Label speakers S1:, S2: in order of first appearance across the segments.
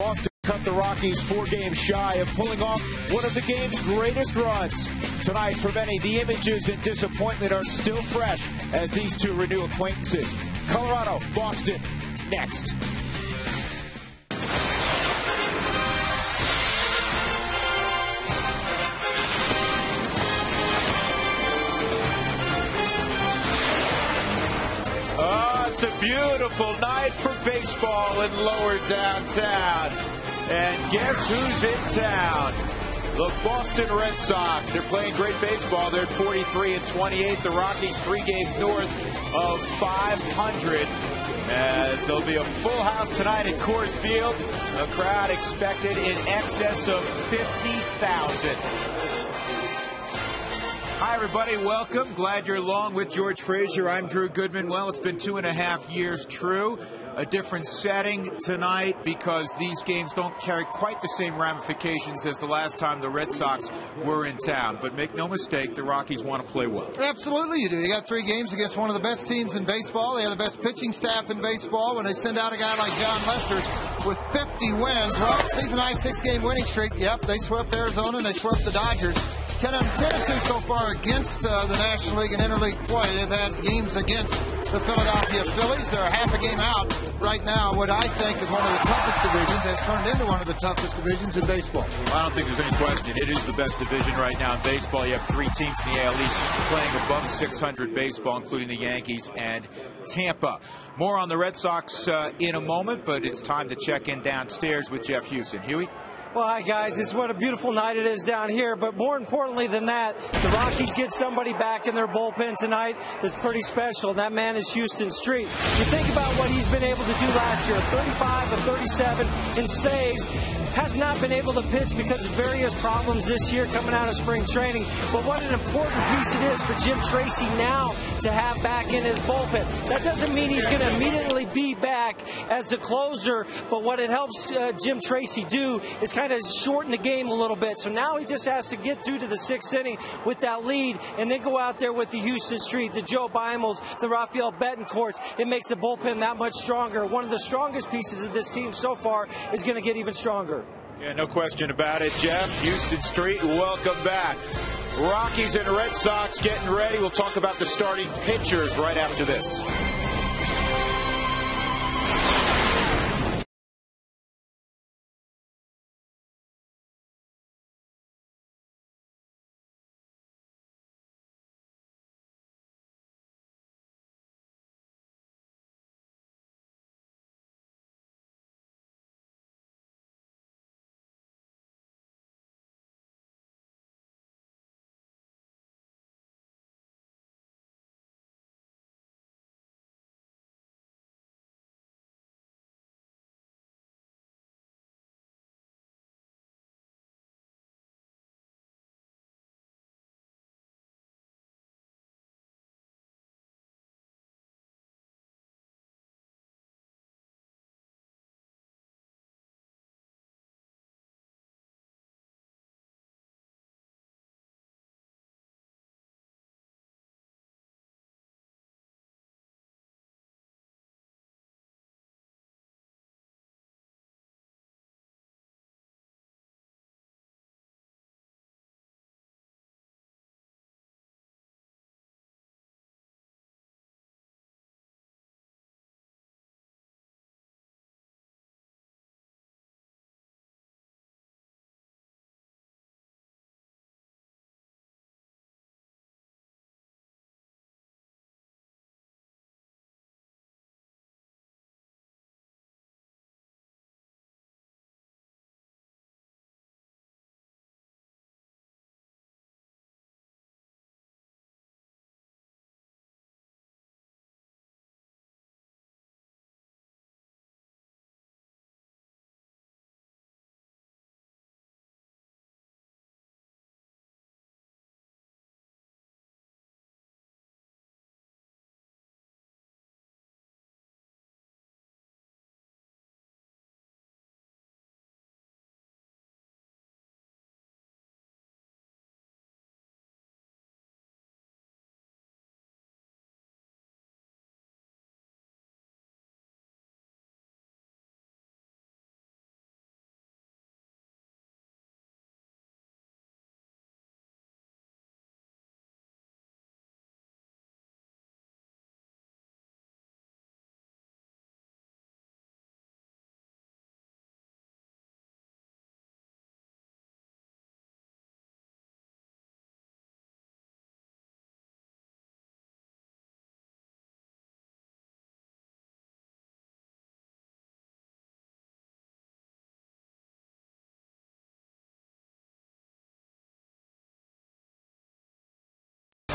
S1: Boston cut the Rockies 4 games shy of pulling off one of the game's greatest runs. Tonight, for many, the images and disappointment are still fresh as these two renew acquaintances. Colorado, Boston, next. It's a beautiful night for baseball in lower downtown. And guess who's in town? The Boston Red Sox. They're playing great baseball. They're at 43-28. The Rockies 3 games north of 500. As there'll be a full house tonight at Coors Field. A crowd expected in excess of 50,000. Hi, everybody. Welcome. Glad you're along with George Frazier. I'm Drew Goodman. Well, it's been 2.5 years true. A different setting tonight because these games don't carry quite the same ramifications as the last time the Red Sox were in town. But make no mistake, the Rockies want to play well.
S2: Absolutely you do. You got 3 games against one of the best teams in baseball. They have the best pitching staff in baseball. When they send out a guy like John Lester with 50 wins, well, season-high 6-game winning streak, yep, they swept Arizona and they swept the Dodgers. 10-2 so far against the National League and Interleague play. They've had games against the Philadelphia Phillies. They're half a game out right now. What I think is one of the toughest divisions has turned into one of the toughest divisions in baseball.
S1: Well, I don't think there's any question. It is the best division right now in baseball. You have 3 teams in the AL East playing above 600 baseball, including the Yankees and Tampa. More on the Red Sox in a moment, but it's time to check in downstairs with Jeff Houston. Huey?
S3: Well, hi, guys. It's what a beautiful night it is down here. But more importantly than that, the Rockies get somebody back in their bullpen tonight that's pretty special. And that man is Houston Street. You think about what he's been able to do last year, 35 of 37 in saves. Has not been able to pitch because of various problems this year coming out of spring training. But what an important piece it is for Jim Tracy now to have back in his bullpen. That doesn't mean he's going to immediately be back as the closer. But what it helps Jim Tracy do is kind of shorten the game a little bit. So now he just has to get through to the 6th inning with that lead and then go out there with the Houston Street, the Joe Beimels, the Rafael Betancourts. It makes the bullpen that much stronger. One of the strongest pieces of this team so far is going to get even stronger.
S1: Yeah, no question about it, Jeff. Houston Street, welcome back. Rockies and Red Sox getting ready. We'll talk about the starting pitchers right after this.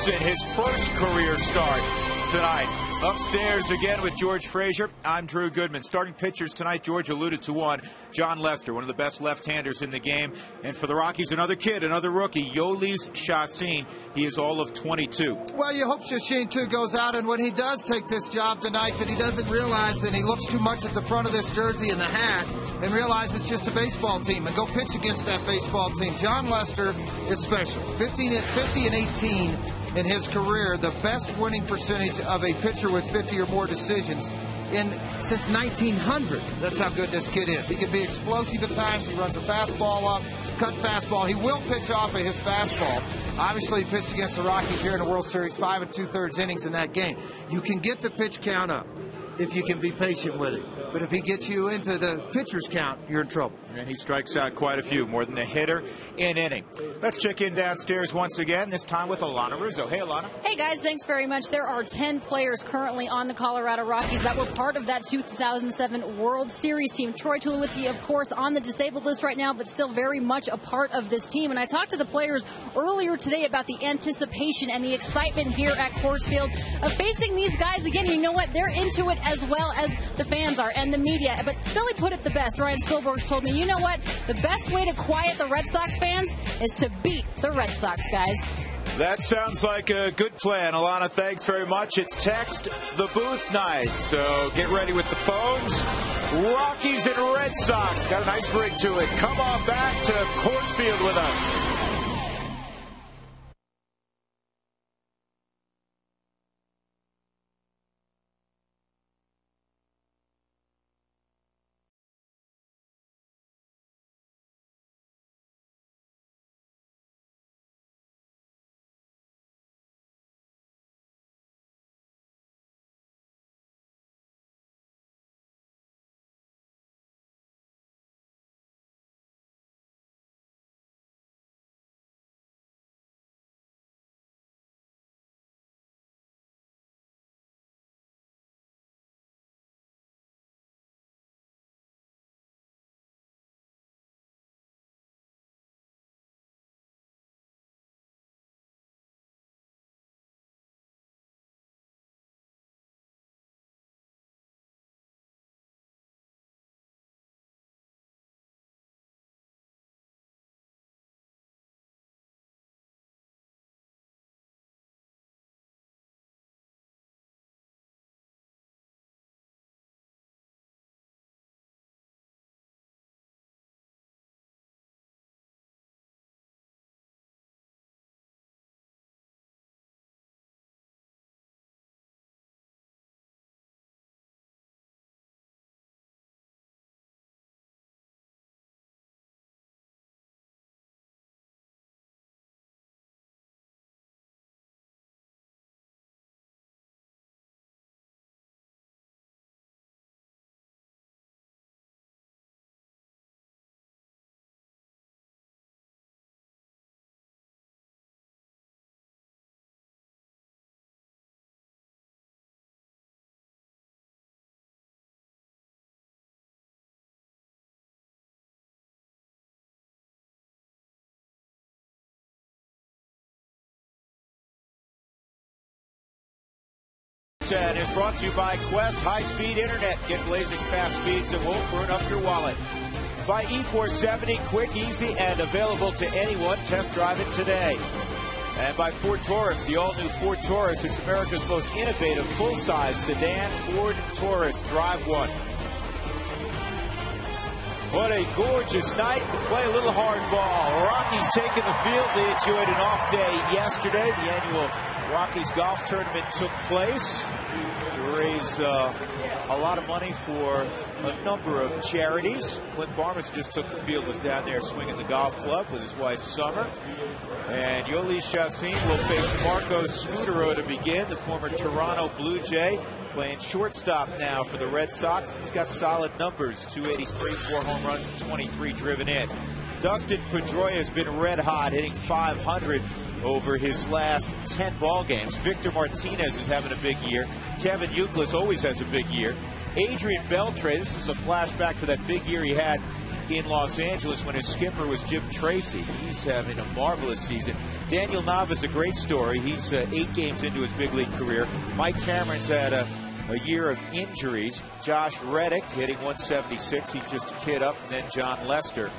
S1: his first career start tonight. Upstairs again with George Frazier. I'm Drew Goodman. Starting pitchers tonight, George alluded to one, John Lester, one of the best left-handers in the game. And for the Rockies, another kid, another rookie, Yolis Chacin. He is all of 22.
S2: Well, you hope Chacin, too, goes out, and when he does take this job tonight, that he doesn't realize that he looks too much at the front of this jersey and the hat and realize it's just a baseball team and go pitch against that baseball team. John Lester is special. 50 and 18 in his career, the best winning percentage of a pitcher with 50 or more decisions since 1900. That's how good this kid is. He can be explosive at times. He runs a fastball up, cut fastball. He will pitch off of his fastball. Obviously, he pitched against the Rockies here in the World Series, 5 2/3 innings in that game. You can get the pitch count up if you can be patient with it. But if he gets you into the pitcher's count, you're in trouble.
S1: And he strikes out quite a few, more than a hitter in inning. Let's check in downstairs once again, this time with Alana Rizzo. Hey, Alana.
S4: Hey, guys, thanks very much. There are 10 players currently on the Colorado Rockies that were part of that 2007 World Series team. Troy Tulowitzki, of course, on the disabled list right now, but still very much a part of this team. And I talked to the players earlier today about the anticipation and the excitement here at Coors Field of facing these guys again. You know what? They're into it as well as the fans are and the media. But Billy put it the best. Ryan Spielberg's told me, you know what? The best way to quiet the Red Sox fans is to beat the Red Sox, guys.
S1: That sounds like a good plan. Alana, thanks very much. It's Text the Booth night, so get ready with the phones. Rockies and Red Sox. Got a nice ring to it. Come on back to Coors Field with us. Is brought to you by Quest High-Speed Internet. Get blazing fast speeds that won't burn up your wallet. By E470, quick, easy, and available to anyone. Test drive it today. And by Ford Taurus, the all-new Ford Taurus. It's America's most innovative full-size sedan Ford Taurus. Drive one. What a gorgeous night to play a little hardball. Rockies taking the field. They enjoyed an off day yesterday. The annual Rockies golf tournament took place to raise a lot of money for a number of charities. Clint Barmas just took the field, was down there swinging the golf club with his wife Summer. And Yolis Chacin will face Marco Scutaro to begin, the former Toronto Blue Jay, playing shortstop now for the Red Sox. He's got solid numbers, 283, 4 home runs, and 23 driven in. Dustin Pedroia has been red hot, hitting .500 over his last 10 ball games. Victor Martinez is having a big year. Kevin Youkilis always has a big year. Adrian Beltre, this is a flashback to that big year he had in Los Angeles when his skipper was Jim Tracy. He's having a marvelous season. Daniel Nava's a great story. He's 8 games into his big league career. Mike Cameron's had a year of injuries. Josh Reddick hitting 176. He's just a kid up. And then John Lester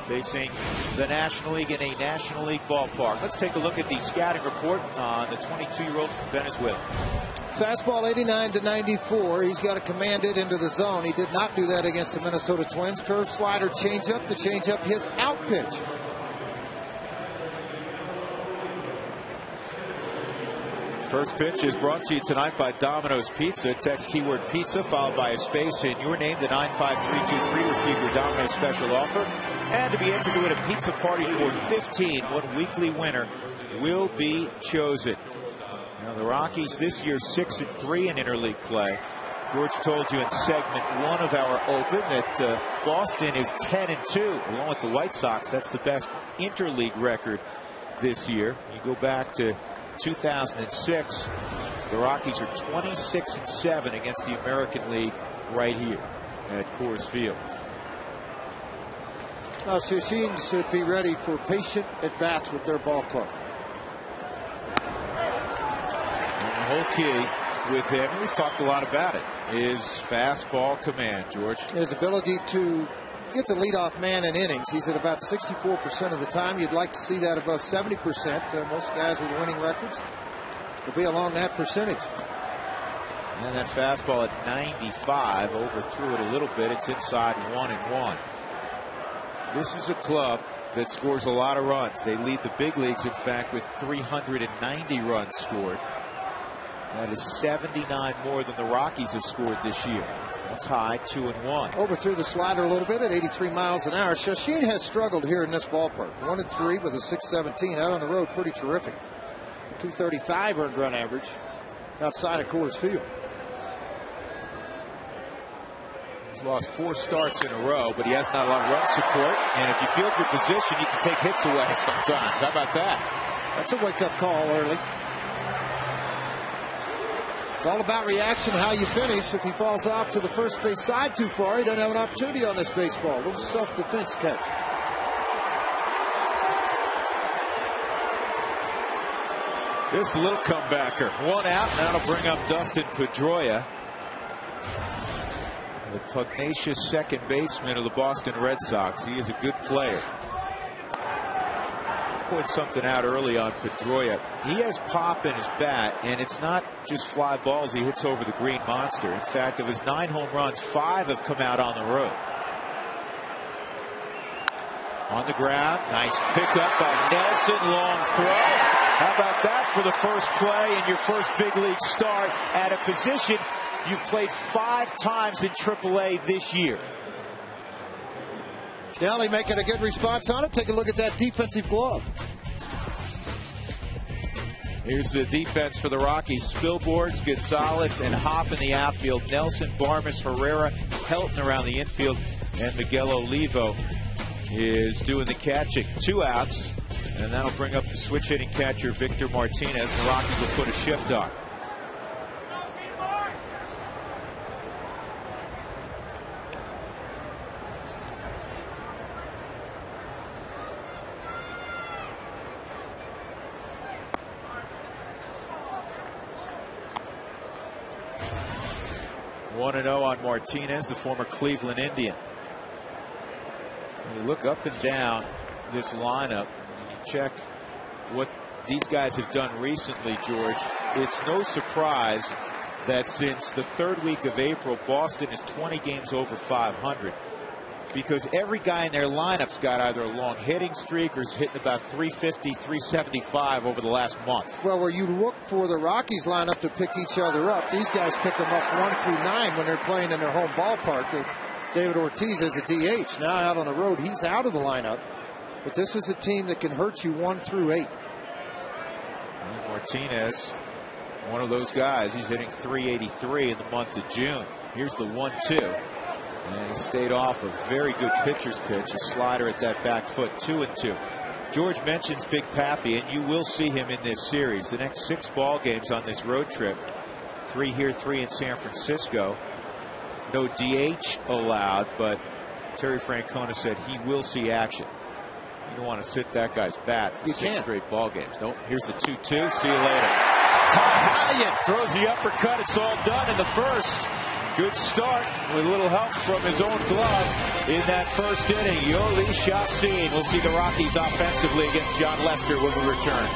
S1: facing the National League in a National League ballpark. Let's take a look at the scouting report on the 22-year-old from Venezuela.
S2: Fastball 89 to 94. He's got to command it into the zone. He did not do that against the Minnesota Twins. Curve, slider, changeup. The changeup, his out pitch.
S1: First pitch is brought to you tonight by Domino's Pizza. Text keyword pizza followed by a space in your name to 95323 to receive your Domino's special offer. And to be entered to win a pizza party for 15. One weekly winner will be chosen. Now the Rockies this year 6-3 in interleague play. George told you in segment 1 of our open that Boston is 10-2 along with the White Sox. That's the best interleague record this year. You go back to 2006, the Rockies are 26-7 against the American League right here at Coors Field.
S2: Now, Shashin should be ready for patient at-bats with their ball club.
S1: And the whole key with him, we've talked a lot about it, is fastball command, George.
S2: His ability to get the leadoff man in innings. He's at about 64% of the time. You'd like to see that above 70%. Most guys with winning records will be along that percentage.
S1: And that fastball at 95, overthrew it a little bit. It's inside 1-1. This is a club that scores a lot of runs. They lead the big leagues, in fact, with 390 runs scored. That is 79 more than the Rockies have scored this year. That's high, 2-1.
S2: Overthrew the slider a little bit at 83 miles an hour. Shashin has struggled here in this ballpark. 1-3 with a 617. Out on the road, pretty terrific. 235 earned run average outside of Coors Field.
S1: He's lost 4 starts in a row, but he has not a lot of run support. And if you field your position, you can take hits away sometimes. How about that?
S2: That's a wake-up call early. It's all about reaction, how you finish. If he falls off to the first base side too far, he doesn't have an opportunity on this baseball. A little self-defense catch.
S1: Just a little comebacker. 1 out. That'll bring up Dustin Pedroia, the pugnacious second baseman of the Boston Red Sox. He is a good player. Point something out early on Pedroia. He has pop in his bat, and it's not just fly balls he hits over the green monster. In fact, of his 9 home runs, 5 have come out on the road. On the ground, nice pickup by Nelson, long throw. How about that for the first play in your first big league start at a position you've played 5 times in AAA this year?
S2: Nelly making a good response on it. Take a look at that defensive glove.
S1: Here's the defense for the Rockies. Spilborghs, Gonzalez, and Hopp in the outfield. Nelson, Barmes, Herrera, Helton around the infield. And Miguel Olivo is doing the catching. 2 outs. And that'll bring up the switch hitting catcher, Victor Martinez. The Rockies will put a shift on. One 1-0 on Martinez, the former Cleveland Indian. When you look up and down this lineup, and you check what these guys have done recently, George, it's no surprise that since the 3rd week of April, Boston is 20 games over 500. Because every guy in their lineup's got either a long hitting streak or is hitting about 350, 375 over the last month.
S2: Well, where you look for the Rockies lineup to pick each other up, these guys pick them up 1 through 9 when they're playing in their home ballpark. David Ortiz is a DH. Now out on the road, he's out of the lineup. But this is a team that can hurt you 1 through 8.
S1: And Martinez, one of those guys. He's hitting 383 in the month of June. Here's the 1-2. And he stayed off a very good pitcher's pitch, a slider at that back foot, 2-2. George mentions Big Pappy, and you will see him in this series. The next 6 ball games on this road trip, 3 here, 3 in San Francisco. No DH allowed, but Terry Francona said he will see action. You don't want to sit that guy's bat for 6 straight ball games. Nope. Here's the 2-2. See you later. Todd Hallion throws the uppercut. It's all done in the first. Good start with a little help from his own glove in that first inning. Yoli Chassin. We'll see the Rockies offensively against John Lester when we return.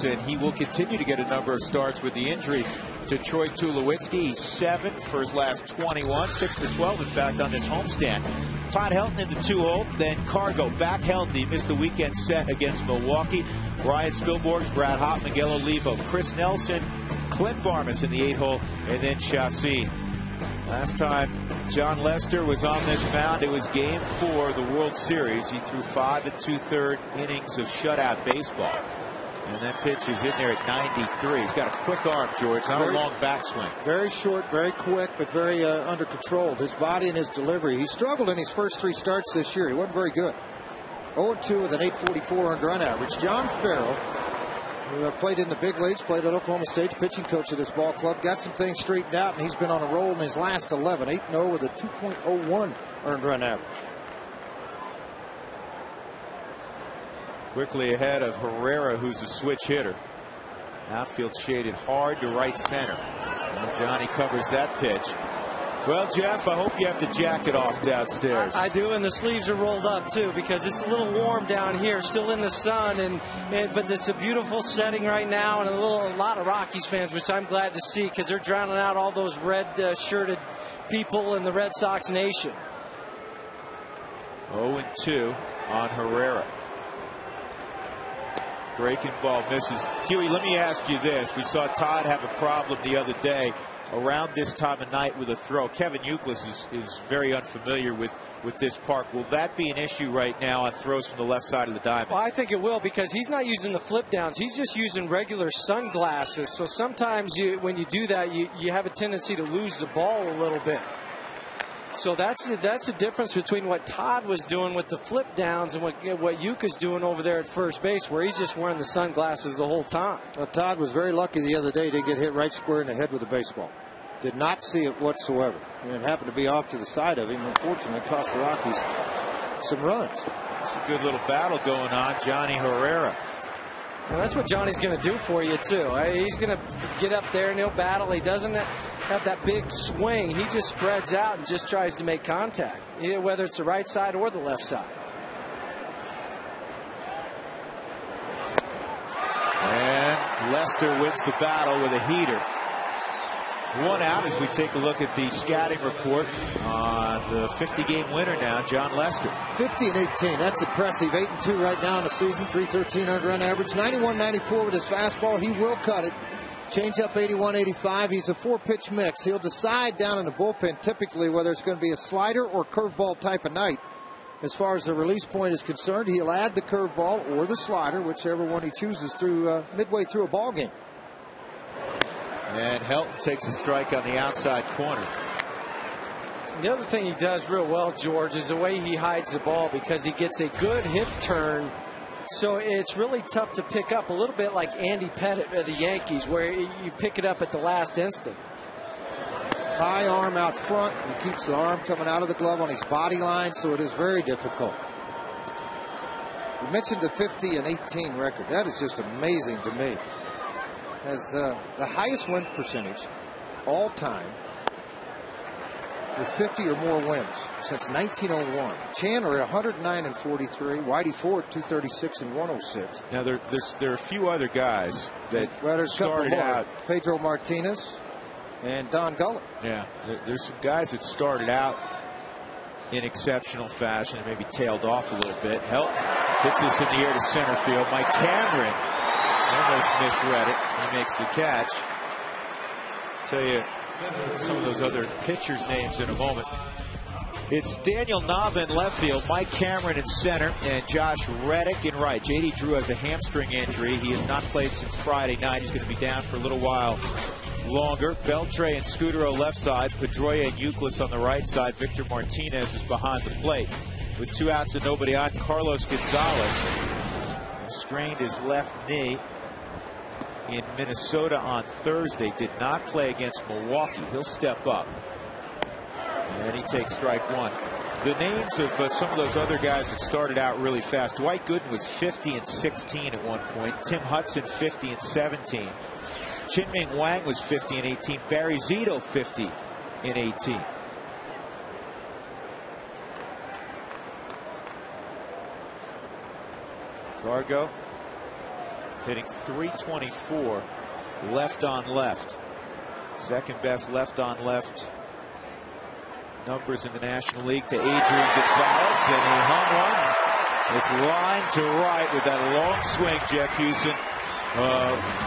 S1: And he will continue to get a number of starts with the injury to Troy Tulowitzki. He's 7 for his last 21, 6 for 12, in fact, on his homestand. Todd Helton in the 2-hole, then Cargo back healthy, missed the weekend set against Milwaukee. Ryan Spilborghs, Brad Hott, Miguel Olivo, Chris Nelson, Clint Barmas in the 8-hole, and then Chassis. Last time John Lester was on this mound, it was Game 4 of the World Series. He threw 5 2/3 innings of shutout baseball. And that pitch is in there at 93. He's got a quick arm, George, not a long backswing.
S2: Very short, very quick, but very under control. His body and his delivery. He struggled in his first 3 starts this year. He wasn't very good. 0-2 with an 844 earned run average. John Farrell, who played in the big leagues, played at Oklahoma State, the pitching coach of this ball club, got some things straightened out, and he's been on a roll in his last 11. 8-0 with a 2.01 earned run average.
S1: Quickly ahead of Herrera, who's a switch hitter. Outfield shaded hard to right center. And Johnny covers that pitch. Well, Jeff, I hope you have the jacket off downstairs.
S3: I do, and the sleeves are rolled up too, because it's a little warm down here, still in the sun, but it's a beautiful setting right now, and a lot of Rockies fans, which I'm glad to see, because they're drowning out all those red shirted people in the Red Sox nation.
S1: 0-2 on Herrera. Breaking ball misses. Huey, let me ask you this. We saw Todd have a problem the other day around this time of night with a throw. Kevin Youkilis is very unfamiliar with this park. Will that be an issue right now on throws from the left side of the diamond?
S3: Well, I think it will, because he's not using the flip downs. He's just using regular sunglasses. So sometimes when you do that, you have a tendency to lose the ball a little bit. So that's the difference between what Todd was doing with the flip downs and what Yuka's doing over there at first base, where he's just wearing the sunglasses the whole time.
S2: Well, Todd was very lucky the other day to get hit right square in the head with a baseball. Did not see it whatsoever. And it happened to be off to the side of him. Unfortunately, it cost the Rockies some runs.
S1: It's a good little battle going on. Johnny Herrera.
S3: Well, that's what Johnny's going to do for you, too. He's going to get up there and he'll battle. He doesn't have that big swing. He just spreads out and just tries to make contact, either whether it's the right side or the left side.
S1: And Lester wins the battle with a heater. 1 out as we take a look at the scouting report on the 50-game winner now, John Lester.
S2: 50-18. That's impressive. 8-2 right now in the season. 313 earned run average. 91-94 with his fastball. He will cut it. Change up 81-85. He's a 4-pitch mix. He'll decide down in the bullpen typically whether it's going to be a slider or curveball type of night. as far as the release point is concerned, he'll add the curveball or the slider, whichever one he chooses, through midway through a ball game.
S1: And Helton takes a strike on the outside corner.
S3: The other thing he does real well, George, is the way he hides the ball, because he gets a good hip turn. So it's really tough to pick up, a little bit like Andy Pettit of the Yankees, where you pick it up at the last instant.
S2: High arm out front. He keeps the arm coming out of the glove on his body line, so it is very difficult. You mentioned the 50 and 18 record. That is just amazing to me. Has the highest win percentage all time with 50 or more wins since 1901. Chandler at 109 and 43. Whitey Ford 236 and 106.
S1: Now there are a few other guys that started out.
S2: Pedro Martinez and Don Gullett.
S1: Yeah, there's some guys that started out in exceptional fashion and maybe tailed off a little bit. Helton hits this in the air to center field. Mike Cameron almost misread it. He makes the catch. Tell you some of those other pitchers' names in a moment. It's Daniel Nava in left field, Mike Cameron in center, and Josh Reddick in right. J.D. Drew has a hamstring injury. He has not played since Friday night. He's going to be down for a little while longer. Beltre and Scudero left side, Pedroia and Euclid on the right side. Victor Martinez is behind the plate. With 2 outs and nobody on, Carlos Gonzalez strained his left knee in Minnesota on Thursday. Did not play against Milwaukee. He'll step up. And he takes strike one. The names of some of those other guys that started out really fast. Dwight Gooden was 50 and 16 at one point. Tim Hudson 50 and 17. Chin-Ming Wang was 50 and 18. Barry Zito 50 and 18. Gargo hitting .324 left on left. Second best left on left numbers in the National League to Adrian Gonzalez, and he hung one. It's line to right with that long swing, Jeff Houston.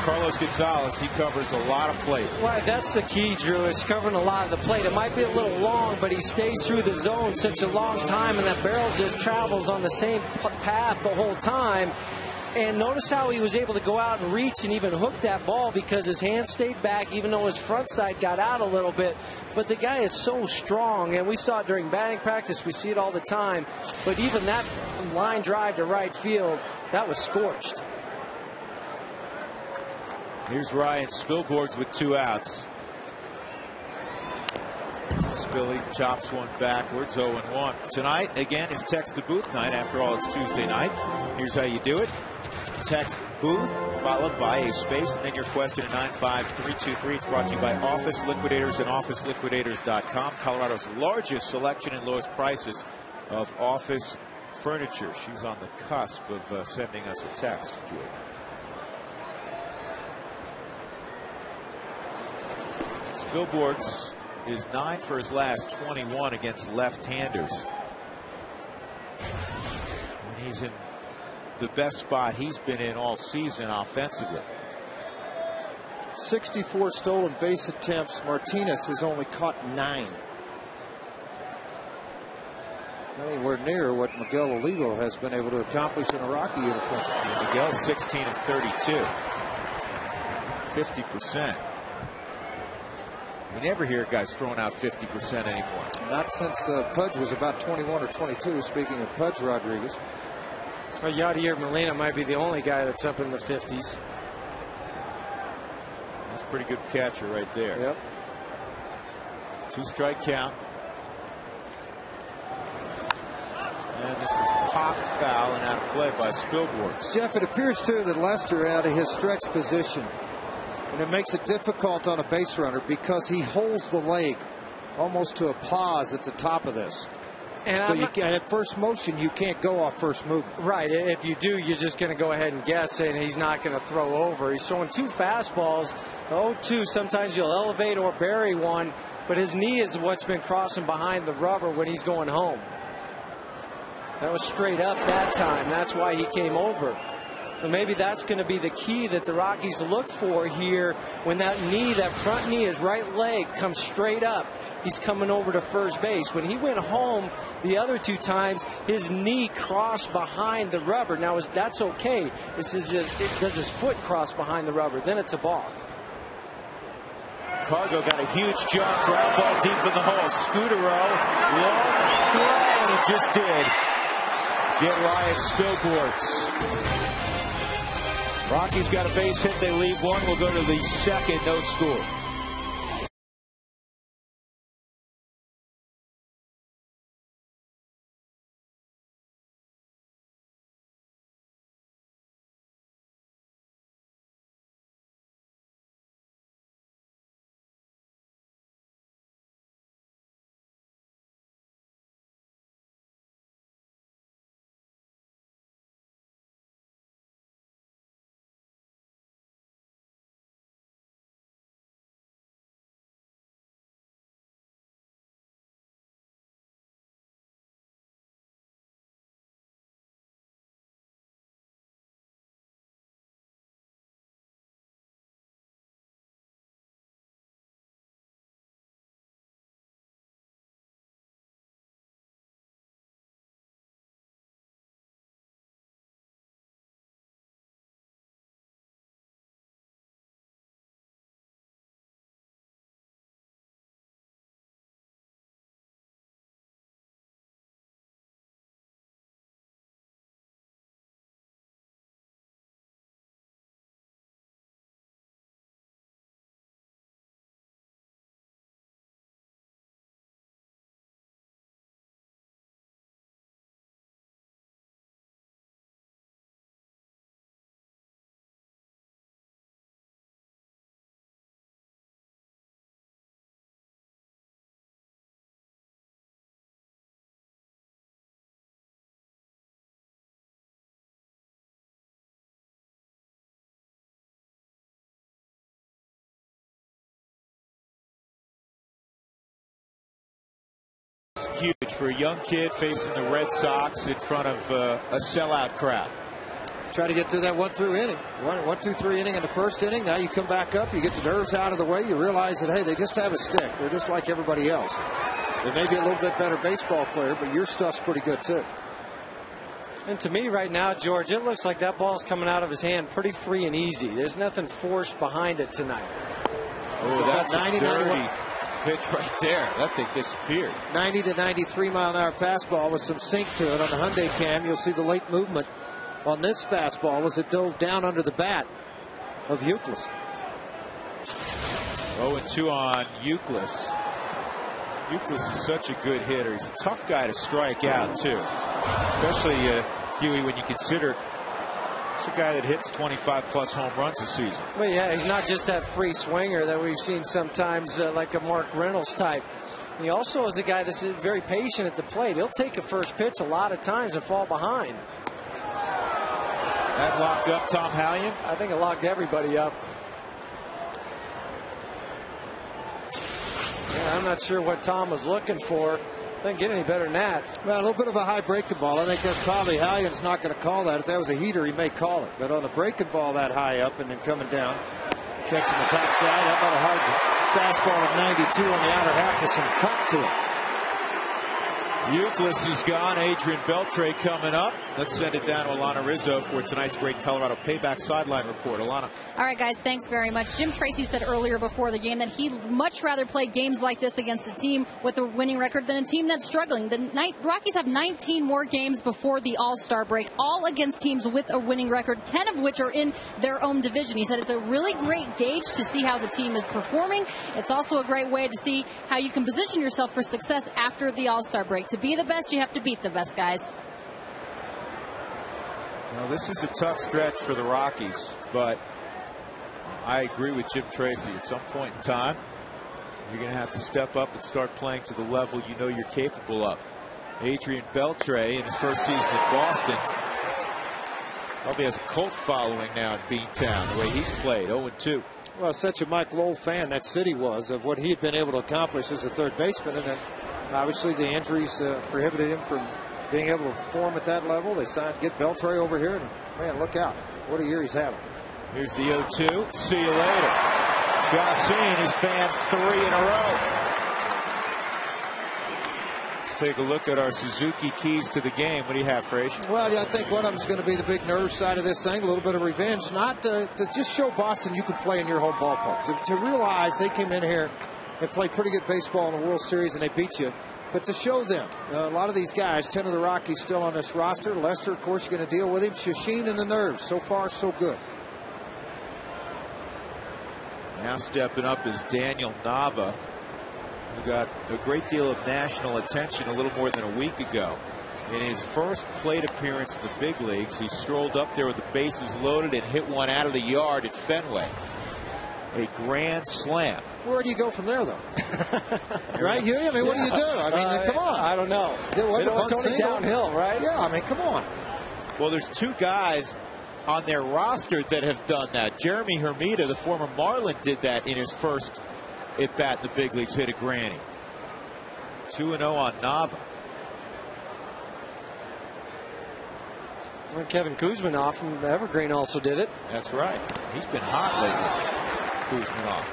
S1: Carlos Gonzalez, he covers a lot of plate.
S3: Well, that's the key, Drew, is covering a lot of the plate. It might be a little long, but he stays through the zone such a long time, and that barrel just travels on the same path the whole time. And notice how he was able to go out and reach and even hook that ball, because his hand stayed back, even though his front side got out a little bit. But the guy is so strong, and we saw it during batting practice. We see it all the time. But even that line drive to right field, that was scorched.
S1: Here's Ryan Spilborghs with 2 outs. Spilly chops one backwards, 0-1. Tonight, again, is Text to Booth night. After all, it's Tuesday night. Here's how you do it. Text Booth, followed by a space, and then your question at 95323. It's brought to you by Office Liquidators and OfficeLiquidators.com. Colorado's largest selection and lowest prices of office furniture. She's on the cusp of sending us a text, George. Spilborghs is 9 for his last 21 against left-handers. And he's in the best spot he's been in all season offensively.
S2: 64 stolen base attempts. Martinez has only caught 9. Anywhere near what Miguel Olivo has been able to accomplish in a Rocky uniform.
S1: Miguel's 16 of 32. 50%. You never hear guys throwing out 50% anymore.
S2: Not since Pudge was about 21 or 22. Speaking of Pudge Rodriguez.
S3: Well, Yadier Molina might be the only guy that's up in the 50s.
S1: That's a pretty good catcher right there.
S3: Yep.
S1: 2-strike count. And this is popped foul and out of play by Spilborghs.
S2: Jeff, it appears too that Lester out of his stretch position. And it makes it difficult on a base runner because he holds the leg almost to a pause at the top of this. And so at first motion, you can't go off first movement.
S3: Right. If you do, you're just going to go ahead and guess, saying he's not going to throw over. He's throwing 2 fastballs. The 0-2, sometimes you'll elevate or bury one, but his knee is what's been crossing behind the rubber when he's going home. That was straight up that time. That's why he came over. So maybe that's going to be the key that the Rockies look for here when that knee, that front knee, his right leg comes straight up. he's coming over to first base. When he went home the other 2 times, his knee crossed behind the rubber. Now, that's okay. Does his foot cross behind the rubber? Then it's a balk.
S1: Cargo got a huge jump, ground ball deep in the hole. Scudero, long throw, and he just did get Ryan Spilborghs. Rockies got a base hit. They leave one. We'll go to the second. No score. Huge for a young kid facing the Red Sox in front of a sellout crowd.
S2: Try to get through that 1-3 inning. 1-2-3 inning in the first inning. Now you come back up. You get the nerves out of the way. You realize that, hey, they just have a stick. They're just like everybody else. They may be a little bit better baseball player, but your stuff's pretty good, too.
S3: And to me right now, George, it looks like that ball's coming out of his hand pretty free and easy. There's nothing forced behind it tonight.
S1: Oh, that's 90, a dirty pitch right there. That thing disappeared.
S2: 90 to 93 mile an hour fastball with some sink to it. On the Hyundai cam, you'll see the late movement on this fastball as it dove down under the bat of Euclid.
S1: 0-2 on Euclid. Euclid is such a good hitter. He's a tough guy to strike out, too. Especially, Huey, when you consider it's a guy that hits 25-plus home runs a season.
S3: Well, yeah, he's not just that free swinger that we've seen sometimes like a Mark Reynolds type. He also is a guy that's very patient at the plate. He'll take a first pitch a lot of times and fall behind.
S1: That locked up Tom Hallion?
S3: I think it locked everybody up. Yeah, I'm not sure what Tom was looking for. Doesn't get any better than that.
S2: Well, a little bit of a high breaking ball. I think that's probably Hallion's not going to call that. If that was a heater, he may call it. But on a breaking ball that high up and then coming down, catching the top side, how about a hard fastball of 92 on the outer half with some cut to it.
S1: Euclid is gone. Adrian Beltre coming up. Let's send it down to Alana Rizzo for tonight's great Colorado Payback Sideline Report. Alana.
S4: All right, guys, thanks very much. Jim Tracy said earlier before the game that he'd much rather play games like this against a team with a winning record than a team that's struggling. The Rockies have 19 more games before the All-Star break, all against teams with a winning record, 10 of which are in their own division. He said it's a really great gauge to see how the team is performing. It's also a great way to see how you can position yourself for success after the All-Star break. To be the best, you have to beat the best, guys.
S1: Well, this is a tough stretch for the Rockies, but I agree with Jim Tracy. At some point in time, you're going to have to step up and start playing to the level you know you're capable of. Adrian Beltre, in his first season at Boston, probably has a cult following now in Beantown, the way he's played, 0-2.
S2: Well, such a Mike Lowell fan that city was of what he had been able to accomplish as a third baseman, and then obviously the injuries prohibited him from being able to perform at that level. They signed, get Beltre over here, and man, look out. What a year he's having.
S1: Here's the 0-2. See you later. Chacin has fanned 3 in a row. take a look at our Suzuki keys to the game. What do you have, Frazier?
S2: Well, yeah, I think one of them is going to be the big nerve side of this thing, a little bit of revenge, not to just show Boston you can play in your home ballpark. To realize they came in here and played pretty good baseball in the World Series and they beat you. But to show them, a lot of these guys, 10 of the Rockies still on this roster. Lester, of course, you're going to deal with him. Shashin and the nerves. So far, so good.
S1: Now stepping up is Daniel Nava, who got a great deal of national attention a little more than a week ago. In his first plate appearance in the big leagues, he strolled up there with the bases loaded and hit one out of the yard at Fenway. A grand slam.
S2: Where do you go from there, though? Right, Huey? I mean, what do you do? I mean, come on.
S3: I don't know. It's only downhill, right?
S2: Yeah, I mean, come on.
S1: Well, there's two guys on their roster that have done that. Jeremy Hermida, the former Marlin, did that in his first at-bat in the big leagues, hit a granny. 2-0 on Nava.
S3: Well, Kevin Kuzminoff from Evergreen also did it.
S1: That's right. He's been hot lately, Kuzminoff.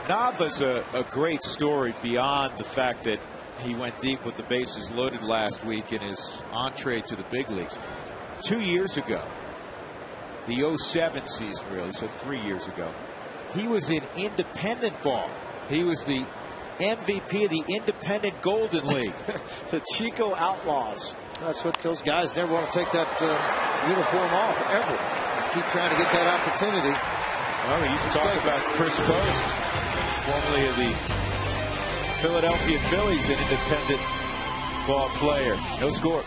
S1: Nava's a great story beyond the fact that he went deep with the bases loaded last week in his entree to the big leagues. 2 years ago, the 07 season, really, so 3 years ago, he was in independent ball. He was the MVP of the Independent Golden League.
S3: The Chico Outlaws.
S2: That's what those guys never want to take that uniform off, ever. Keep trying to get that opportunity.
S1: Well, we used to talk about Chris Post, formerly of the Philadelphia Phillies, an independent ball player. No score.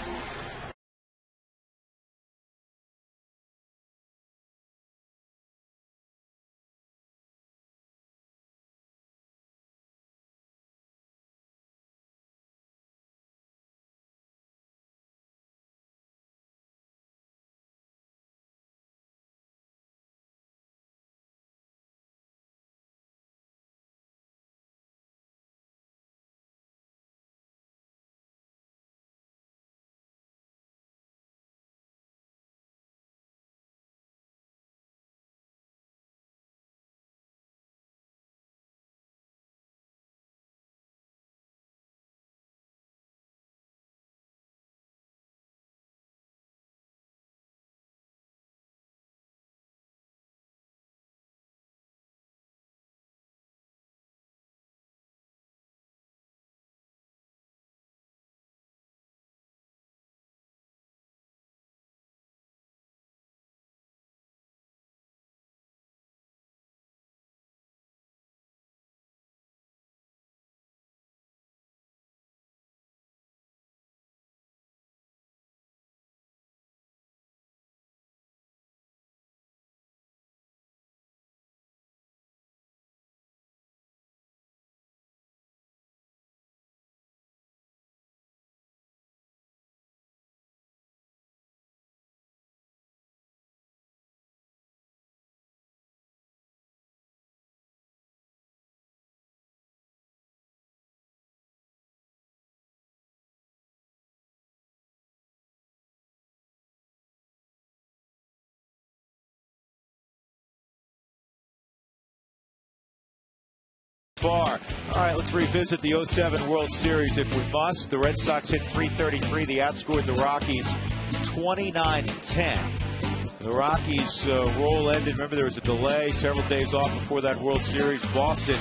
S1: All right, let's revisit the 07 World Series if we must. The Red Sox hit .333. They outscored the Rockies 29-10. The Rockies' roll ended. Remember, there was a delay, several days off before that World Series. Boston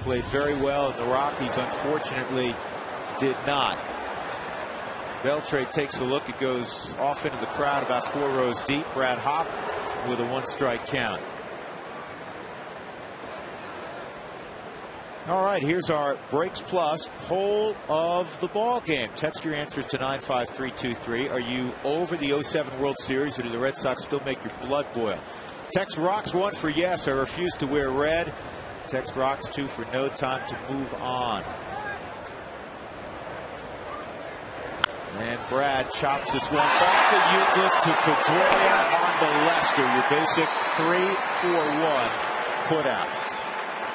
S1: played very well, and the Rockies, unfortunately, did not. Beltre takes a look. It goes off into the crowd about 4 rows deep. Brad Hopp with a 1-strike count. All right, here's our Breaks Plus poll of the ball game. Text your answers to 95323. Are you over the 07 World Series, or do the Red Sox still make your blood boil? Text Rocks 1 for yes. I refuse to wear red. Text Rocks 2 for no. Time to move on. And Brad chops this one off the Euclid to Pedroia on the Lester. Your basic 3-4-1 put out.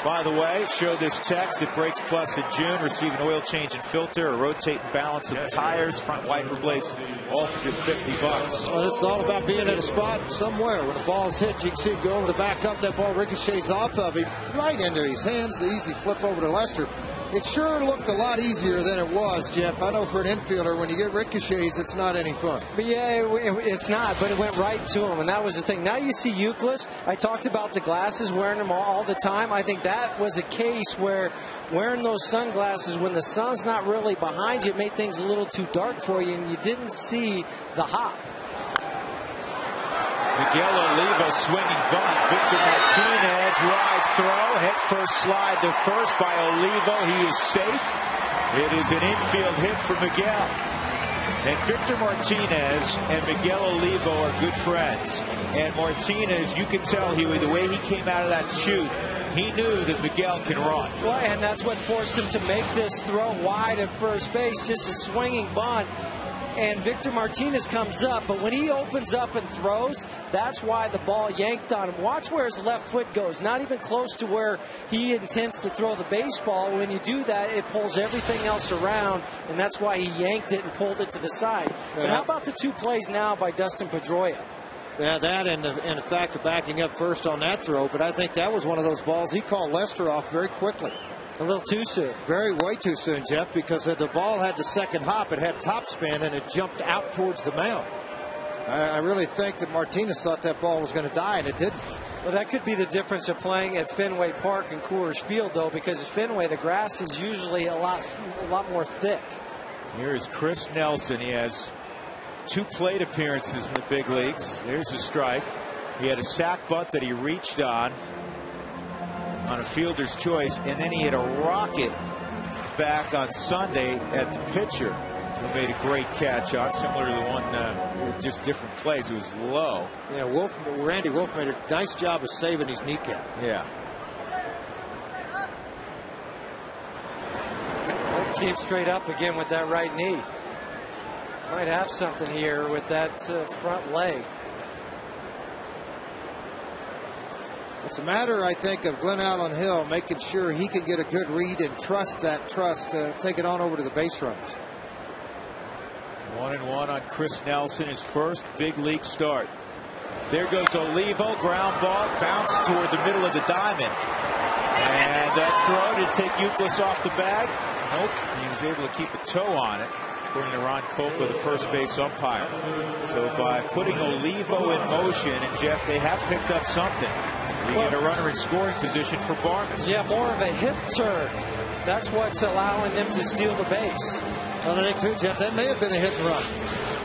S1: By the way, show this text at Breaks Plus in June. Receive an oil change and filter, a rotate and balance of the tires, front wiper blades, all for just $50.
S2: Well, it's all about being at a spot somewhere. When the ball's hit, you can see it go over the back up. That ball ricochets off of him, right into his hands. The easy flip over to Lester. It sure looked a lot easier than it was, Jeff. I know for an infielder, when you get ricochets, it's not any fun.
S3: But yeah, it's not, but it went right to him, and that was the thing. Now you see Euclid. I talked about the glasses, wearing them all the time. I think that was a case where wearing those sunglasses when the sun's not really behind you, it made things a little too dark for you, and you didn't see the hop.
S1: Miguel Olivo swinging bunt. Victor Martinez, wide throw. Head first slide to first by Olivo. He is safe. It is an infield hit for Miguel. And Victor Martinez and Miguel Olivo are good friends. And Martinez, you can tell the way he came out of that chute, he knew that Miguel can run.
S3: Well, and that's what forced him to make this throw wide at first base, just a swinging bunt. And Victor Martinez comes up, but when he opens up and throws, that's why the ball yanked on him. Watch where his left foot goes, not even close to where he intends to throw the baseball. When you do that, it pulls everything else around, and that's why he yanked it and pulled it to the side. Yeah. But how about the two plays now by Dustin Pedroia?
S2: Yeah, that and the fact of backing up first on that throw, but I think that was one of those balls he called Lester off very quickly.
S3: A little too soon.
S2: Way too soon, Jeff, because the ball had the second hop. It had top spin, and it jumped out towards the mound. I really think that Martinez thought that ball was going to die, and it didn't.
S3: Well, that could be the difference of playing at Fenway Park and Coors Field, though, because at Fenway, the grass is usually a lot more thick.
S1: Here is Chris Nelson. He has 2 plate appearances in the big leagues. There's a strike. He had a sac bunt that he reached on a fielder's choice, and then he hit a rocket back on Sunday at the pitcher, who made a great catch on, similar to the one, just different plays. It was low.
S2: Yeah, Randy Wolf made a nice job of saving his kneecap.
S1: Yeah.
S3: Came straight up again with that right knee. Might have something here with that front leg.
S2: It's a matter, I think, of Glenn Allen Hill making sure he can get a good read and trust to take it on over to the base runners.
S1: 1-1 on Chris Nelson, his first big league start. There goes Olivo, ground ball, bounce toward the middle of the diamond. And that throw to take Euclid off the bag. Nope, he was able to keep a toe on it, according to Ron Copa, the first base umpire. So by putting Olivo in motion, and Jeff, they have picked up something. We get a runner in scoring position for Barnes.
S3: Yeah, more of a hip turn. That's what's allowing them to steal the base.
S2: Well, I think too, Jeff, that may have been a hit and run.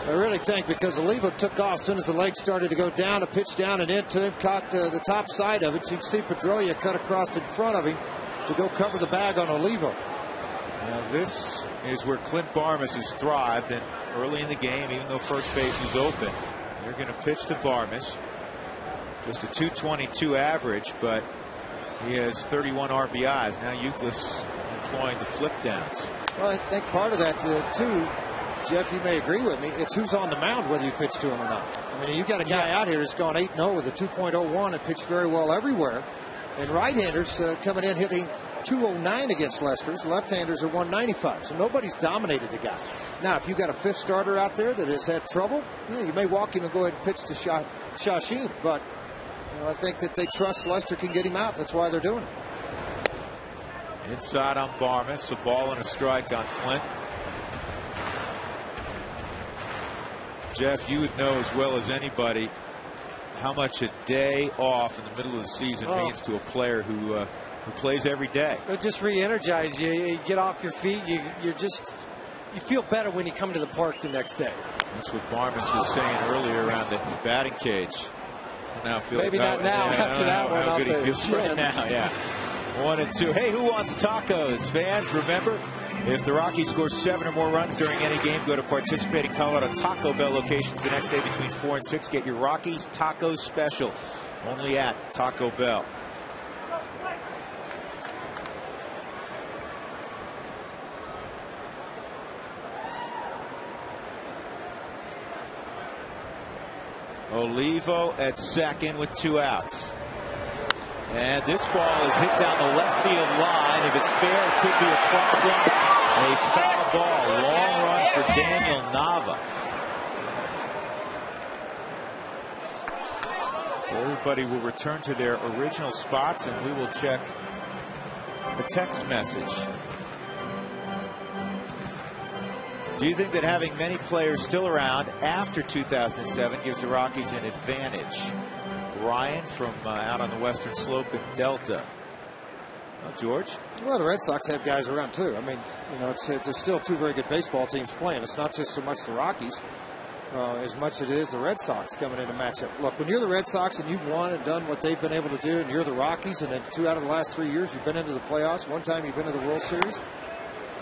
S2: I really think, because Olivo took off as soon as the legs started to go down, a pitch down and into him, caught the top side of it. So you can see Pedroia cut across in front of him to go cover the bag on Olivo.
S1: Now this is where Clint Barmes has thrived, and early in the game, even though first base is open, they're going to pitch to Barmes. Just a .222 average, but he has 31 RBIs. Now Euclid's employing the flip downs.
S2: Well, I think part of that, too, Jeff, you may agree with me, it's who's on the mound, whether you pitch to him or not. I mean, you got a guy out here that's gone 8-0 with a 2.01 and pitched very well everywhere. And right-handers coming in hitting .209 against Lester's. Left-handers are .195. So nobody's dominated the guy. Now, if you got a fifth starter out there that has had trouble, you may walk him and go ahead and pitch to Shashin. But I think that they trust Lester can get him out. That's why they're doing it.
S1: Inside on Barmes, a ball and a strike on Clint. Jeff, you would know as well as anybody how much a day off in the middle of the season means to a player who plays every day.
S3: It just re-energizes you. You get off your feet. You feel better when you come to the park the next day.
S1: That's what Barmes was saying earlier around the batting cage. Now
S3: maybe not now after that one.
S1: How good he feels right now. Yeah. 1-2. Hey, who wants tacos? Fans, remember, if the Rockies score 7 or more runs during any game, go to participating Colorado Taco Bell locations the next day between 4 and 6. Get your Rockies Tacos special only at Taco Bell. Olivo at second with 2 outs. And this ball is hit down the left field line. If it's fair, it could be a problem. A foul ball. Long run for Daniel Nava. Everybody will return to their original spots, and we will check the text message. Do you think that having many players still around after 2007 gives the Rockies an advantage? Ryan from out on the western slope in Delta. George?
S2: Well, the Red Sox have guys around too. I mean, you know, there's still two very good baseball teams playing. It's not just so much the Rockies as much as it is the Red Sox coming into matchup. Look, when you're the Red Sox and you've won and done what they've been able to do, and you're the Rockies, and then 2 out of the last 3 years you've been into the playoffs, one time you've been to the World Series,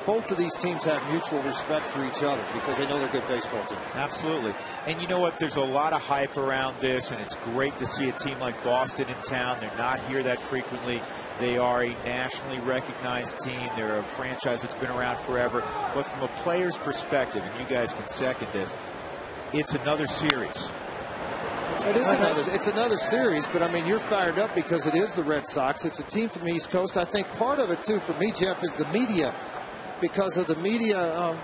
S2: both of these teams have mutual respect for each other because they know they're good baseball teams.
S1: Absolutely. And you know what? There's a lot of hype around this, and it's great to see a team like Boston in town. They're not here that frequently. They are a nationally recognized team. They're a franchise that's been around forever. But from a player's perspective, and you guys can second this, it's another series.
S2: It's another series, but I mean, you're fired up because it is the Red Sox. It's a team from the East Coast. I think part of it, too, for me, Jeff, is the media. Because of the media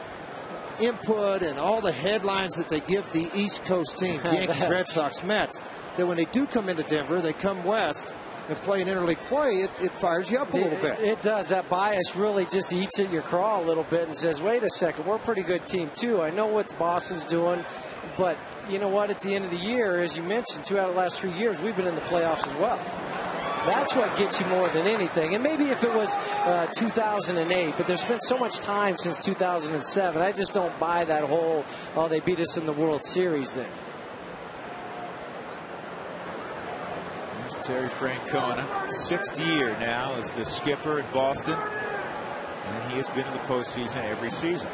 S2: input and all the headlines that they give the East Coast teams, Yankees, Red Sox, Mets, that when they do come into Denver, they come west and play an interleague play, it fires you up a little bit.
S3: It does. That bias really just eats at your craw a little bit and says, wait a second, we're a pretty good team, too. I know what Boston's doing, but you know what? At the end of the year, as you mentioned, 2 out of the last 3 years, we've been in the playoffs as well. That's what gets you more than anything. And maybe if it was 2008, but there's been so much time since 2007. I just don't buy that whole, oh, they beat us in the World Series thing.
S1: There's Terry Francona, 6th year now as the skipper in Boston. And he has been in the postseason every season.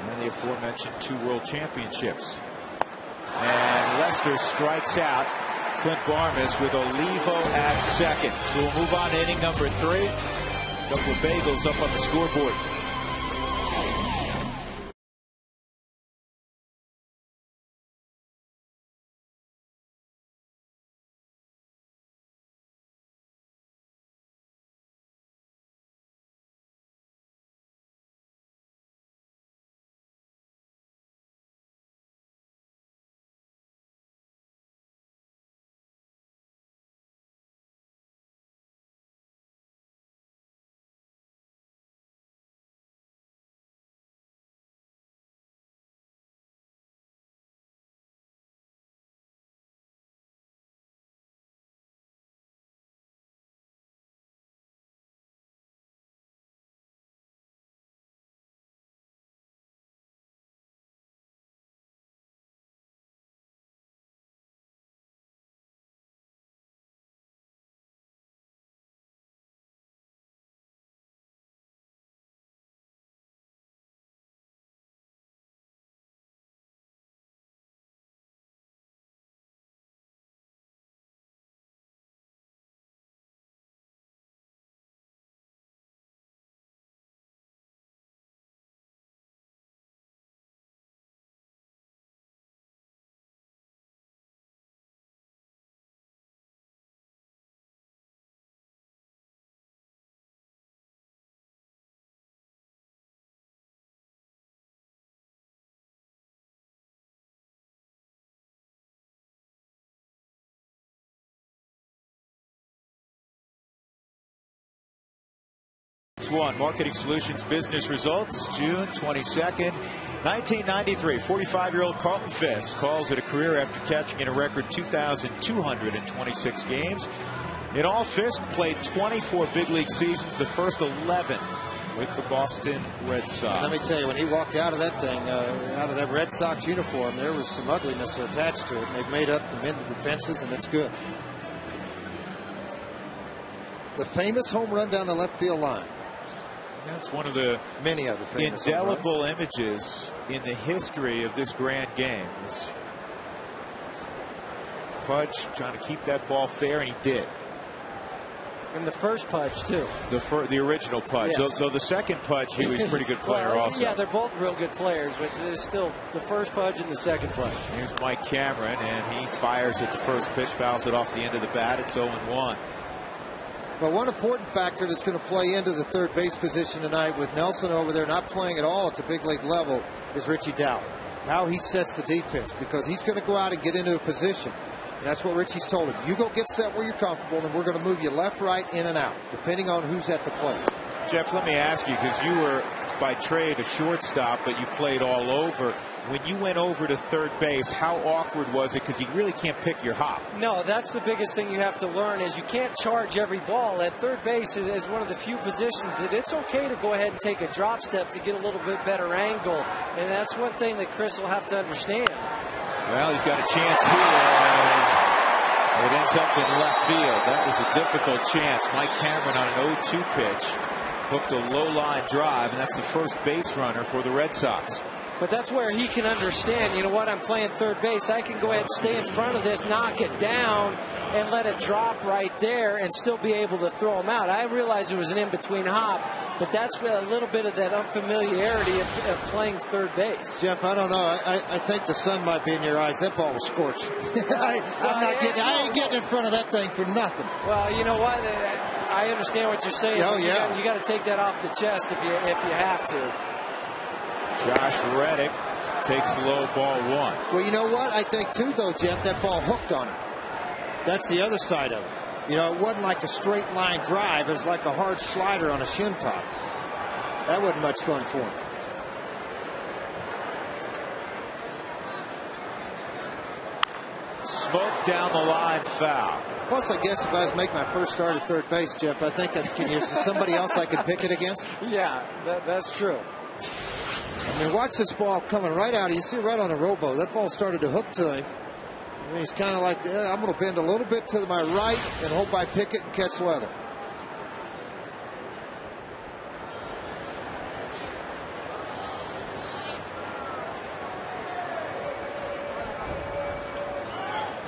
S1: And the aforementioned 2 World Championships. And Lester strikes out Clint Barmas with Olivo at second. So we'll move on to inning number 3. A couple of bagels up on the scoreboard. One Marketing Solutions business results, June 22nd, 1993. 45-year-old Carlton Fisk calls it a career after catching in a record 2,226 games. In all, Fisk played 24 big league seasons, the first 11 with the Boston Red Sox.
S2: Let me tell you, when he walked out of that thing, out of that Red Sox uniform, there was some ugliness attached to it. And they've made up the mended the fences, and it's good. The famous home run down the left field line.
S1: That's one of the
S2: many other famous
S1: indelible images in the history of this grand game. Pudge trying to keep that ball fair, and he did.
S3: And the first Pudge, too.
S1: The original Pudge.
S3: Yes.
S1: So the second Pudge, he was a pretty good player also.
S3: Yeah, they're both real good players, but there's still the first Pudge and the second Pudge.
S1: Here's Mike Cameron, and he fires at the first pitch, fouls it off the end of the bat. It's 0-1.
S2: But one important factor that's going to play into the third base position tonight with Nelson over there not playing at all at the big league level is Richie Dowd. How he sets the defense, because he's going to go out and get into a position. And that's what Richie's told him. You go get set where you're comfortable, and we're going to move you left, right, in and out, depending on who's at the plate.
S1: Jeff, let me ask you, because you were by trade, a shortstop, but you played all over. When you went over to third base, how awkward was it? Because you really can't pick your hop.
S3: No, that's the biggest thing you have to learn is you can't charge every ball. At third base is one of the few positions that it's okay to go ahead and take a drop step to get a little bit better angle. And that's one thing that Chris will have to understand.
S1: Well, he's got a chance here. It ends up in left field. That was a difficult chance. Mike Cameron on an 0-2 pitch hooked a low line drive, and that's the first base runner for the Red Sox.
S3: But that's where he can understand, you know what, I'm playing third base. I can go ahead and stay in front of this, knock it down, and let it drop right there and still be able to throw him out. I realize it was an in-between hop, but that's a little bit of that unfamiliarity of playing third base.
S2: Jeff, I don't know. I think the sun might be in your eyes. That ball was scorched. I ain't getting in front of that thing for nothing.
S3: Well, you know what? I understand what you're saying.
S2: Oh, yeah.
S3: You got to take that off the chest if you have to.
S1: Josh Reddick takes low, ball one.
S2: Well, you know what? I think, too, though, Jeff, that ball hooked on him. That's the other side of it. You know, it wasn't like a straight line drive. It was like a hard slider on a shin top. That wasn't much fun for him.
S1: Smoke down the line, foul.
S2: Plus, I guess if I was making my first start at third base, Jeff, I think I can use somebody else I could pick it against.
S3: Yeah, that's true.
S2: I mean, watch this ball coming right out. You see right on the robo. That ball started to hook to him. I mean, he's kind of like, I'm going to bend a little bit to my right and hope I pick it and catch leather.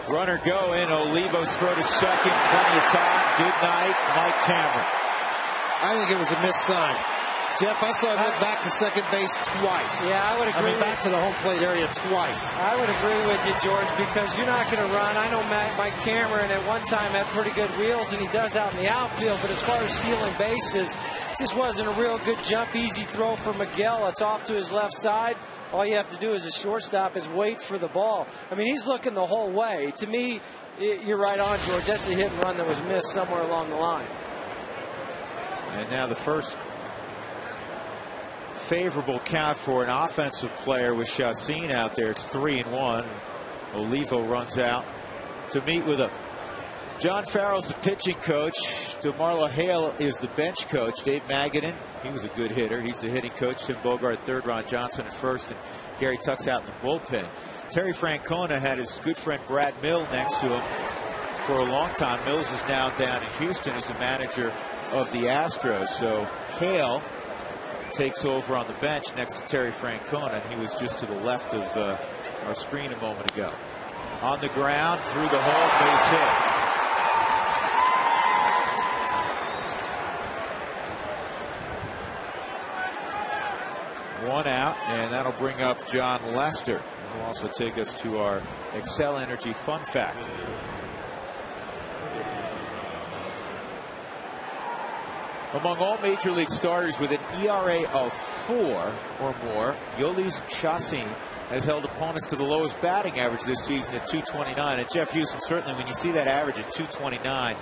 S1: Runner going. Olivo's throw to second. Plenty of time. Good night, Mike Cameron.
S2: I think it was a missed sign. Jeff, I saw him look back to second base twice.
S3: Yeah, I would agree.
S2: I mean, back to the home plate area twice.
S3: I would agree with you, George, because you're not going to run. I know Mike Cameron at one time had pretty good wheels, and he does out in the outfield. But as far as stealing bases, it just wasn't a real good jump, easy throw for Miguel. It's off to his left side. All you have to do as a shortstop is wait for the ball. I mean, he's looking the whole way. To me, you're right on, George. That's a hit and run that was missed somewhere along the line.
S1: And now the first favorable count for an offensive player with Chacin out there. It's 3-1. Olivo runs out to meet with him. John Farrell's the pitching coach. DeMarlo Hale is the bench coach. Dave Magadan, he was a good hitter. He's the hitting coach. Tim Bogart third, Ron Johnson at first, and Gary Tuck's out in the bullpen. Terry Francona had his good friend Brad Mill next to him for a long time. Mills is now down in Houston as the manager of the Astros. So Hale takes over on the bench next to Terry Francona, and he was just to the left of our screen a moment ago. On the ground, through the hole, base hit. One out, and that'll bring up John Lester. Will also take us to our Excel Energy fun fact. Among all major league starters with an ERA of 4 or more, Yolis Chacin has held opponents to the lowest batting average this season at .229. And Jeff Houston, certainly when you see that average at .229,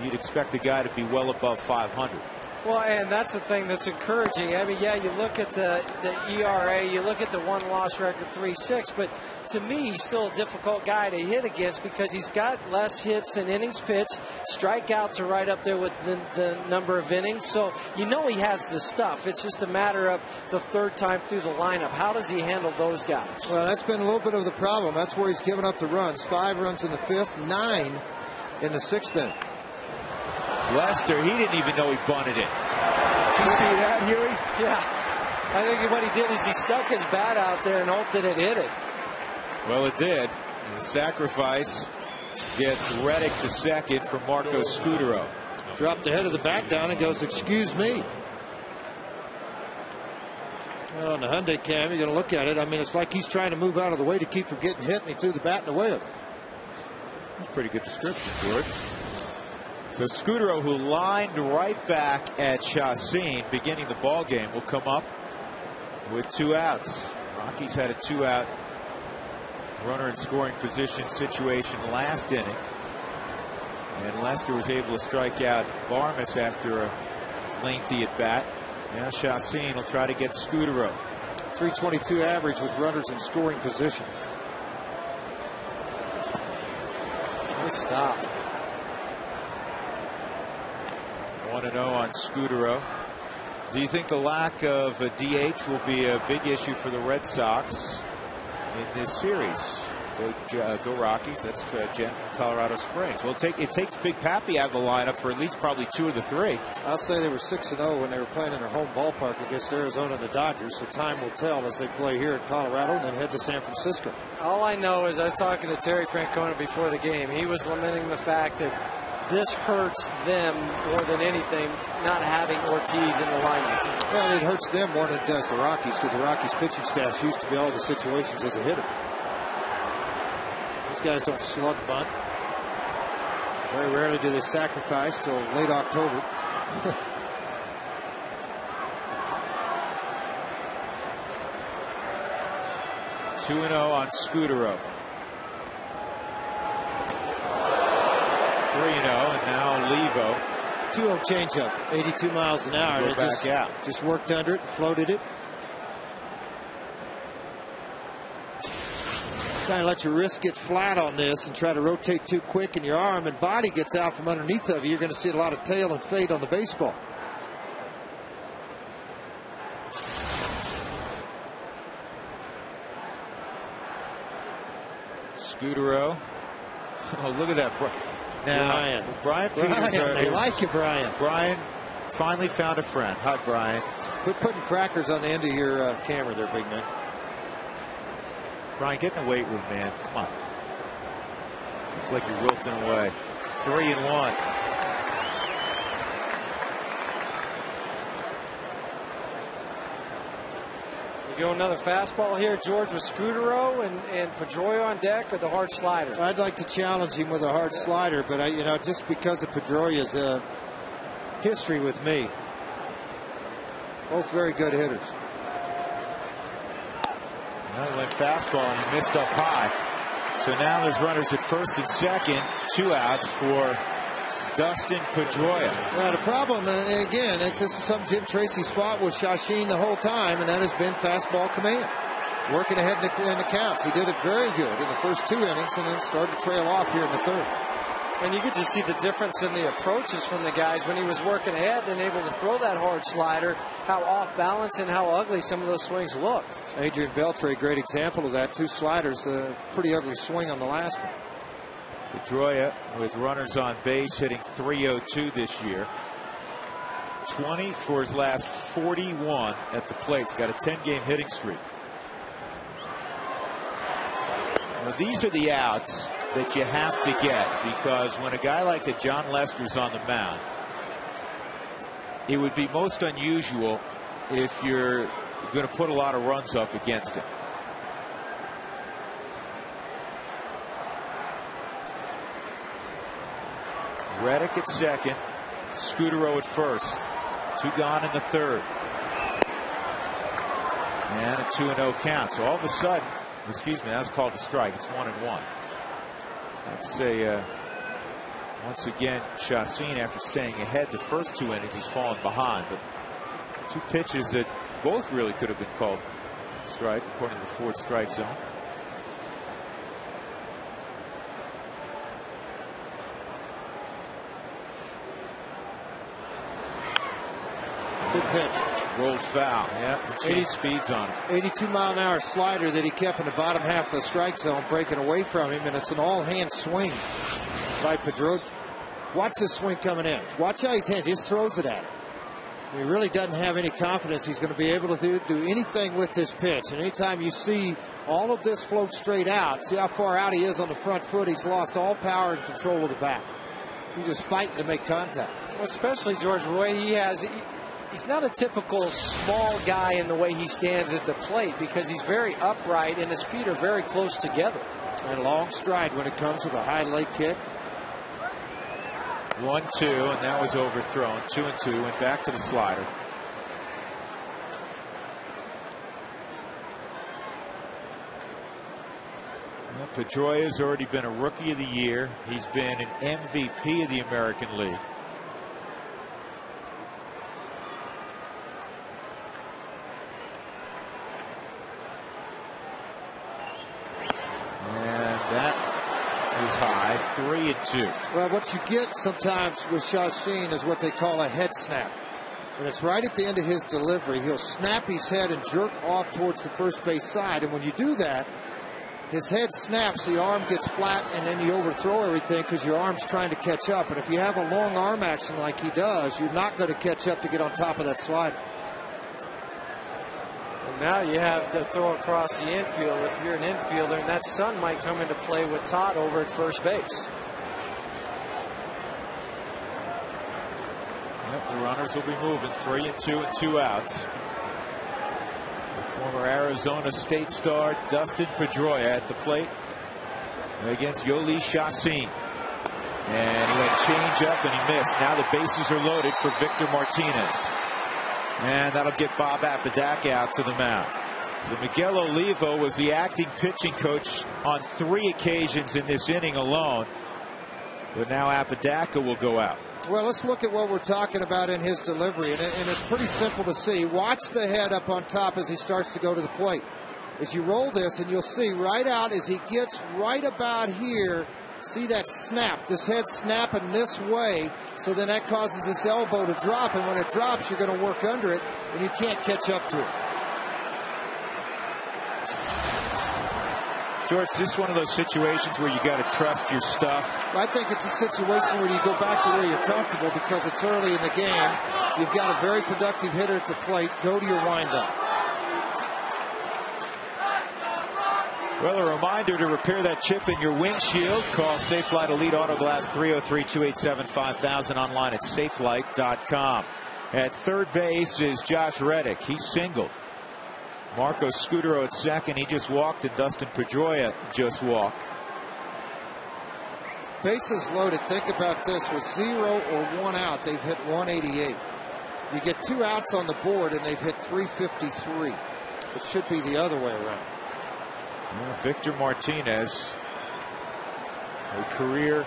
S1: you'd expect a guy to be well above 500.
S3: Well, and that's the thing that's encouraging. I mean, yeah, you look at the ERA, you look at the one-loss record, 3.6, but to me, he's still a difficult guy to hit against because he's got less hits and innings pitched. Strikeouts are right up there with the number of innings, so you know he has the stuff. It's just a matter of the third time through the lineup. How does he handle those guys? Well,
S2: that's been a little bit of the problem. That's where he's given up the runs. 5 runs in the 5th, 9 in the 6th inning.
S1: Lester, he didn't even know he bunted it. Did you see that, Huey?
S3: Yeah. I think what he did is he stuck his bat out there and hoped that it hit it.
S1: Well, it did. And the sacrifice gets Reddick to second for Marco Scudero.
S2: Dropped the head of the bat down and goes, excuse me. Well, on the Hyundai cam, you're going to look at it. I mean, it's like he's trying to move out of the way to keep from getting hit, and he threw the bat in the way of it.
S1: That's a pretty good description, George. So Scudero, who lined right back at Chacin beginning the ball game, will come up with 2 outs. Rockies had a 2-out runner in scoring position situation last inning, and Lester was able to strike out Barmes after a lengthy at bat. Now Chassin will try to get Scudero.
S2: 322 average with runners in scoring position.
S3: Good stop.
S1: 1-0 on Scudero. Do you think the lack of a DH will be a big issue for the Red Sox in this series? Go Rockies. That's Jen from Colorado Springs. Well, it takes Big Pappy out of the lineup for at least probably 2 of the 3.
S2: I'll say they were 6-0 when they were playing in their home ballpark against Arizona and the Dodgers. So time will tell as they play here in Colorado and then head to San Francisco.
S3: All I know is I was talking to Terry Francona before the game. He was lamenting the fact that this hurts them more than anything, not having Ortiz in the lineup.
S2: Well, it hurts them more than it does the Rockies because the Rockies pitching staff used to be all the situations as a hitter. These guys don't slug bunt. Very rarely do they sacrifice till late October.
S1: Two 2-0 on Scudero. 3-0, and now Levo.
S2: 2-0 changeup, 82 miles an hour.
S1: Go back out.
S2: Just worked under it, floated it. Try to let your wrist get flat on this and try to rotate too quick, and your arm and body gets out from underneath of you. You're going to see a lot of tail and fade on the baseball.
S1: Scudero. Oh, look at that. Now, Brian Peters.
S2: I like you, Brian.
S1: Brian finally found a friend. Hi, Brian.
S2: Quit putting crackers on the end of your camera there, big man.
S1: Brian, get in the weight room, man. Come on. Looks like you're wilting away. 3-1.
S3: You go another fastball here, George, with Scudero and Pedroia on deck, or the hard slider?
S2: I'd like to challenge him with a hard slider, but just because of Pedroia's history with me, both very good hitters.
S1: Well, he went fastball and he missed up high. So now there's runners at first and second. 2 outs for Dustin Pedroia.
S2: Well, the problem, again, this is something Jim Tracy's fought with Chassin the whole time, and that has been fastball command. Working ahead in the counts. He did it very good in the first 2 innings and then started to trail off here in the 3rd.
S3: And you could just see the difference in the approaches from the guys when he was working ahead and able to throw that hard slider, how off balance and how ugly some of those swings looked.
S2: Adrian Beltre, great example of that. 2 sliders, pretty ugly swing on the last one.
S1: Pedroia with runners on base hitting .302 this year. 20 for his last 41 at the plate. He's got a 10-game hitting streak. Well, these are the outs that you have to get, because when a guy like a John Lester's on the mound, it would be most unusual if you're going to put a lot of runs up against him. Reddick at second, Scudero at first. 2 gone in the 3rd. And a 2-0 count. So all of a sudden, excuse me, that's called a strike. It's 1-1. I'd say once again, Chassin, after staying ahead the first 2 innings, he's fallen behind. But 2 pitches that both really could have been called strike, according to the Ford strike zone.
S2: Good pitch.
S1: Rolled foul. Yeah, changed speeds on him.
S2: 82 mile an hour slider that he kept in the bottom half of the strike zone, breaking away from him, and it's an all-hand swing by Pedroia. Watch this swing coming in. Watch how he's hands. He just throws it at him. He really doesn't have any confidence he's going to be able to do anything with this pitch. And anytime you see all of this float straight out, see how far out he is on the front foot. He's lost all power and control of the bat. He's just fighting to make contact.
S3: Well, especially, George, the way he has. He's not a typical small guy in the way he stands at the plate, because he's very upright and his feet are very close together.
S2: And a long stride when it comes with a high leg kick.
S1: 1-2, and that was overthrown. 2-2, went back to the slider. Well, Pedroia's already been a Rookie of the Year. He's been an MVP of the American League. is high, 3-2.
S2: Well, what you get sometimes with Shashin is what they call a head snap. And it's right at the end of his delivery. He'll snap his head and jerk off towards the first base side. And when you do that, his head snaps, the arm gets flat, and then you overthrow everything because your arm's trying to catch up. And if you have a long arm action like he does, you're not going to catch up to get on top of that slider.
S3: And now you have to throw across the infield if you're an infielder, and that sun might come into play with Todd over at first base.
S1: Yep, the runners will be moving, 3-2 and 2 outs. Former Arizona State star Dustin Pedroia at the plate against Yoli Chacin. And he went change up and he missed. Now the bases are loaded for Victor Martinez. And that'll get Bob Apodaca out to the mound. So Miguel Olivo was the acting pitching coach on 3 occasions in this inning alone. But now Apodaca will go out.
S2: Well, let's look at what we're talking about in his delivery, and it's pretty simple to see. Watch the head up on top as he starts to go to the plate. As you roll this, and you'll see right out as he gets right about here, see that snap, this head snapping this way, so then that causes this elbow to drop, and when it drops, you're going to work under it, and you can't catch up to it.
S1: George, is this one of those situations where you got to trust your stuff?
S2: I think it's a situation where you go back to where you're comfortable because it's early in the game. You've got a very productive hitter at the plate. Go to your windup.
S1: Well, a reminder to repair that chip in your windshield. Call Safelite Elite Auto Glass 303-287-5000 online at safelite.com. At third base is Josh Reddick. He's singled. Marco Scudero at second. He just walked, and Dustin Pedroia just walked.
S2: Bases loaded. Think about this. With 0 or 1 out, they've hit 188. You get 2 outs on the board, and they've hit 353. It should be the other way around.
S1: Well, Victor Martinez, a career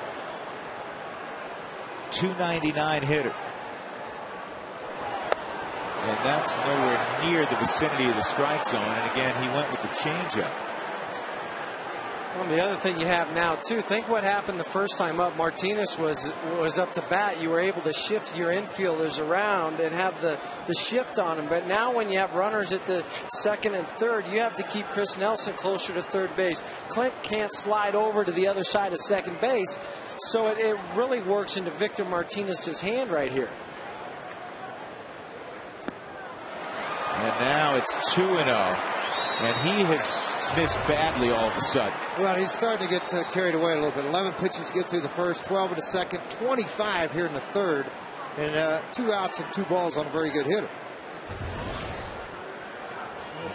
S1: .299 hitter. And that's nowhere near the vicinity of the strike zone. And again, he went with the changeup.
S3: Well, the other thing you have now, too, think what happened the first time up. Martinez was up to bat. You were able to shift your infielders around and have the shift on them. But now when you have runners at the second and third, you have to keep Chris Nelson closer to third base. Clint can't slide over to the other side of second base. So it really works into Victor Martinez's hand right here.
S1: And now it's 2-0. And he has missed badly all of a sudden.
S2: Well, he's starting to get carried away a little bit. 11 pitches get through the first, 12 in the second, 25 here in the third. And 2 outs and 2 balls on a very good hitter.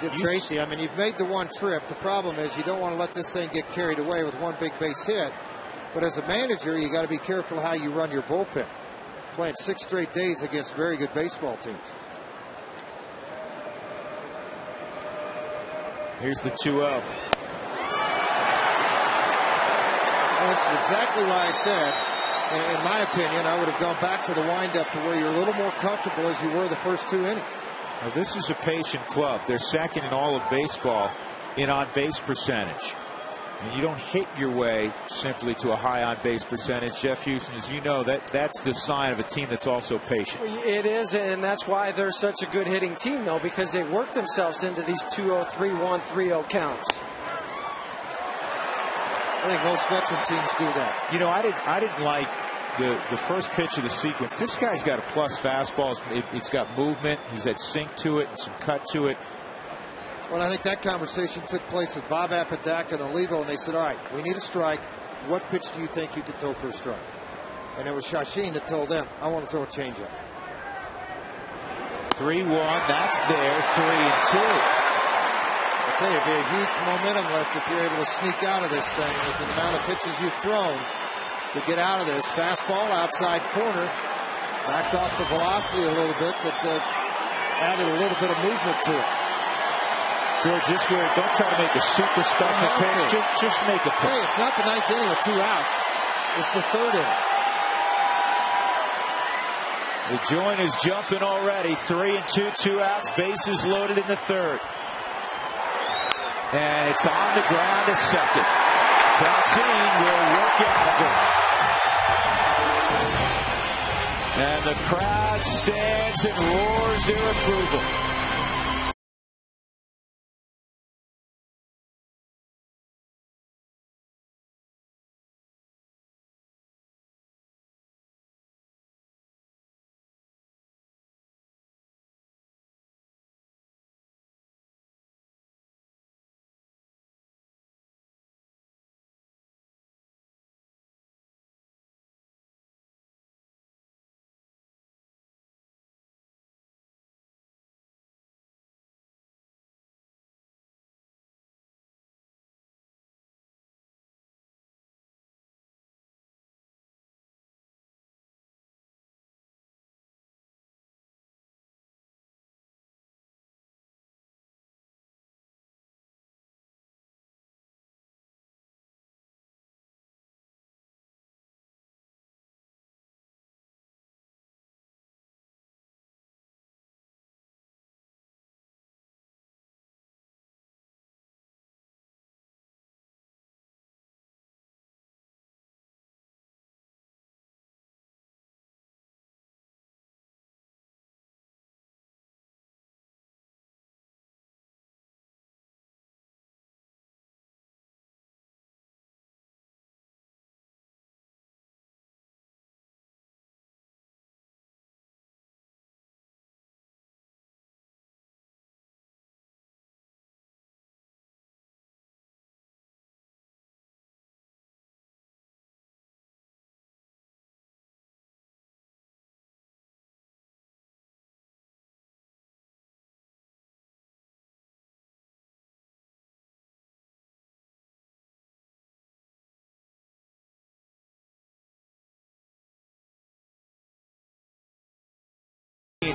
S2: Jim Tracy, I mean, you've made the 1 trip. The problem is you don't want to let this thing get carried away with 1 big base hit. But as a manager, you got to be careful how you run your bullpen. Playing 6 straight days against very good baseball teams.
S1: Here's the 2-0.
S2: That's exactly why I said, in my opinion, I would have gone back to the windup to where you're a little more comfortable as you were the first 2 innings.
S1: Now, this is a patient club. They're second in all of baseball in on-base percentage. And you don't hit your way simply to a high on-base percentage. Jeff Houston, as you know, that's the sign of a team that's also patient.
S3: It is, and that's why they're such a good hitting team, though, because they work themselves into these 2-0, 3-1, 3-0 counts.
S2: I think most veteran teams do that.
S1: You know, I didn't like the first pitch of the sequence. This guy's got a plus fastball. It's got movement. He's had sink to it and some cut to it.
S2: Well, I think that conversation took place with Bob Apodaca and Olivo, and they said, all right, we need a strike. What pitch do you think you could throw for a strike? And it was Chachin that told them, I want to throw a changeup.
S1: 3-1, that's there, 3-2.
S2: I'll tell you, it'd be a huge momentum lift if you're able to sneak out of this thing with the amount of pitches you've thrown to get out of this. Fastball, outside corner, backed off the velocity a little bit, but added a little bit of movement to it.
S1: George, this where don't try to make a super special pitch. Just make a pitch.
S2: Hey, it's not the 9th inning with 2 outs. It's the 3rd inning.
S1: The joint is jumping already. 3-2, 2 outs. Bases loaded in the 3rd. And it's on the ground to second. Salcine will work out of it. And the crowd stands and roars their approval.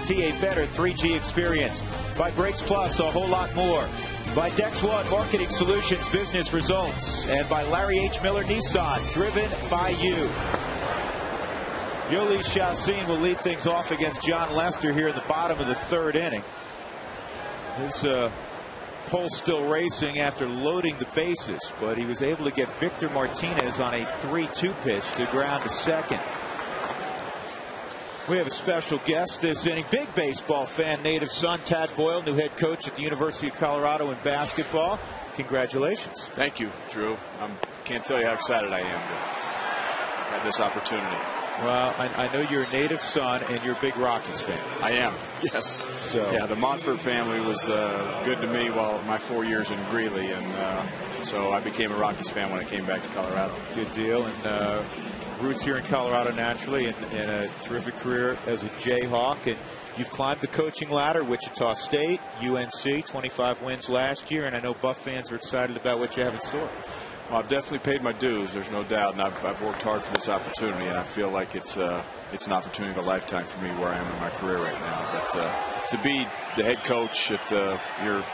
S1: A better 3G experience. By Brakes Plus, a whole lot more. By Dex One Marketing Solutions, business results. And by Larry H. Miller Nissan, driven by you. Yoli Salcine will lead things off against John Lester here in the bottom of the third inning. His pulse still racing after loading the bases, but he was able to get Victor Martinez on a 3-2 pitch to ground to second. We have a special guest this inning, big baseball fan, native son Tad Boyle, new head coach at the University of Colorado in basketball. Congratulations.
S5: Thank you, Drew. Can't tell you how excited I am to have this opportunity.
S1: Well, I know you're a native son and you're a big Rockies fan.
S5: I am, yes. So yeah, the Montfort family was good to me while my 4 years in Greeley, and so I became a Rockies fan when I came back to Colorado.
S1: Good deal. And roots here in Colorado naturally, and a terrific career as a Jayhawk. And you've climbed the coaching ladder, Wichita State, UNC, 25 wins last year, and I know Buff fans are excited about what you have in store.
S5: Well, I've definitely paid my dues, there's no doubt, and I've worked hard for this opportunity, and I feel like it's an opportunity of a lifetime for me where I am in my career right now. But to be the head coach at your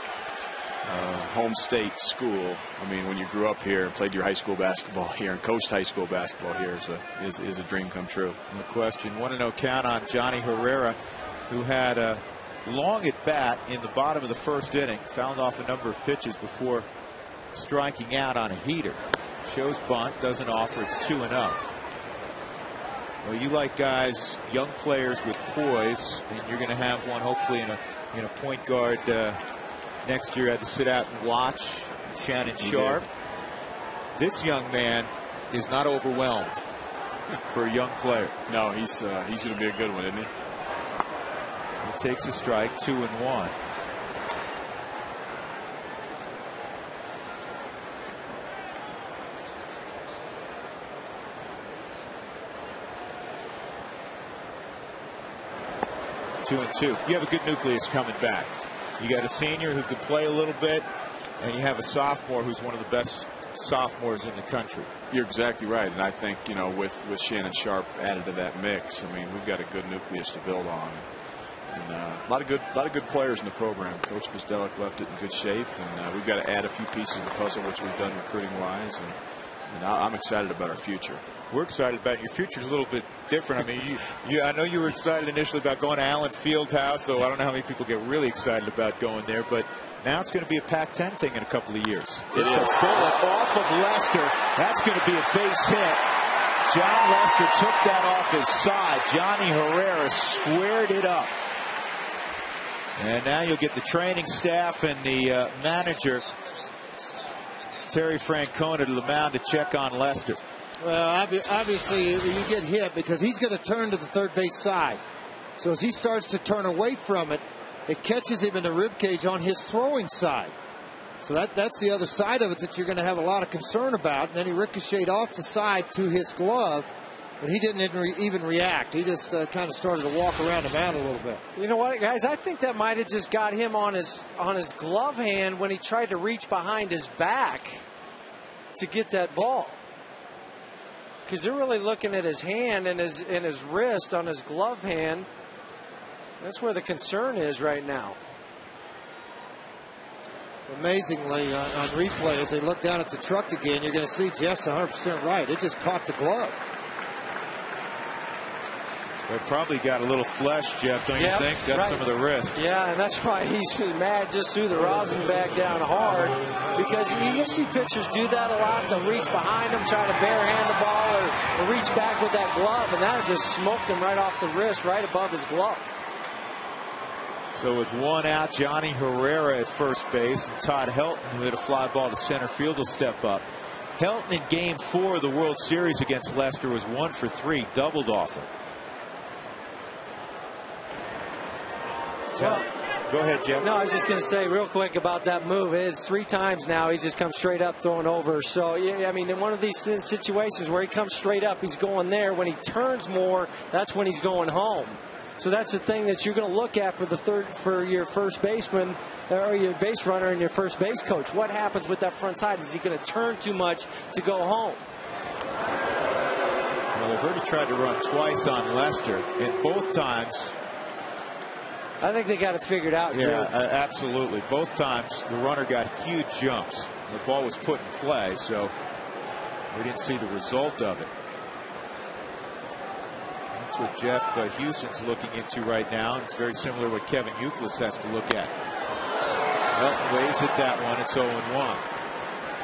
S5: home state school, I mean, when you grew up here and played your high school basketball here and coached high school basketball here is a dream come true.
S1: No question. 1-0 count on Johnny Herrera, who had a long at bat in the bottom of the first inning, fouled off a number of pitches before striking out on a heater. Shows bunt, doesn't offer. It's 2-0. Well, you like guys, young players with poise, and you're going to have one hopefully in a point guard next year. I had to sit out and watch Shannon Sharp. This young man is not overwhelmed for a young player.
S5: No, he's going to be a good one, isn't he?
S1: He takes a strike, 2-1. Two and two. You have a good nucleus coming back. You got a senior who could play a little bit, and you have a sophomore who's one of the best sophomores in the country.
S5: You're exactly right, and I think with Shannon Sharp added to that mix, I mean, we've got a good nucleus to build on, and a lot of good players in the program. Coach Bisdelic left it in good shape, and we've got to add a few pieces of the puzzle, which we've done recruiting wise, and I'm excited about our future.
S1: We're excited about it. Your future's a little bit different. I mean, I know you were excited initially about going to Allen Fieldhouse, so I don't know how many people get really excited about going there, but Now it's going to be a Pac-10 thing in a couple of years. It's a bullet off of Lester. That's going to be a base hit. John Lester took that off his side. Johnny Herrera squared it up. And now you'll get the training staff and the manager, Terry Francona, to the mound to check on Lester.
S2: Well, obviously you get hit because he's going to turn to the third base side. So as he starts to turn away from it, it catches him in the rib cage on his throwing side. So that's the other side of it that you're going to have a lot of concern about. And then he ricocheted off the side to his glove, but he didn't even react. He just kind of started to walk around the mound a little bit.
S3: You know what, guys? I think that might have just got him on his glove hand when he tried to reach behind his back to get that ball. Because they're really looking at his hand and his wrist on his glove hand. That's where the concern is right now.
S2: Amazingly, on replay, as they look down at the truck again, you're going to see Jeff's 100% right. It just caught the glove.
S1: They probably got a little flesh, Jeff, don't you think? Got some of the wrist.
S3: Yeah, and that's why he's mad, just threw the rosin bag down hard, because you can see pitchers do that a lot. They'll reach behind them, try to barehand the ball, or reach back with that glove, and that just smoked him right off the wrist, right above his glove.
S1: So with one out, Johnny Herrera at first base, and Todd Helton, who hit a fly ball to center field, will step up. Helton in Game 4 of the World Series against Leicester was 1 for 3, doubled off him. Go ahead, Jeff.
S3: No, I was just going to say real quick about that move. It's 3 times now he's just come straight up throwing over. So, yeah, I mean, in one of these situations where he comes straight up, he's going there. When he turns more, that's when he's going home. So that's the thing that you're going to look at for your first baseman or your base runner and your first base coach. What happens with that front side? Is he going to turn too much to go home?
S1: Well, they've already tried to run twice on Lester, and both times.
S3: I think they got it figured out.
S1: Yeah, absolutely. Both times the runner got huge jumps. The ball was put in play, so we didn't see the result of it. That's what Jeff Houston's looking into right now. It's very similar to what Kevin Youkilis has to look at. Helton waves at that one. It's 0-1.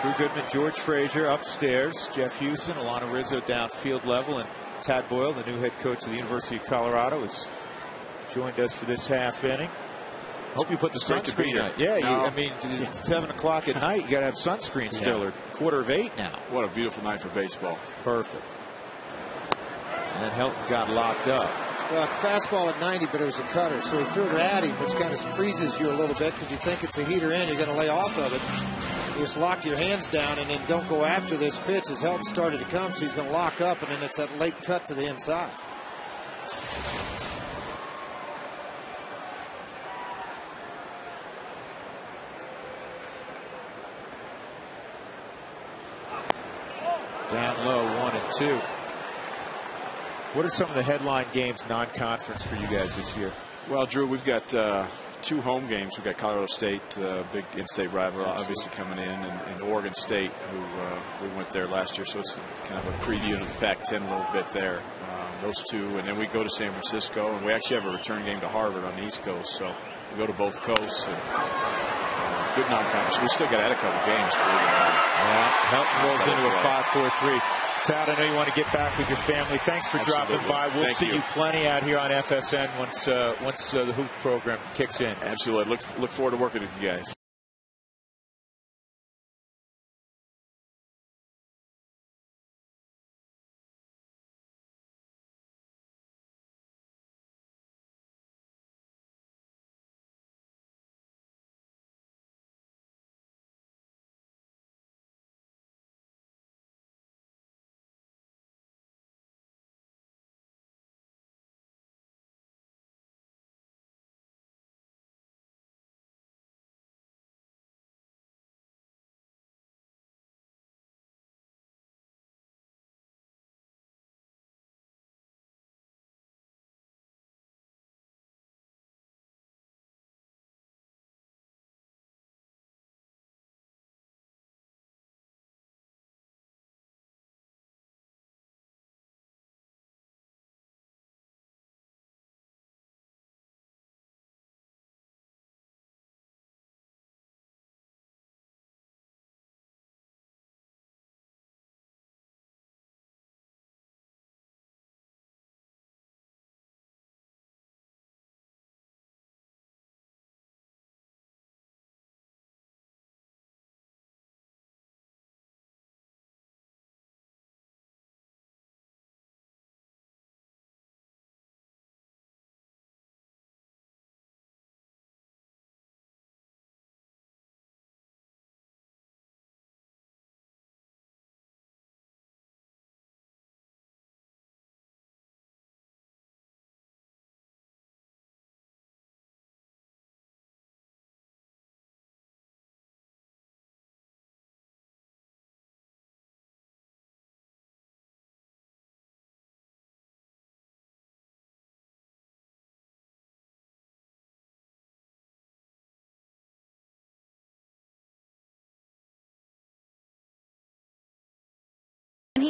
S1: Drew Goodman, George Frazier upstairs. Jeff Houston, Alana Rizzo downfield level, and Tad Boyle, the new head coach of the University of Colorado, has joined us for this half inning. Hope you put the sunscreen on. Yeah, no. I mean, it's 7 o'clock at night. You got to have sunscreen still, or 7:45 now.
S5: What a beautiful night for baseball.
S1: Perfect. And then Helton got locked up.
S2: Well, fastball at 90, but it was a cutter, so he threw it at him, which kind of freezes you a little bit because you think it's a heater in, you're going to lay off of it. You just lock your hands down and then don't go after this pitch as Helton started to come, so he's going to lock up, and then it's that late cut to the inside.
S1: Down low, 1-2. What are some of the headline games non-conference for you guys this year?
S5: Well, Drew, we've got 2 home games. We've got Colorado State, big in-state rival, obviously coming in, and Oregon State, who we went there last year. So it's kind of a preview of the Pac-10 a little bit there. Those 2, and then we go to San Francisco, and we actually have a return game to Harvard on the East Coast. So we go to both coasts. And, good non-conference. We still got to add a couple games.
S1: Yeah, Helton rolls into a 5-4-3. Todd, I know you want to get back with your family. Thanks for dropping by. We'll see you plenty out here on FSN once the hoop program kicks in.
S5: Absolutely. Look forward to working with you guys.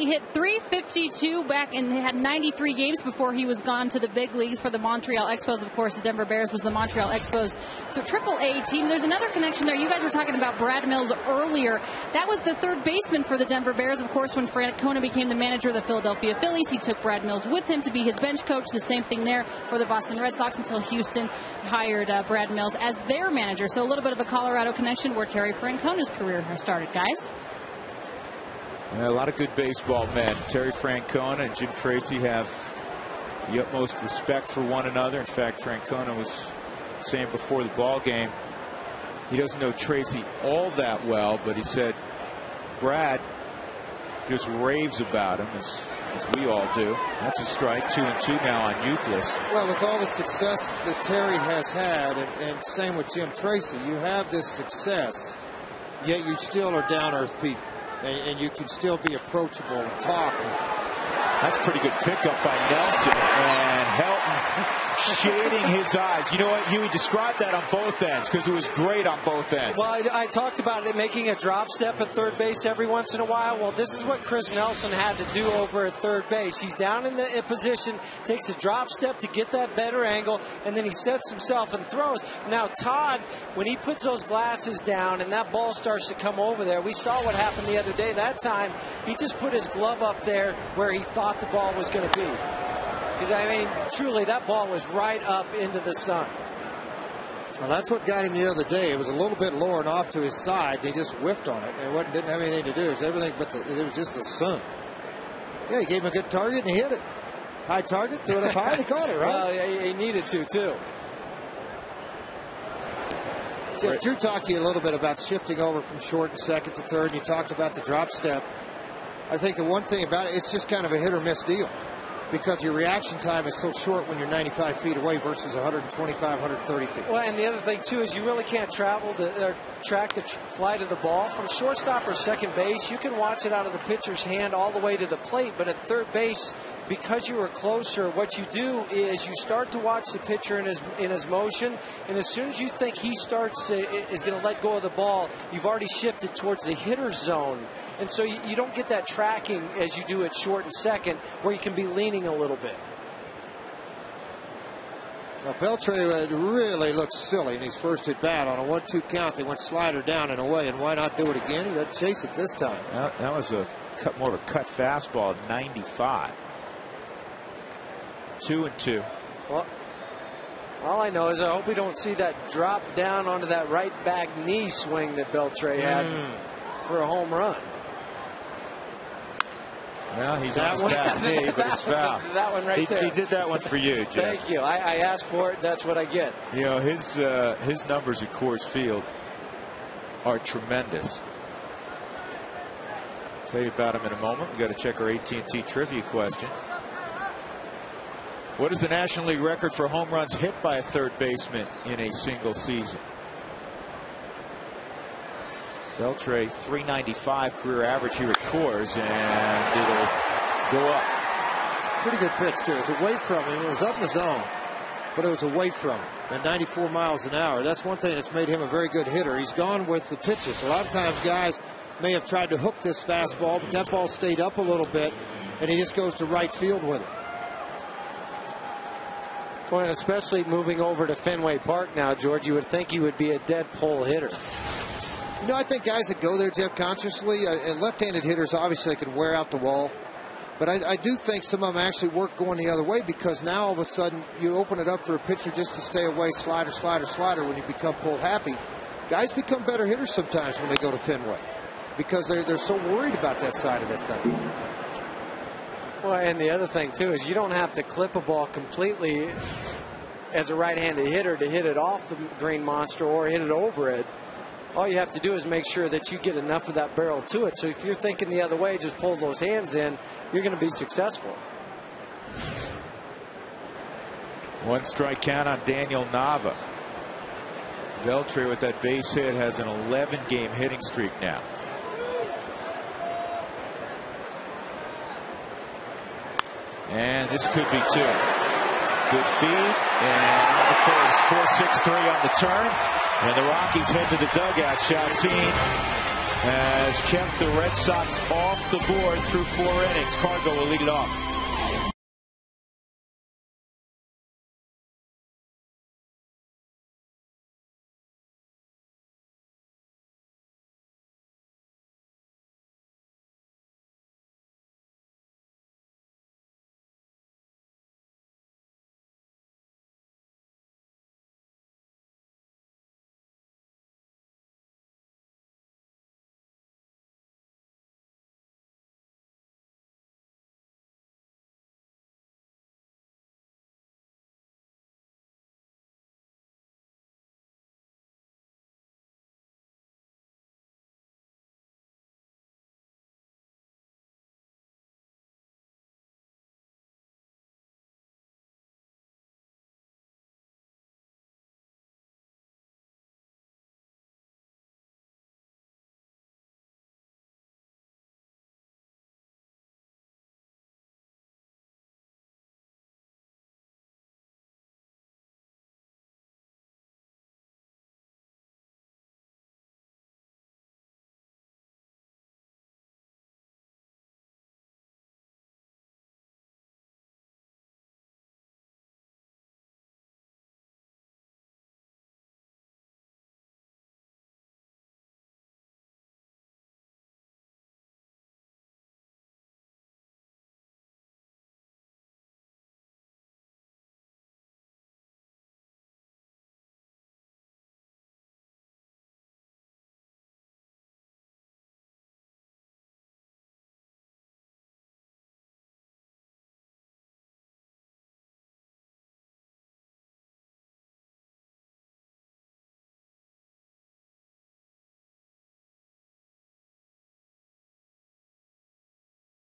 S4: hit .352 back and had 93 games before he was gone to the big leagues for the Montreal Expos. Of course, the Denver Bears was the Montreal Expos, the AAA team. There's another connection there. You guys were talking about Brad Mills earlier. That was the third baseman for the Denver Bears. Of course, when Francona became the manager of the Philadelphia Phillies, he took Brad Mills with him to be his bench coach. The same thing there for the Boston Red Sox until Houston hired Brad Mills as their manager. So a little bit of a Colorado connection where Terry Francona's career started, guys.
S1: Yeah, a lot of good baseball men. Terry Francona and Jim Tracy have the utmost respect for one another. In fact, Francona was saying before the ball game he doesn't know Tracy all that well, but he said Brad just raves about him, as we all do. That's a strike. 2-2 now on Euclid.
S2: Well, with all the success that Terry has had, and same with Jim Tracy, you have this success, yet you still are down-earth people. And you can still be approachable and talk.
S1: That's a pretty good pickup by Nelson. And Helton shading his eyes. You know what, Huey, described that on both ends because it was great on both ends.
S3: Well, I talked about it, making a drop step at third base every once in a while. Well, this is what Chris Nelson had to do over at third base. He's down in the position, takes a drop step to get that better angle, and then he sets himself and throws. Now, Todd, when he puts those glasses down and that ball starts to come over there, we saw what happened the other day. That time, he just put his glove up there where he thought the ball was going to be. Because, I mean, truly, that ball was right up into the sun.
S2: Well, that's what got him the other day. It was a little bit lower and off to his side. He just whiffed on it. It didn't have anything to do. It was everything but it was just the sun. Yeah, he gave him a good target and he hit it. High target, threw it up high, and he caught it, right?
S3: Well, yeah, he needed to, too.
S2: So, Drew talked to you a little bit about shifting over from short and second to third. You talked about the drop step. I think the one thing about it, it's just kind of a hit or miss deal, because your reaction time is so short when you're 95 feet away versus 125, 130 feet.
S3: Well, and the other thing, too, is you really can't track the flight of the ball. From shortstop or second base, you can watch it out of the pitcher's hand all the way to the plate. But at third base, because you are closer, what you do is you start to watch the pitcher in his motion. And as soon as you think he is going to let go of the ball, you've already shifted towards the hitter's zone. And so you don't get that tracking as you do at short and second, where you can be leaning a little bit.
S2: Now, Beltre really looked silly in his first at bat. On a 1-2 count, they went slider down and away, and why not do it again? He doesn't chase it this time.
S1: That was more of a cut fastball, 95. 2-2.
S3: Well, all I know is I hope we don't see that drop down onto that right back knee swing that Beltre had for a home run.
S1: Well, he's on his back knee, but it's foul.
S3: That one right there.
S1: He did that one for you, Jeff.
S3: Thank you. I asked for it. That's what I get.
S1: You know, his numbers at Coors Field are tremendous. I'll tell you about him in a moment. We've got to check our AT&T trivia question. What is the National League record for home runs hit by a third baseman in a single season? Beltre, 395 career average here at Coors, and it'll go up.
S2: Pretty good pitch, too. It was away from him. It was up in the zone, but it was away from him at 94 miles an hour. That's one thing that's made him a very good hitter. He's gone with the pitches. A lot of times guys may have tried to hook this fastball, but that ball stayed up a little bit, and he just goes to right field with it.
S3: Well, and especially moving over to Fenway Park now, George, you would think he would be a dead pull hitter.
S2: You know, I think guys that go there, Jeff, consciously, and left-handed hitters, obviously, they can wear out the wall. But I do think some of them actually work going the other way, because now all of a sudden you open it up for a pitcher just to stay away, slider, slider, slider when you become pull happy. Guys become better hitters sometimes when they go to Fenway, because they're so worried about that side of that thing.
S3: Well, and the other thing, too, is you don't have to clip a ball completely as a right-handed hitter to hit it off the green monster or hit it over it. All you have to do is make sure that you get enough of that barrel to it. So if you're thinking the other way, just pull those hands in, you're going to be successful.
S1: One strike count on Daniel Nava. Beltre with that base hit has an 11-game hitting streak now. And this could be two. Good feed, and on the first, 4-6-3 on the turn. And the Rockies head to the dugout. Chacin has kept the Red Sox off the board through 4 innings. Cargo will lead it off.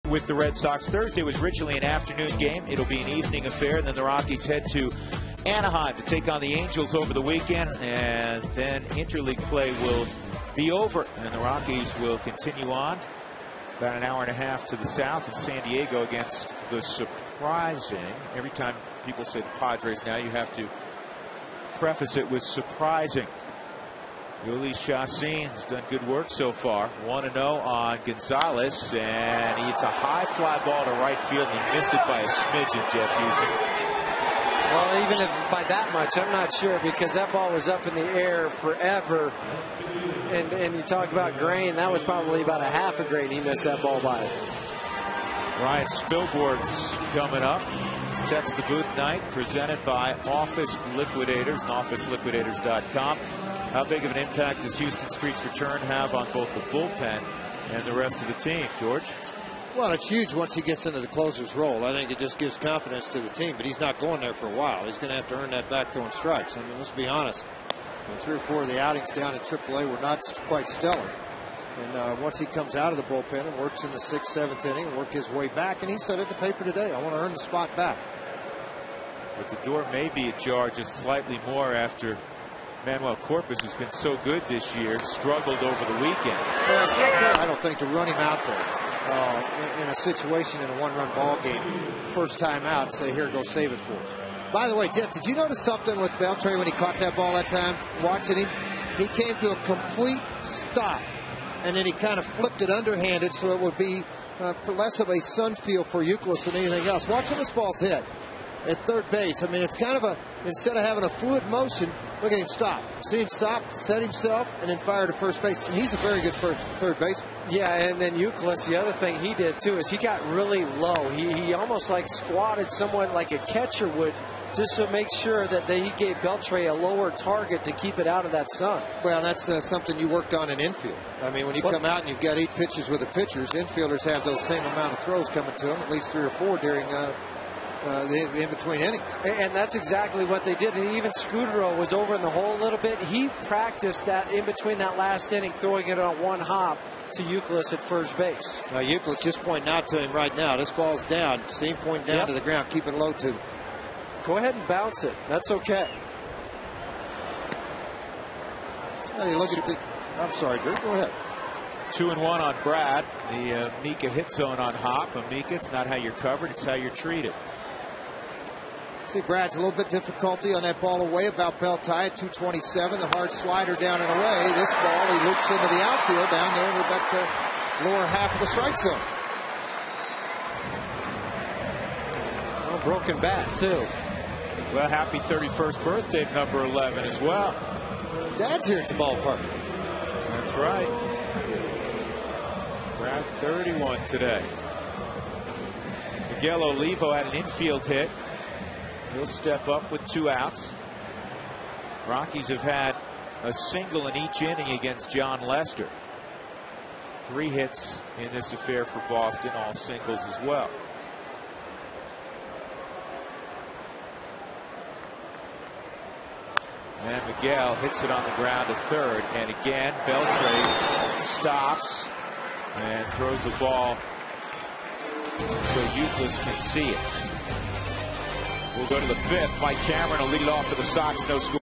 S1: With the Red Sox. Thursday was originally an afternoon game. It'll be an evening affair. And then the Rockies head to Anaheim to take on the Angels over the weekend. And then interleague play will be over. And the Rockies will continue on about an hour and a half to the south in San Diego against the surprising. Every time people say the Padres now, you have to preface it with surprising. Yuli Chacin has done good work so far. 1-0 on Gonzalez, and it's a high fly ball to right field, and he missed it by a smidgen, Jeff Houston.
S3: Well, even if by that much, I'm not sure, because that ball was up in the air forever. And you talk about grain, that was probably about a half a grain he missed that ball by.
S1: Ryan Spilborg's coming up. It's Text the Booth night, presented by Office Liquidators and OfficeLiquidators.com. How big of an impact does Houston Street's return have on both the bullpen and the rest of the team, George?
S2: Well, it's huge once he gets into the closer's role. I think it just gives confidence to the team, but he's not going there for a while. He's going to have to earn that back throwing strikes. I mean, let's be honest. 3 or 4 of the outings down at AAA were not quite stellar. And once he comes out of the bullpen and works in the 6th, 7th inning and work his way back, and he said at the paper today, I want to earn the spot back.
S1: But the door may be ajar just slightly more after Manuel Corpus, who's been so good this year, struggled over the weekend.
S2: Well, it's not fair, I don't think, to run him out there in a situation in a 1-run ball game, first time out, and say, here, go save it for us. By the way, Jeff, did you notice something with Beltre when he caught that ball that time? Watching him, he came to a complete stop, and then he kind of flipped it underhanded so it would be less of a sun feel for Euclid than anything else. Watch when this ball's hit at third base. I mean, it's kind of a, instead of having a fluid motion, look at him stop. See him stop, set himself, and then fire to first base. And he's a very good third baseman.
S3: Yeah, and then Euclid, the other thing he did, too, is he got really low. He almost like squatted somewhat like a catcher would, just to make sure that he gave Beltre a lower target to keep it out of that sun.
S2: Well, that's something you worked on in infield. I mean, when you come out and you've got 8 pitches with the pitchers, infielders have those same amount of throws coming to them, at least 3 or 4 during the in-between innings.
S3: And that's exactly what they did. And even Scudero was over in the hole a little bit. He practiced that in between that last inning, throwing it on one hop to Euclid at first base.
S2: Euclid's just pointing out to him right now. This ball's down. See him pointing down to the ground. Keep it low, too.
S3: Go ahead and bounce it. That's okay.
S2: Hey, look at the, I'm sorry, Drew. Go ahead.
S1: 2-1 on Brad. The Mika hit zone on Hop. Mika, it's not how you're covered, it's how you're treated.
S2: See, Brad's a little bit difficulty on that ball away about Peltier at 227. The hard slider down and away. This ball, he loops into the outfield down there in the back to lower half of the strike zone.
S3: Oh, broken bat, too.
S1: Well, happy 31st birthday, number 11 as well.
S2: Dad's here at the ballpark.
S1: That's right. Brad 31 today. Miguel Olivo had an infield hit. He'll step up with 2 outs. Rockies have had a single in each inning against John Lester. 3 hits in this affair for Boston, all singles as well. And Miguel hits it on the ground to third. And again, Beltre stops and throws the ball so Youthlis can see it. We'll go to the 5th. Mike Cameron will lead it off for the Sox. No score.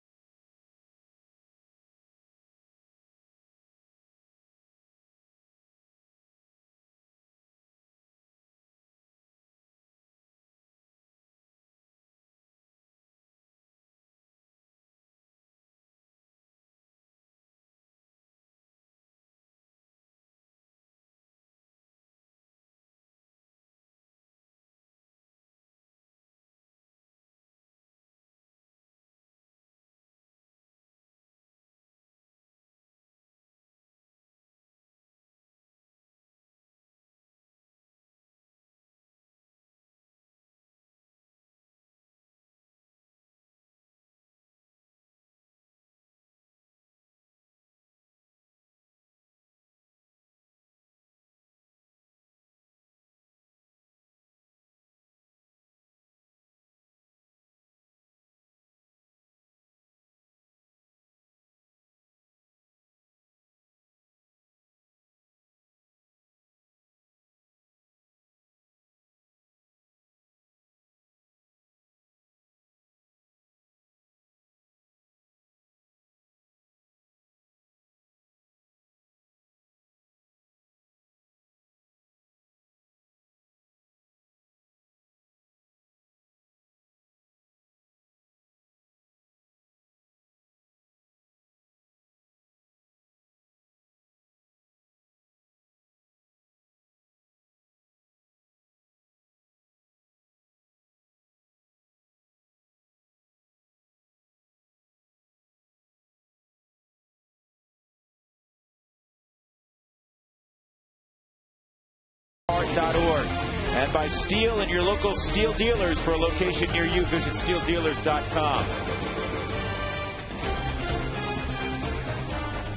S1: And by Steel and your local Steel dealers. For a location near you, visit steeldealers.com.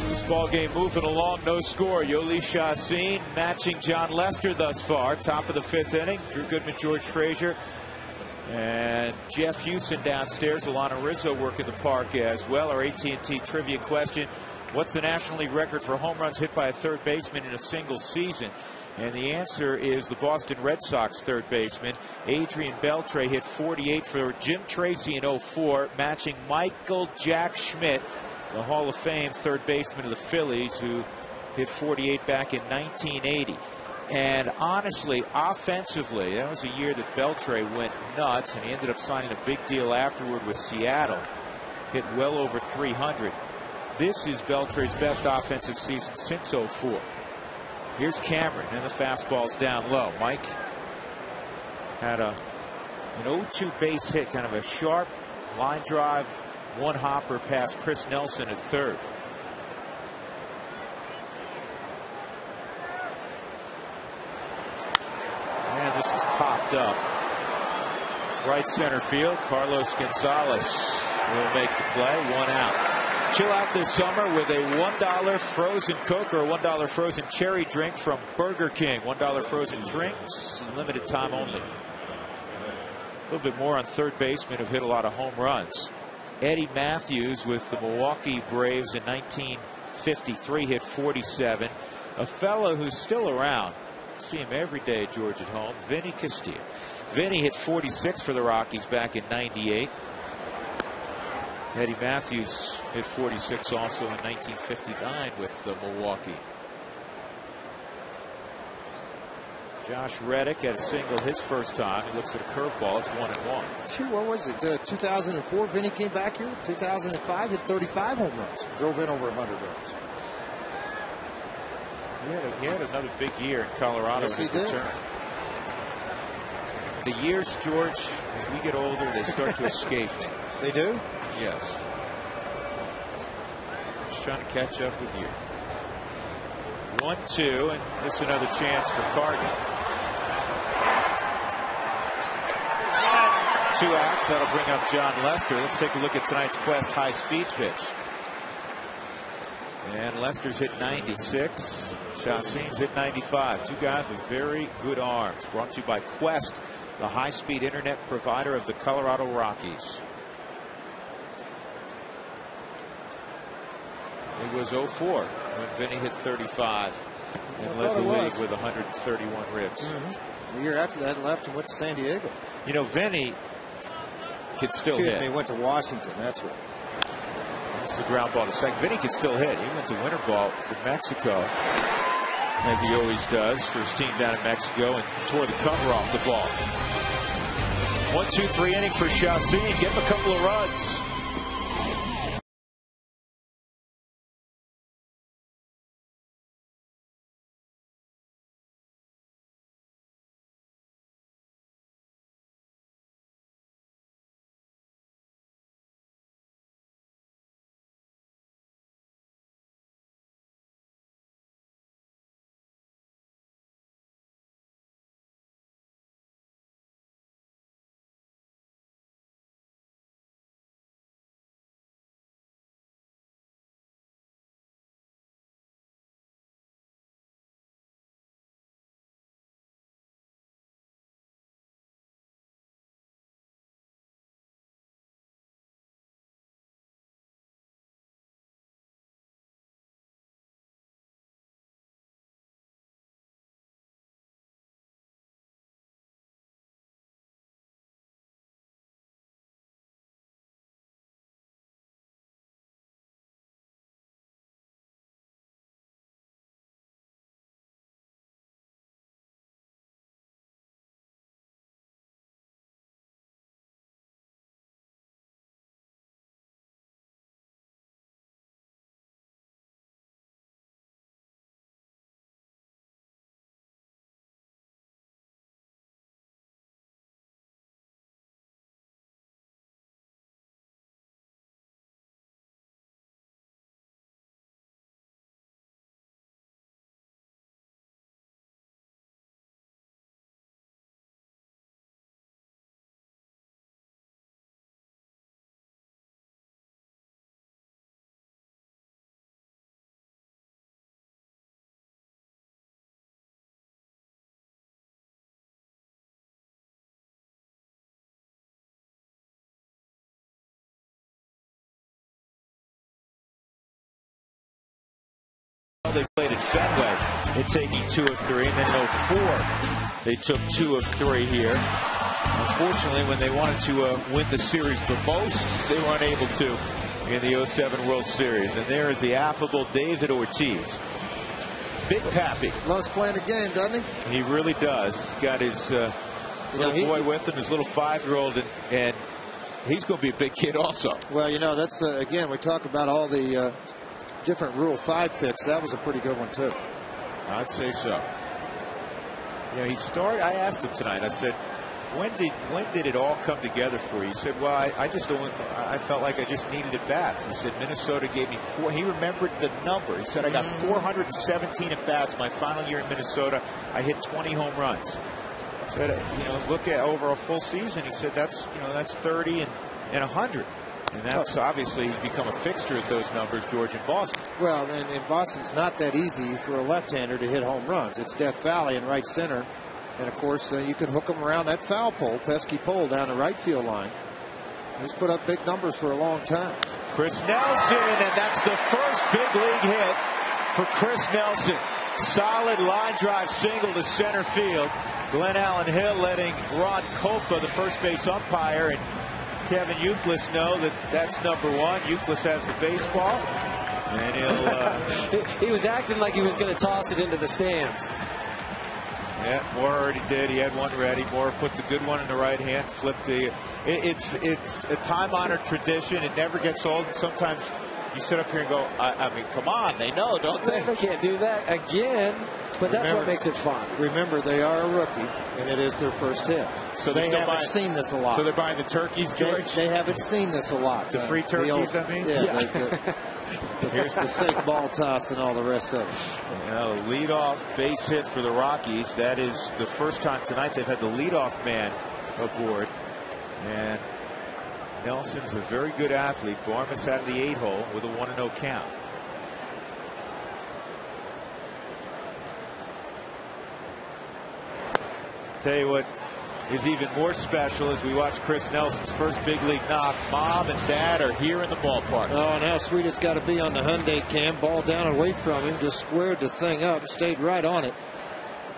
S1: This ball game moving along, no score. Yoli Chacin matching John Lester thus far. Top of the 5th inning. Drew Goodman, George Frazier, and Jeff Houston downstairs. Alana Rizzo working the park as well. Our AT&T trivia question: what's the National League record for home runs hit by a third baseman in a single season? And the answer is the Boston Red Sox third baseman Adrian Beltre hit 48 for Jim Tracy in 04, matching Michael Jack Schmidt, the Hall of Fame third baseman of the Phillies, who hit 48 back in 1980. And honestly, offensively, that was a year that Beltre went nuts, and he ended up signing a big deal afterward with Seattle. Hit well over 300. This is Beltre's best offensive season since 04. Here's Cameron, and the fastball's down low. Mike had an 0-2 base hit, kind of a sharp line drive, one hopper past Chris Nelson at third. And this is popped up. Right center field. Carlos Gonzalez will make the play. 1 out. Chill out this summer with a $1 frozen Coke or a $1 frozen cherry drink from Burger King. $1 frozen drinks, limited time only. A little bit more on third baseman who've hit a lot of home runs. Eddie Matthews with the Milwaukee Braves in 1953 hit 47. A fellow who's still around. See him every day, George, at home. Vinny Castilla. Vinny hit 46 for the Rockies back in 98. Eddie Matthews hit 46 also in 1959 with Milwaukee. Josh Reddick had a single his first time. He looks at a curveball. It's 1-1.
S2: Shoot, what was it? 2004, Vinny came back here. 2005, hit 35 home runs. Drove in over 100 runs.
S1: He had another big year in Colorado in his return. The years, George, as we get older, they start to escape.
S2: They do?
S1: Yes. Just trying to catch up with you. 1-2, and this is another chance for Cargan. 2 outs. That'll bring up John Lester. Let's take a look at tonight's Quest high-speed pitch. And Lester's hit 96. Chassin's hit 95. 2 guys with very good arms. Brought to you by Quest, the high-speed internet provider of the Colorado Rockies. It was 04 when Vinny hit 35 and led the league with 131 ribs.
S2: The year after that, left and went to San Diego.
S1: You know, Vinny could still hit.
S2: He went to Washington. That's right.
S1: That's the ground ball to second. Vinny could still hit. He went to winter ball for Mexico, as he always does for his team down in Mexico, and tore the cover off the ball. 1-2-3 inning for Chassin. Give him a couple of runs. They played at Fenway. They're taking 2 of 3, and then in 04, they took 2 of 3 here. Unfortunately, when they wanted to win the series the most, they were unable to in the 07 World Series. And there is the affable David Ortiz. Big Pappy.
S2: Loves playing the game, doesn't he?
S1: He really does. He's got his little boy with him, his little 5-year-old, and he's going to be a big kid also.
S2: Well, you know, that's, again, we talk about all the different Rule 5 picks. That was a pretty good one, too.
S1: I'd say so. You know, he started, I asked him tonight, I said, when did it all come together for you? He said, well, I felt like I just needed at bats. He said, Minnesota gave me 4. He remembered the number. He said, I got 417 at bats my final year in Minnesota. I hit 20 home runs. He said, you know, look at over a full season. He said, that's 30 and 100. And that's obviously he's become a fixture at those numbers, George, in Boston.
S2: Well, and in Boston, it's not that easy for a left-hander to hit home runs. It's Death Valley in right center. And, of course, you can hook them around that foul pole, pesky pole down the right field line. He's put up big numbers for a long time.
S1: Chris Nelson, and that's the first big league hit for Chris Nelson. Solid line drive single to center field. Glenn Allen Hill letting Ron Copa, the first base umpire, and Kevin Euclid know that that's number 1. Euclid has the baseball, and he'll...
S3: He was acting like he was going to toss it into the stands.
S1: Yeah, Moore already did. He had one ready. Moore put the good one in the right hand, flipped the. It's a time-honored tradition. It never gets old. Sometimes you sit up here and go, I mean, come on, they know, don't they?
S3: They can't do that again. But that's what makes it fun.
S2: Remember, they are a rookie, and it is their first hit. So they haven't seen this a lot.
S1: So they're buying the turkeys, George?
S2: They haven't seen this a lot.
S1: The free turkeys, I mean?
S2: Yeah. The fake ball toss and all the rest of it.
S1: You know, leadoff base hit for the Rockies. That is the first time tonight they've had the leadoff man aboard. And Nelson's a very good athlete. Barmas out of the 8-hole with a 1-0 count. Tell you what is even more special as we watch Chris Nelson's first big league knock. Mom and Dad are here in the ballpark.
S2: Oh, and how sweet it's got to be on the Hyundai cam. Ball down away from him, just squared the thing up, stayed right on it.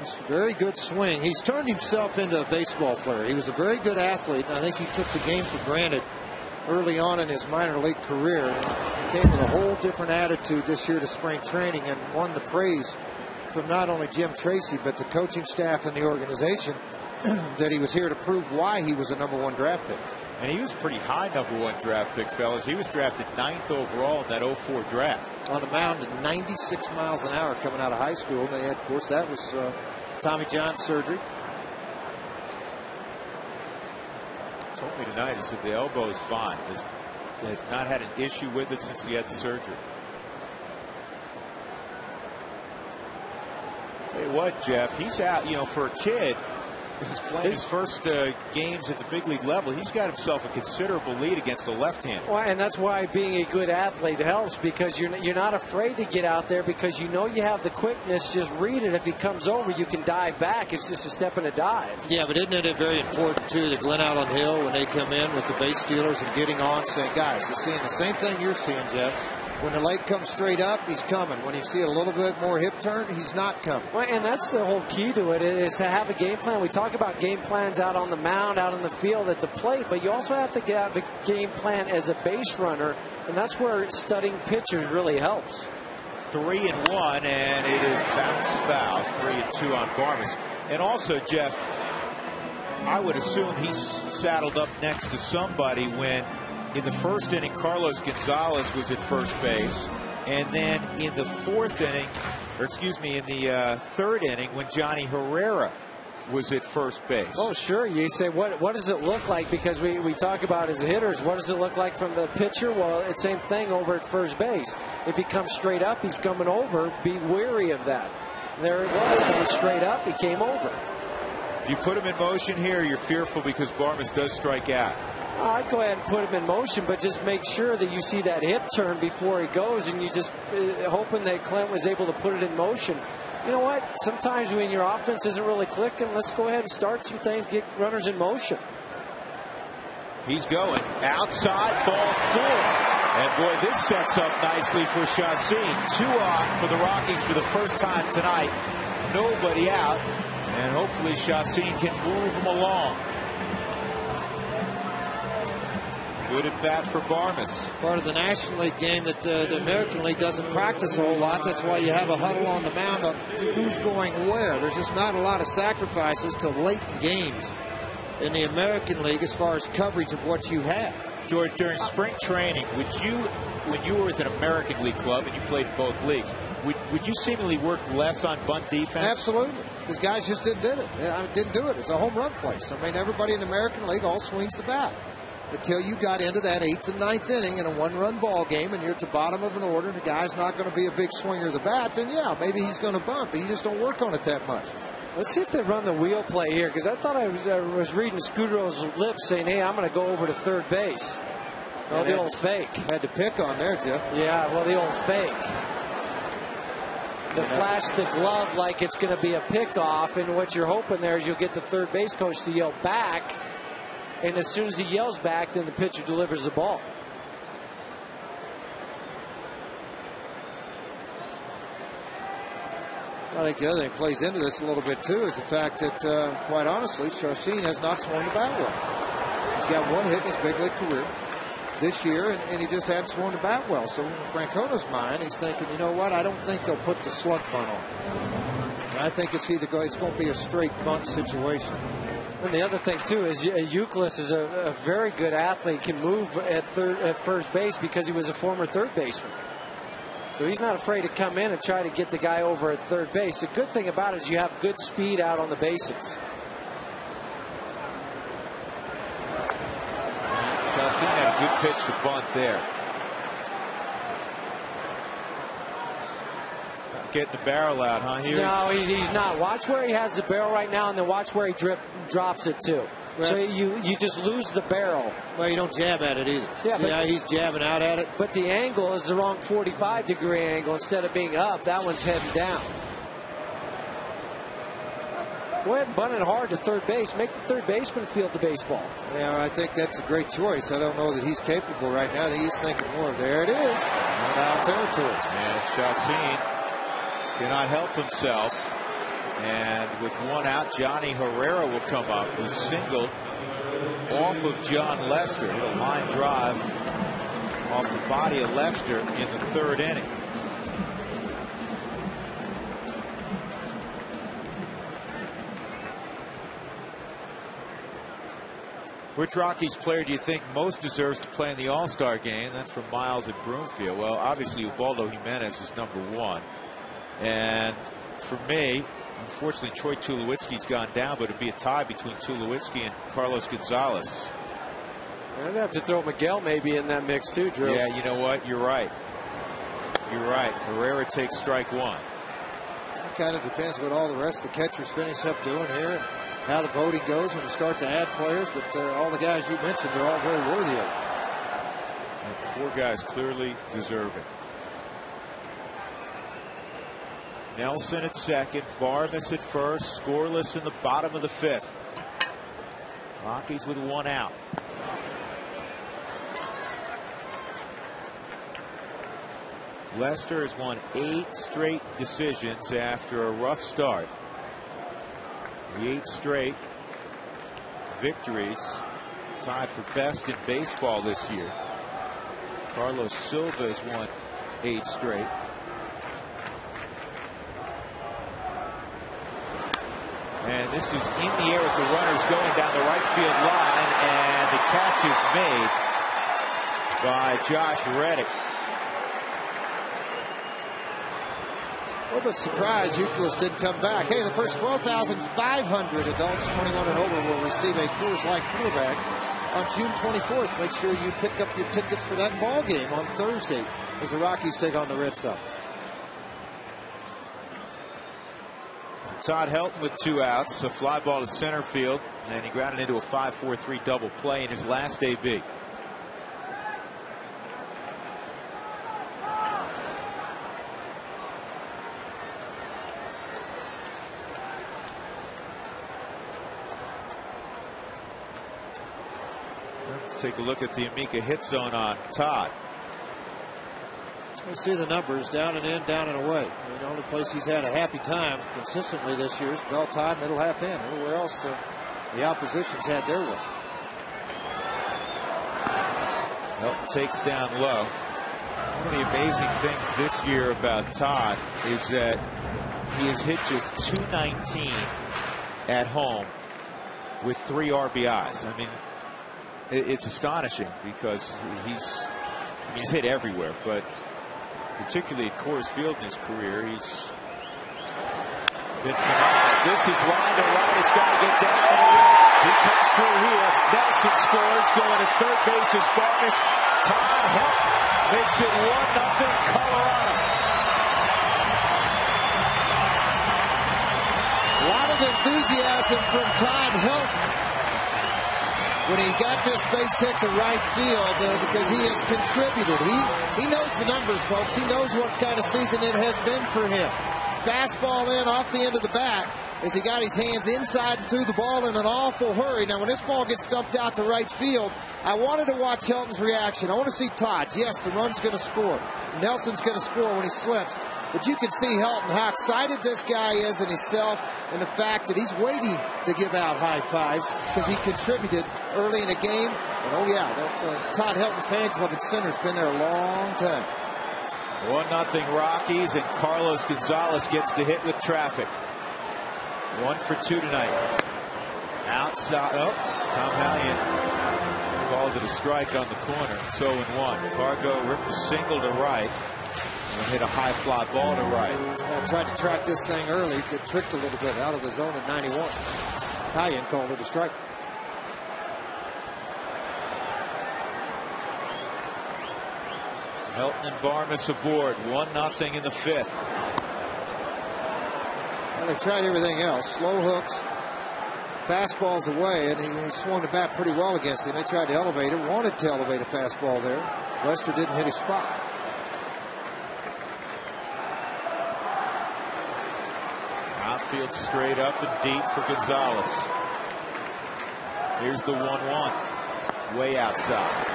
S2: It's a very good swing. He's turned himself into a baseball player. He was a very good athlete, and I think he took the game for granted early on in his minor league career. He came with a whole different attitude this year to spring training, and won the praise from not only Jim Tracy but the coaching staff and the organization that he was here to prove why he was a #1 draft pick.
S1: And he was pretty high #1 draft pick, fellas. He was drafted 9th overall in that 04 draft.
S2: On the mound at 96 miles an hour coming out of high school. And of course, that was Tommy John surgery.
S1: Told me tonight, he said the elbow is fine. Has not had an issue with it since he had the surgery. Tell you what, Jeff, he's out, you know, for a kid who's playing his first games at the big league level. He's got himself a considerable lead against the left-hander.
S3: Well, and that's why being a good athlete helps, because you're not afraid to get out there because you know you have the quickness. Just read it. If he comes over, you can dive back. It's just a step and a dive.
S2: Yeah, but isn't it very important, too, that Glenn Allen Hill, when they come in with the base stealers and getting on, saying, guys, they're seeing the same thing you're seeing, Jeff. When the leg comes straight up, he's coming. When you see a little bit more hip turn, he's not coming.
S3: Well, and that's the whole key to it, is to have a game plan. We talk about game plans out on the mound, out on the field, at the plate, but you also have to have a game plan as a base runner, and that's where studying pitchers really helps.
S1: 3-1, and it is bounced foul. 3-2 on Barmas. And also, Jeff, I would assume he's saddled up next to somebody when in the first inning, Carlos Gonzalez was at first base. And then in the fourth inning, or excuse me, in the third inning, when Johnny Herrera was at first base.
S3: Oh, sure. You say, what does it look like? Because we talk about as hitters, what does it look like from the pitcher? Well, it's the same thing over at first base. If he comes straight up, he's coming over. Be wary of that. There it was, coming straight up. He came over.
S1: Do you put him in motion here, or you're fearful because Barmas does strike out?
S3: I'd go ahead and put him in motion, but just make sure that you see that hip turn before he goes, and you just hoping that Clint was able to put it in motion. You know what? Sometimes when your offense isn't really clicking, let's go ahead and start some things, get runners in motion.
S1: He's going outside, ball 4. And boy, this sets up nicely for Chacin. 2 on for the Rockies for the first time tonight. Nobody out, and hopefully Chacin can move them along. Good at bat for Barmas.
S2: Part of the National League game that the American League doesn't practice a whole lot. That's why you have a huddle on the mound on who's going where. There's just not a lot of sacrifices to late games in the American League as far as coverage of what you have.
S1: George, during spring training, would you, when you were with an American League club and you played in both leagues, would you seemingly work less on bunt defense?
S2: Absolutely. Because guys just didn't do it. It's a home run place. I mean, everybody in the American League all swings the bat. Until you got into that 8th and 9th inning in a 1-run ball game and you're at the bottom of an order and the guy's not going to be a big swinger of the bat, then yeah, maybe he's going to bunt, but you just don't work on it that much.
S3: Let's see if they run the wheel play here, because I thought I was reading Scudero's lips saying, hey, I'm going to go over to third base. Well, the old fake.
S2: Had to pick on there, Jeff.
S3: Yeah, well, the old fake. To flash the glove like it's going to be a pickoff, and what you're hoping there is you'll get the third base coach to yell back. And as soon as he yells back, then the pitcher delivers the ball.
S2: I think the other thing plays into this a little bit, too, is the fact that, quite honestly, Chacin has not swung the bat well. He's got 1 hit in his big league career this year, and he just hadn't swung the bat well. So in Francona's mind, he's thinking, you know what, I don't think they'll put the slug bunt on. I think it's going to be a straight bunt situation.
S3: And the other thing too is Euclid is a very good athlete, can move at first base because he was a former third baseman. So he's not afraid to come in and try to get the guy over at third base. The good thing about it is you have good speed out on the bases.
S1: Chelsea had a good pitch to bunt there. Getting the barrel out, huh?
S3: No, he's not. Watch where he has the barrel right now, and then watch where he drops it too. Well, so you just lose the barrel.
S2: Well, you don't jab at it either.
S3: Yeah,
S2: but he's jabbing out at it.
S3: But the angle is the wrong 45-degree angle. Instead of being up, that one's heading down. Go ahead and bunt it hard to third base. Make the third baseman field the baseball.
S2: Yeah, I think that's a great choice. I don't know that he's capable right now. He's thinking more. There it is. Down territory.
S1: And Chacin cannot help himself. And with one out, Johnny Herrera will come up, who singled off of John Lester. Hit a line drive off the body of Lester in the third inning. Which Rockies player do you think most deserves to play in the All-Star game? That's from Miles at Broomfield. Well, obviously Ubaldo Jimenez is #1. And for me, unfortunately, Troy Tulowitzki's gone down, but it'd be a tie between Tulowitzki and Carlos Gonzalez.
S3: I'd have to throw Miguel maybe in that mix too, Drew.
S1: Yeah, you know what? You're right. You're right. Herrera takes strike one.
S2: It kind of depends what all the rest of the catchers finish up doing here and how the voting goes when you start to add players. But all the guys you mentioned are all very worthy of it.
S1: And 4 guys clearly deserving. Nelson at second, Barmes at first, scoreless in the bottom of the 5th. Rockies with 1 out. Lester has won 8 straight decisions after a rough start. The 8 straight victories tied for best in baseball this year. Carlos Silva has won 8 straight. And this is in the air with the runners going down the right field line, and the catch is made by Josh Reddick.
S2: A little bit surprised Euclid didn't come back. Hey, the first 12,500 adults 21 and over will receive a Coors Light cooler bag on June 24th. Make sure you pick up your tickets for that ball game on Thursday as the Rockies take on the Red Sox.
S1: Todd Helton with 2 outs, a fly ball to center field, and he grounded into a 5-4-3 double play in his last AB. Let's take a look at the Amica hit zone on Todd.
S2: We see the numbers down and in, down and away. I mean, the only place he's had a happy time consistently this year is bell time, middle half in. Everywhere else, the opposition's had their way.
S1: Helton takes down low. One of the amazing things this year about Todd is that he has hit just .219 at home with 3 RBIs. I mean, it's astonishing because he's hit everywhere, but particularly at Coors Field in his career, he's been phenomenal. This is line to right. It's got to get down and away. He comes through here. Nelson scores. Going to third base is Barnes. Todd Helton makes it 1-0 Colorado.
S2: A lot of enthusiasm from Todd Helton when he got this base hit to right field because he has contributed. He knows the numbers, folks. He knows what kind of season it has been for him. Fastball in off the end of the bat as he got his hands inside and threw the ball in an awful hurry. Now, when this ball gets dumped out to right field, I wanted to watch Helton's reaction. I want to see Todd's. Yes, the run's going to score. Nelson's going to score when he slips. But you can see Helton, how excited this guy is in himself and the fact that he's waiting to give out high fives because he contributed early in the game. And oh yeah, that Todd Helton fan club at center's been there a long time.
S1: 1-0 Rockies, and Carlos Gonzalez gets to hit with traffic. 1 for 2 tonight. Outside. Oh, Tom Hallion called it a strike on the corner. 0-1. Fargo ripped a single to right and hit a high fly ball to right.
S2: Tried to track this thing early. Got tricked a little bit out of the zone at 91. Hallion called it a strike.
S1: Helton and Barmes aboard. 1-0 in the 5th.
S2: Well, they tried everything else. Slow hooks, fastballs away, and he swung the bat pretty well against him. They tried to elevate it, wanted to elevate a fastball there. Lester didn't hit his spot.
S1: Outfield straight up and deep for Gonzalez. Here's the 1-1. Way outside.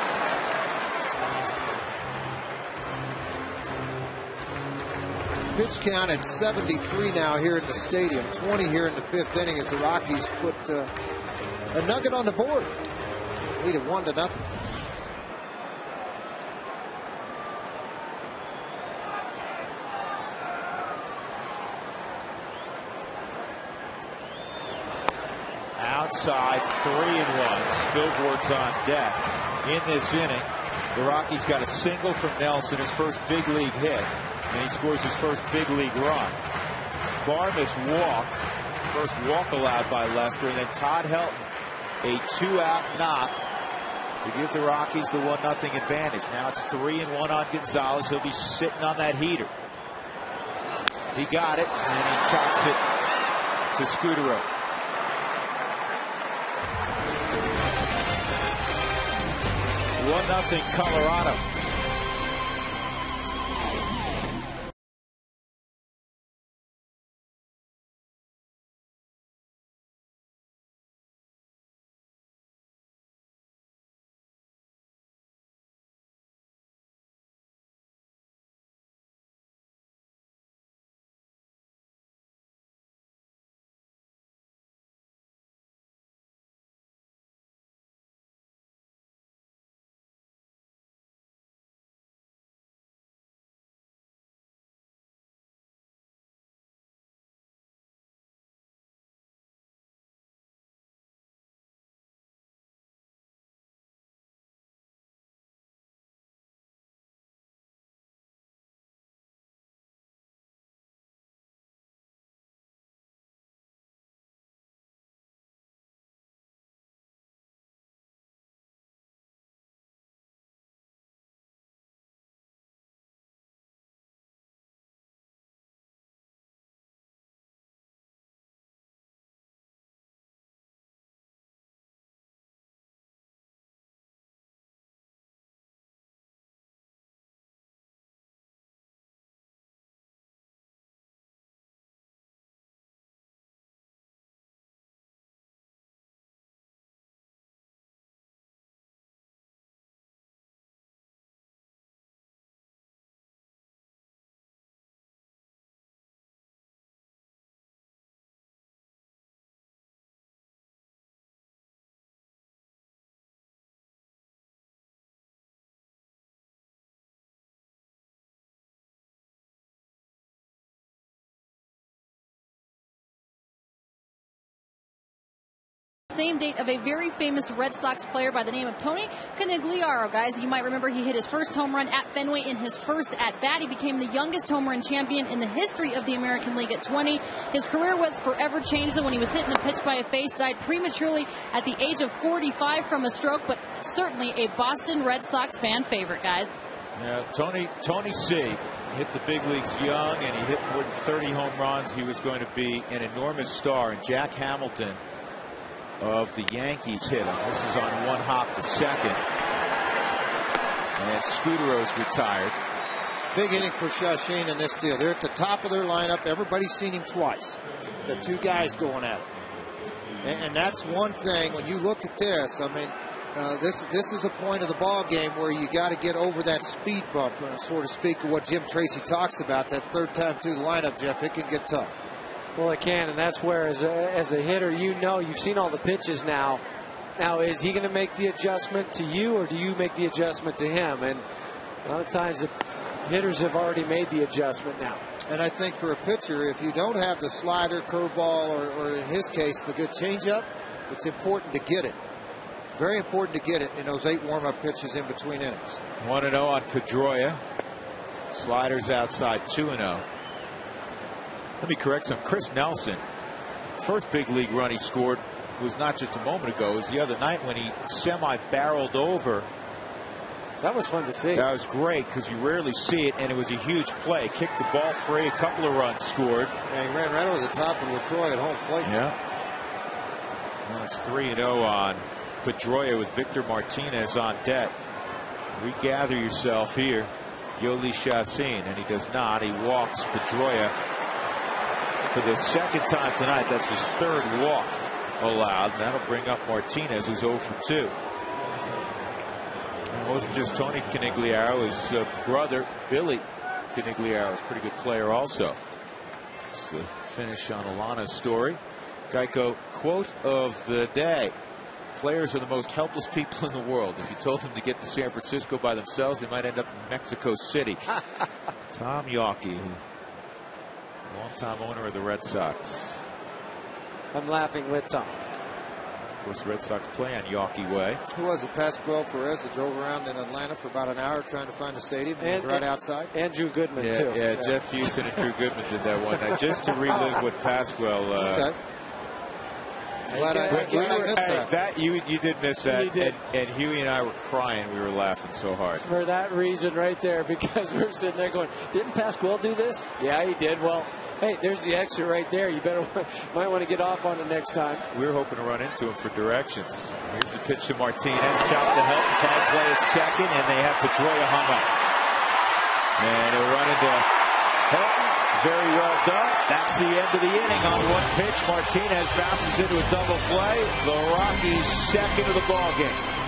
S2: Pitch count at 73 now here in the stadium. 20 here in the 5th inning as the Rockies put a nugget on the board. Lead it 1-0.
S1: Outside, 3-1. Spilborn's on deck. In this inning, the Rockies got a single from Nelson, his first big league hit. And he scores his first big league run. Barmes walked. First walk allowed by Lester. And then Todd Helton, a 2-out knock to give the Rockies the 1-0 advantage. Now it's 3-1 on Gonzalez. He'll be sitting on that heater. He got it, and he chops it to Scudero. One 1-0 Colorado.
S4: Same date of a very famous Red Sox player by the name of Tony Conigliaro. Guys, you might remember he hit his first home run at Fenway in his first at-bat. He became the youngest home run champion in the history of the American League at 20. His career was forever changed when he was hit in the pitch by a face, died prematurely at the age of 45 from a stroke, but certainly a Boston Red Sox fan favorite, guys.
S1: Yeah, Tony C. hit the big leagues young, and he hit more than 30 home runs. He was going to be an enormous star, and Jack Hamilton of the Yankees hit him. This is on one hop to second, and Scudero's retired.
S2: Big inning for Shashin in this deal. They're at the top of their lineup. Everybody's seen him twice. The two guys going at it, and that's one thing when you look at this. I mean, this is a point of the ball game where you got to get over that speed bump, so to speak, of what Jim Tracy talks about. That third time through the lineup, Jeff, it can get tough.
S3: Well, it can, and that's where, as a hitter, you've seen all the pitches now. Now, is he going to make the adjustment to you, or do you make the adjustment to him? And a lot of times, the hitters have already made the adjustment now.
S2: And I think for a pitcher, if you don't have the slider, curveball, or in his case, the good changeup, it's important to get it. Very important to get it in those 8 warm-up pitches in between innings.
S1: 1-0 on Pedroia. Sliders outside, 2-0. Let me correct some. Chris Nelson, first big league run he scored was not just a moment ago. It was the other night when he semi-barreled over.
S3: That was fun to see.
S1: That was great because you rarely see it, and it was a huge play. Kicked the ball free, a couple of runs scored.
S2: Yeah, he ran right over the top of LaCroix at home plate.
S1: Yeah. Well, it's 3-0 on Pedroia with Victor Martinez on deck. Regather yourself here, Yoli Chassin, and he does not. He walks Pedroia for the second time tonight. That's his 3rd walk allowed, and that'll bring up Martinez, who's 0 for 2. It wasn't just Tony Canigliaro, his brother Billy Canigliaro is a pretty good player also. It's the finish on Alana's story. Geico quote of the day: players are the most helpless people in the world. If you told them to get to San Francisco by themselves, they might end up in Mexico City. Tom Yawkey, longtime owner of the Red Sox.
S3: I'm laughing with Tom.
S1: Of course, Red Sox play on Yawkey Way.
S2: Who was it? Pascual Perez that drove around in Atlanta for about an hour trying to find a stadium, and was right outside.
S3: Andrew Goodman, too.
S1: Yeah, Jeff Houston and Drew Goodman did that one night. Just to relive what Pascual.
S2: Okay. Glad I missed that.
S1: You did miss that.
S3: You did.
S1: And Huey and I were crying. We were laughing so hard.
S3: For that reason right there, because we're sitting there going, didn't Pascual do this? Yeah, he did. Well, hey, there's the exit right there. You might want to get off on it next time.
S1: We were hoping to run into him for directions. Here's the pitch to Martinez. Chopped to Helton. Tag play at second, and they have Pedroia hung up. And he'll run into Helton. Very well done. That's the end of the inning on one pitch. Martinez bounces into a double play. The Rockies' second of the ball game.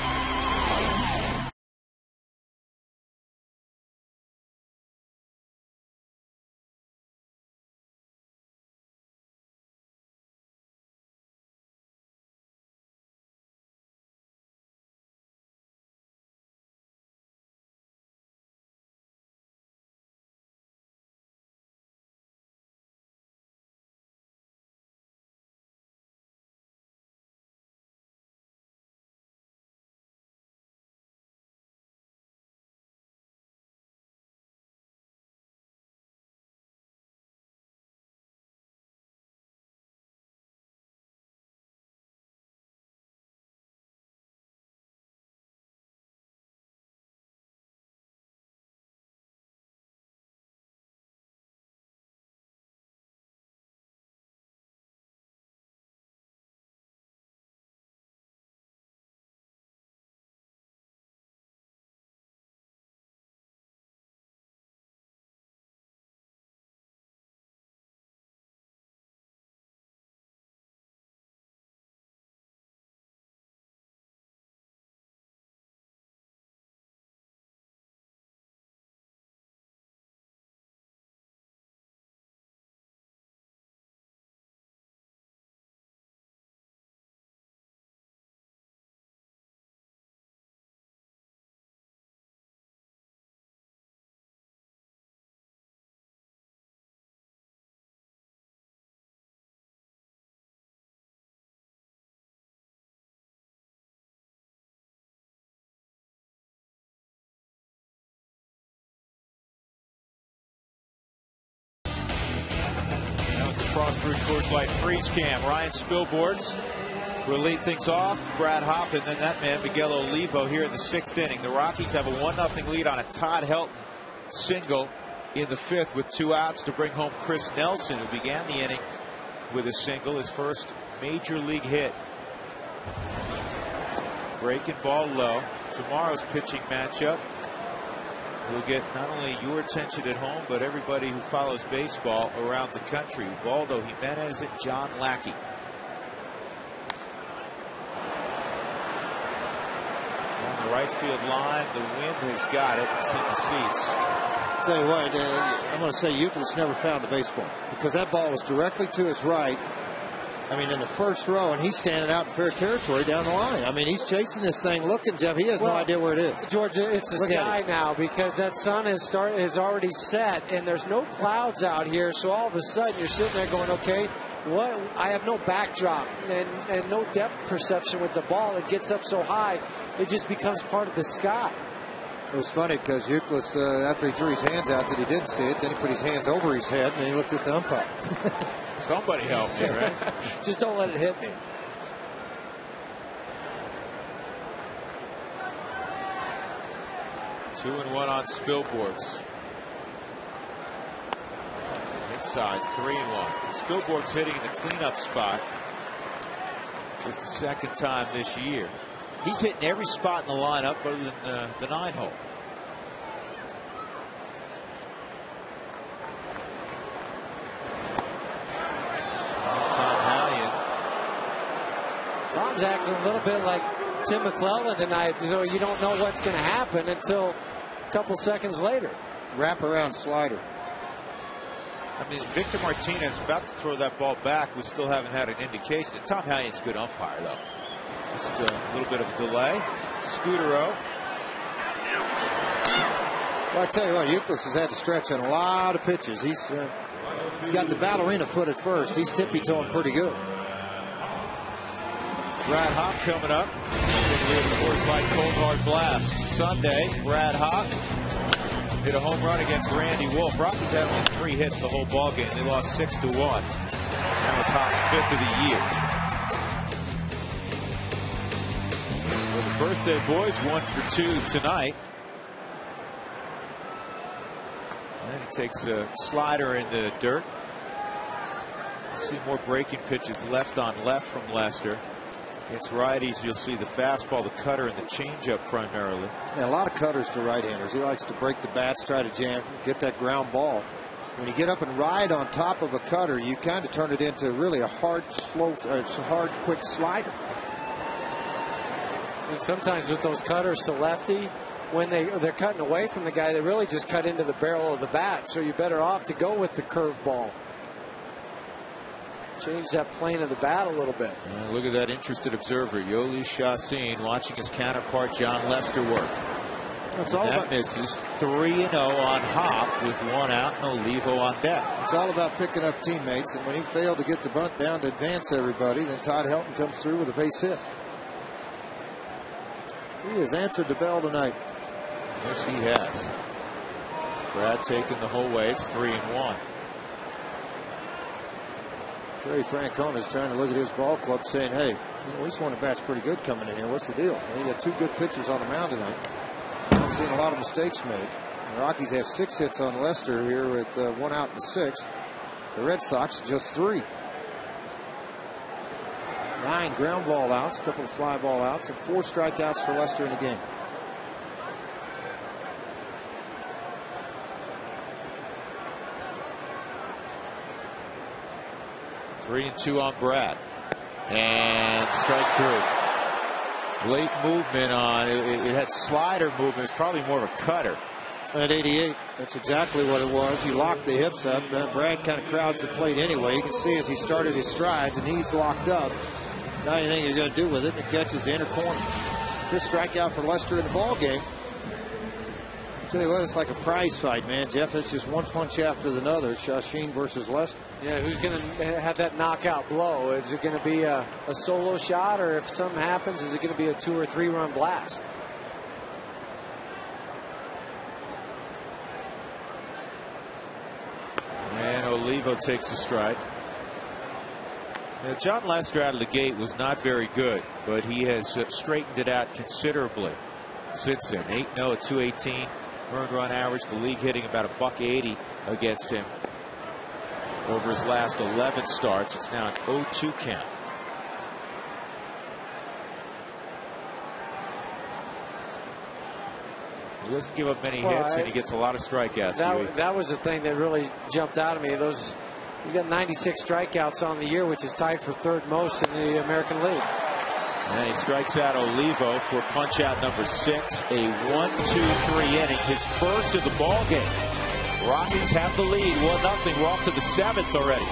S1: Frostbrewed Coors Light freeze cam. Ryan Spilboards will lead things off. Brad Hoppen, then that man, Miguel Olivo, here in the 6th inning. The Rockies have a 1-0 lead on a Todd Helton single in the 5th with 2 outs to bring home Chris Nelson, who began the inning with a single, his first major league hit. Breaking ball low. Tomorrow's pitching matchup will get not only your attention at home, but everybody who follows baseball around the country. Ubaldo Jimenez and John Lackey. On the right field line, the wind has got it. It's in the seats.
S2: I'll tell you what, I'm going to say Euclid's never found the baseball, because that ball was directly to his right, I mean, in the first row, and he's standing out in fair territory down the line. I mean, he's chasing this thing, looking, Jeff. He has no idea where it is.
S3: George, it's the sky now because that sun has already set, and there's no clouds out here. So all of a sudden, you're sitting there going, okay, what? I have no backdrop and no depth perception with the ball. It gets up so high, it just becomes part of the sky.
S2: It was funny because Youkilis, after he threw his hands out that he didn't see it, then he put his hands over his head, and then he looked at the umpire.
S1: Somebody help me, right?
S3: Just don't let it hit me.
S1: Two and one on Spilborghs. Inside, 3-1. Spilborgh's hitting in the cleanup spot. Just the second time this year. He's hitting every spot in the lineup other than the 9-hole.
S3: Tom's acting a little bit like Tim McClellan tonight, so you don't know what's going to happen until a couple seconds later.
S2: Wraparound slider.
S1: I mean, Victor Martinez about to throw that ball back. We still haven't had an indication. Tom Hallion's a good umpire, though. Just a little bit of a delay. Scudero.
S2: Well, I tell you what, Youkilis has had to stretch on a lot of pitches. He's got the ballerina foot at first. He's tippy-toeing pretty good.
S1: Brad Hawk coming up. Coors Light Cold Hard Blast. Sunday, Brad Hawk hit a home run against Randy Wolf. Rockies had only 3 hits the whole ball game. They lost 6-1. That was Hawk's 5th of the year. Well, the birthday boys 1 for 2 tonight. And he takes a slider in the dirt. See more breaking pitches left on left from Lester. Against righties, you'll see the fastball, the cutter, and the changeup primarily.
S2: Yeah, a lot of cutters to right-handers. He likes to break the bats, try to jam, get that ground ball. When you get up and ride on top of a cutter, you kind of turn it into really a hard, quick slider.
S3: And sometimes with those cutters to lefty, when they're cutting away from the guy, they really just cut into the barrel of the bat. So you're better off to go with the curveball. Change that plane of the bat a little bit.
S1: Look at that interested observer, Yoli Chassin, watching his counterpart John Lester work. That misses. 3-0 on Hop with 1 out and Olivo on deck.
S2: It's all about picking up teammates, and when he failed to get the bunt down to advance everybody, then Todd Helton comes through with a base hit. He has answered the bell tonight.
S1: Yes, he has. Brad taking the whole way. It's 3-1.
S2: Terry Francona is trying to look at his ball club saying, hey, this one bat's pretty good coming in here. What's the deal? Well, you got 2 good pitchers on the mound tonight. I've seen a lot of mistakes made. The Rockies have 6 hits on Lester here with 1 out in the 6th. The Red Sox just 3. 9 ground ball outs, a couple of fly ball outs, and 4 strikeouts for Lester in the game.
S1: Three and 2 on Brad. And strike 3. Late movement on it had slider movement. It's probably more of a cutter.
S2: At 88, that's exactly what it was. He locked the hips up. Brad kind of crowds the plate anyway. You can see as he started his strides, and he's locked up. Not anything you're going to do with it. And it catches the inner corner. Just strikeout for Lester in the ball game. Tell you what, it's like a prize fight, man. Jeff, it's just one punch after another. Chassin versus Lester.
S3: Yeah, who's going to have that knockout blow? Is it going to be a solo shot, or if something happens, is it going to be a 2 or 3 run blast?
S1: And Olivo takes a strike. Now, John Lester out of the gate was not very good, but he has straightened it out considerably since then. 8-0 at 218 earned run average. The league hitting about $180 against him over his last 11 starts. It's now an 0-2 count. He doesn't give up many hits, and he gets a lot of strikeouts.
S3: That was the thing that really jumped out at me. He's got 96 strikeouts on the year, which is tied for 3rd most in the American League.
S1: And he strikes out Olivo for punch out number 6. A 1-2-3 inning, his first of the ball game. Rockies have the lead, 1-0. We're off to the 7th already.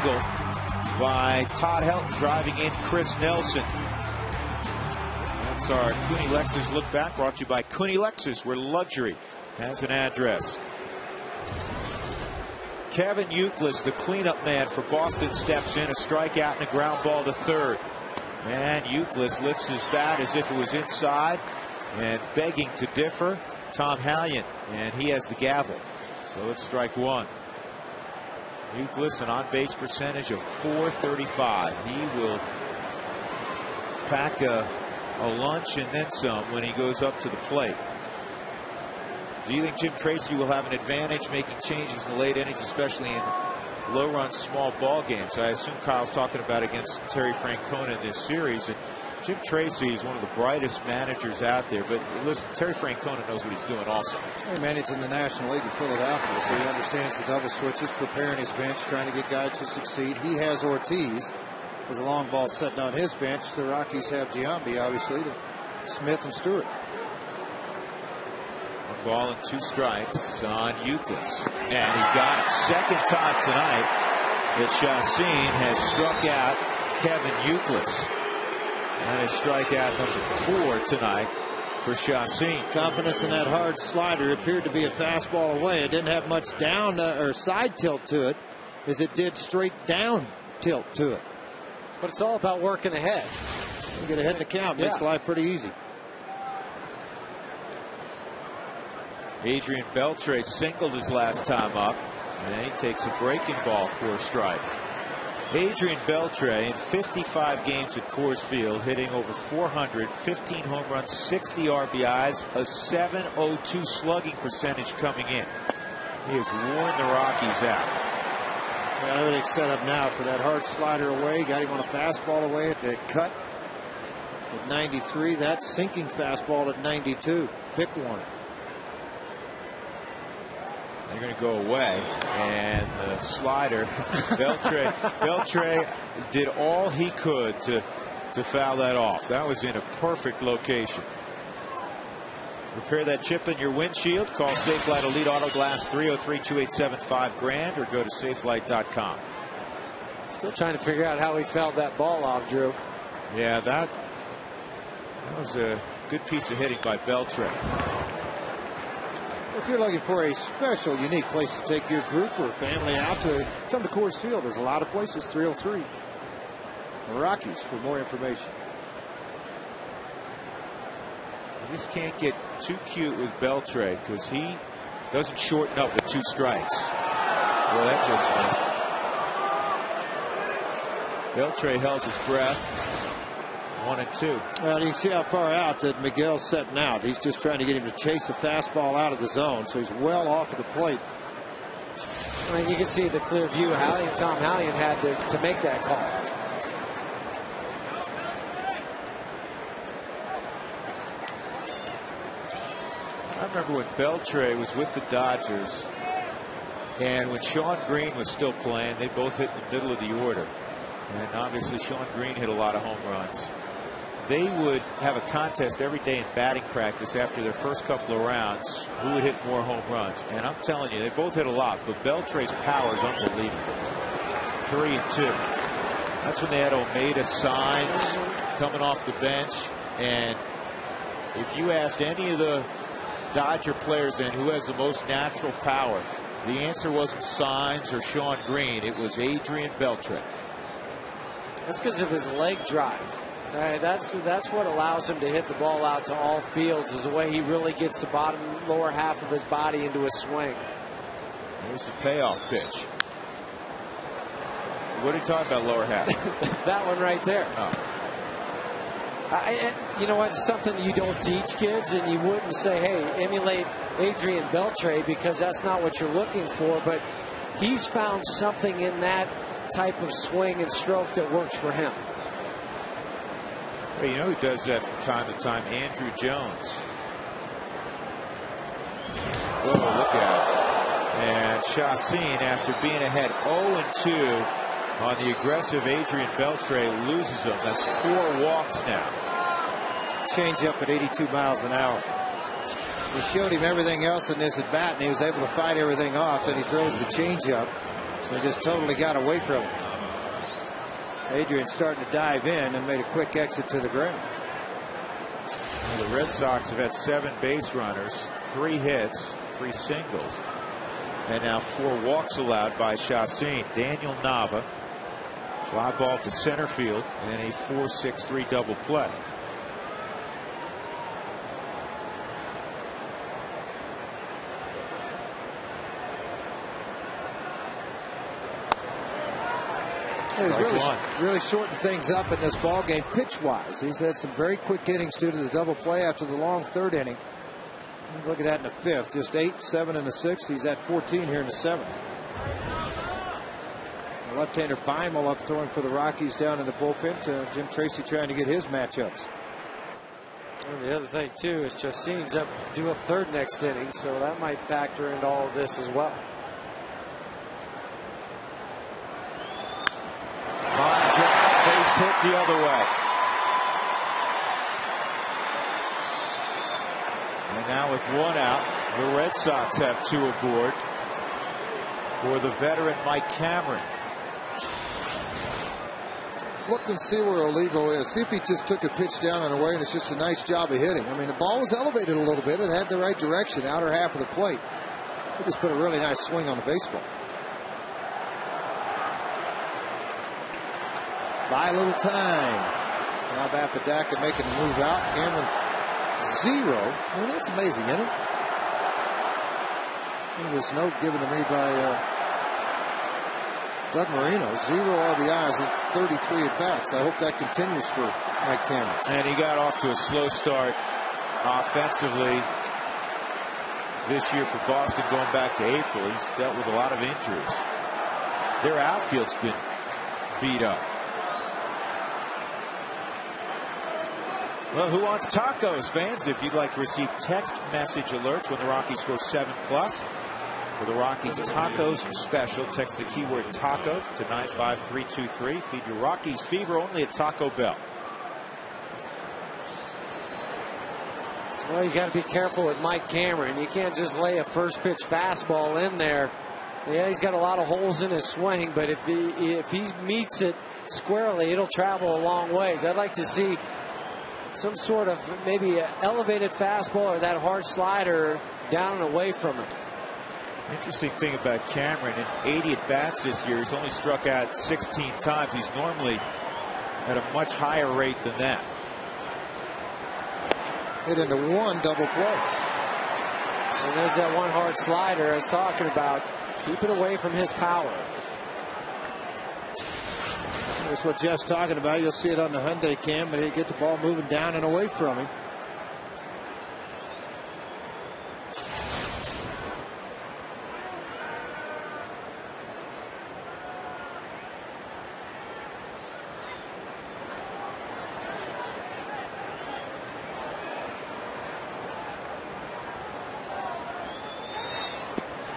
S1: single by Todd Helton, driving in Chris Nelson. That's our Cooney Lexus look back, brought to you by Cooney Lexus, where luxury has an address. Kevin Youkilis, the cleanup man for Boston, steps in, a strikeout and a ground ball to third. And Youkilis lifts his bat as if it was inside, and begging to differ, Tom Hallion, and he has the gavel. So it's strike one. Youkilis, an on-base percentage of .435. He will pack a lunch and then some when he goes up to the plate. Do you think Jim Tracy will have an advantage making changes in the late innings, especially in low-run, small ball games? I assume Kyle's talking about against Terry Francona in this series. And Jim Tracy is one of the brightest managers out there. But listen, Terry Francona knows what he's doing also.
S2: He managed in the National League in Philadelphia, so he understands the double switches, preparing his bench, trying to get guys to succeed. He has Ortiz with a long ball sitting on his bench. The Rockies have Giambi, obviously, to Smith and Stewart.
S1: 1 ball and 2 strikes on Youkilis. And he got it. Second time tonight that Chacin has struck out Kevin Youkilis. And a strikeout number 4 tonight for Chacin.
S2: Confidence in that hard slider. Appeared to be a fastball away. It didn't have much down or side tilt to it as it did straight down tilt to it.
S3: But it's all about working ahead.
S2: You get ahead in the count. Makes life pretty easy.
S1: Adrian Beltre singled his last time up, and he takes a breaking ball for a strike. Adrian Beltre in 55 games at Coors Field, hitting over 400, 15 home runs, 60 RBIs, a .702 slugging percentage coming in. He has worn the Rockies out.
S2: Well, everything's set up now for that hard slider away. Got him on a fastball away at the cut at 93. That sinking fastball at 92. Pick one.
S1: They're going to go away, and the slider, Beltre did all he could to foul that off. That was in a perfect location. Repair that chip in your windshield. Call Safelite Elite Auto Glass 303-2875-GRAND or go to safelight.com.
S3: Still trying to figure out how he fouled that ball off, Drew.
S1: Yeah, that was a good piece of hitting by Beltre.
S2: If you're looking for a special, unique place to take your group or family out, to come to Coors Field. There's a lot of places. 303 Rockies for more information.
S1: You just can't get too cute with Beltre because he doesn't shorten up with 2 strikes. Well, that just missed. Beltre held his breath. 1 and 2.
S2: Well, you can see how far out that Miguel's setting out. He's just trying to get him to chase a fastball out of the zone, so he's well off of the plate.
S3: I mean, you can see the clear view Tom Hallion had to make that call.
S1: I remember when Beltre was with the Dodgers, and when Sean Green was still playing, they both hit in the middle of the order. And obviously Sean Green hit a lot of home runs. They would have a contest every day in batting practice after their first couple of rounds, who would hit more home runs. And I'm telling you, they both hit a lot, but Beltre's power is unbelievable. 3 and 2. That's when they had Omeda signs coming off the bench. And if you asked any of the Dodger players then who has the most natural power, the answer wasn't Signs or Sean Green. It was Adrian Beltre.
S3: That's because of his leg drive. That's what allows him to hit the ball out to all fields, is the way he really gets the lower half of his body into a swing.
S1: Here's the payoff pitch. What are you talking about, lower half?
S3: That one right there.
S1: Oh.
S3: You know what? It's something you don't teach kids, and you wouldn't say, hey, emulate Adrian Beltre, because that's not what you're looking for. But he's found something in that type of swing and stroke that works for him.
S1: Hey, you know who does that from time to time? Andrew Jones. Whoa, look out. And Chacin, after being ahead 0-2 on the aggressive Adrian Beltre, loses them. That's 4 walks now.
S2: Change up at 82 miles an hour. We showed him everything else in this at bat, and he was able to fight everything off. Then he throws the change up. So he just totally got away from him. Adrian starting to dive in and made a quick exit to the ground.
S1: Well, the Red Sox have had 7 base runners, 3 hits, 3 singles, and now 4 walks allowed by Chacin. Daniel Nava, fly ball to center field, and a 4-6-3 double play.
S2: He's really shortened things up in this ball game pitch-wise. He's had some very quick innings due to the double play after the long 3rd inning. Look at that in the 5th. Just 8, 7 in the 6th. He's at 14 here in the 7th. The left-hander Beimel up throwing for the Rockies down in the bullpen. Jim Tracy trying to get his matchups.
S3: And the other thing, too, is Chacin's due up 3rd next inning, so that might factor into all of this as well.
S1: Base hit the other way. And now with 1 out, the Red Sox have 2 aboard for the veteran Mike Cameron.
S2: Look and see where Olivo is. See if he just took a pitch down and away, and it's just a nice job of hitting. I mean, the ball was elevated a little bit. It had the right direction, outer half of the plate. He just put a really nice swing on the baseball. Buy a little time. Now Apodaca making the move out. Cameron 0. I mean, that's amazing, isn't it? This note given to me by Doug Marino. 0 RBIs in 33 at-bats. I hope that continues for Mike Cameron.
S1: And he got off to a slow start offensively this year for Boston going back to April. He's dealt with a lot of injuries. Their outfield's been beat up. Well, who wants tacos, fans? If you'd like to receive text message alerts when the Rockies score 7+ for the Rockies Tacos Special, text the keyword taco to 95323. Feed your Rockies fever only at Taco Bell.
S3: Well, you got to be careful with Mike Cameron. You can't just lay a first pitch fastball in there. Yeah, he's got a lot of holes in his swing, but if he meets it squarely, it'll travel a long ways. I'd like to see some sort of maybe an elevated fastball or that hard slider down and away from him.
S1: Interesting thing about Cameron, in 80 at-bats this year, he's only struck out 16 times. He's normally at a much higher rate than that.
S2: Hit into 1 double play.
S3: And there's that 1 hard slider I was talking about. Keep it away from his power.
S2: That's what Jeff's talking about. You'll see it on the Hyundai cam, but he get the ball moving down and away from him.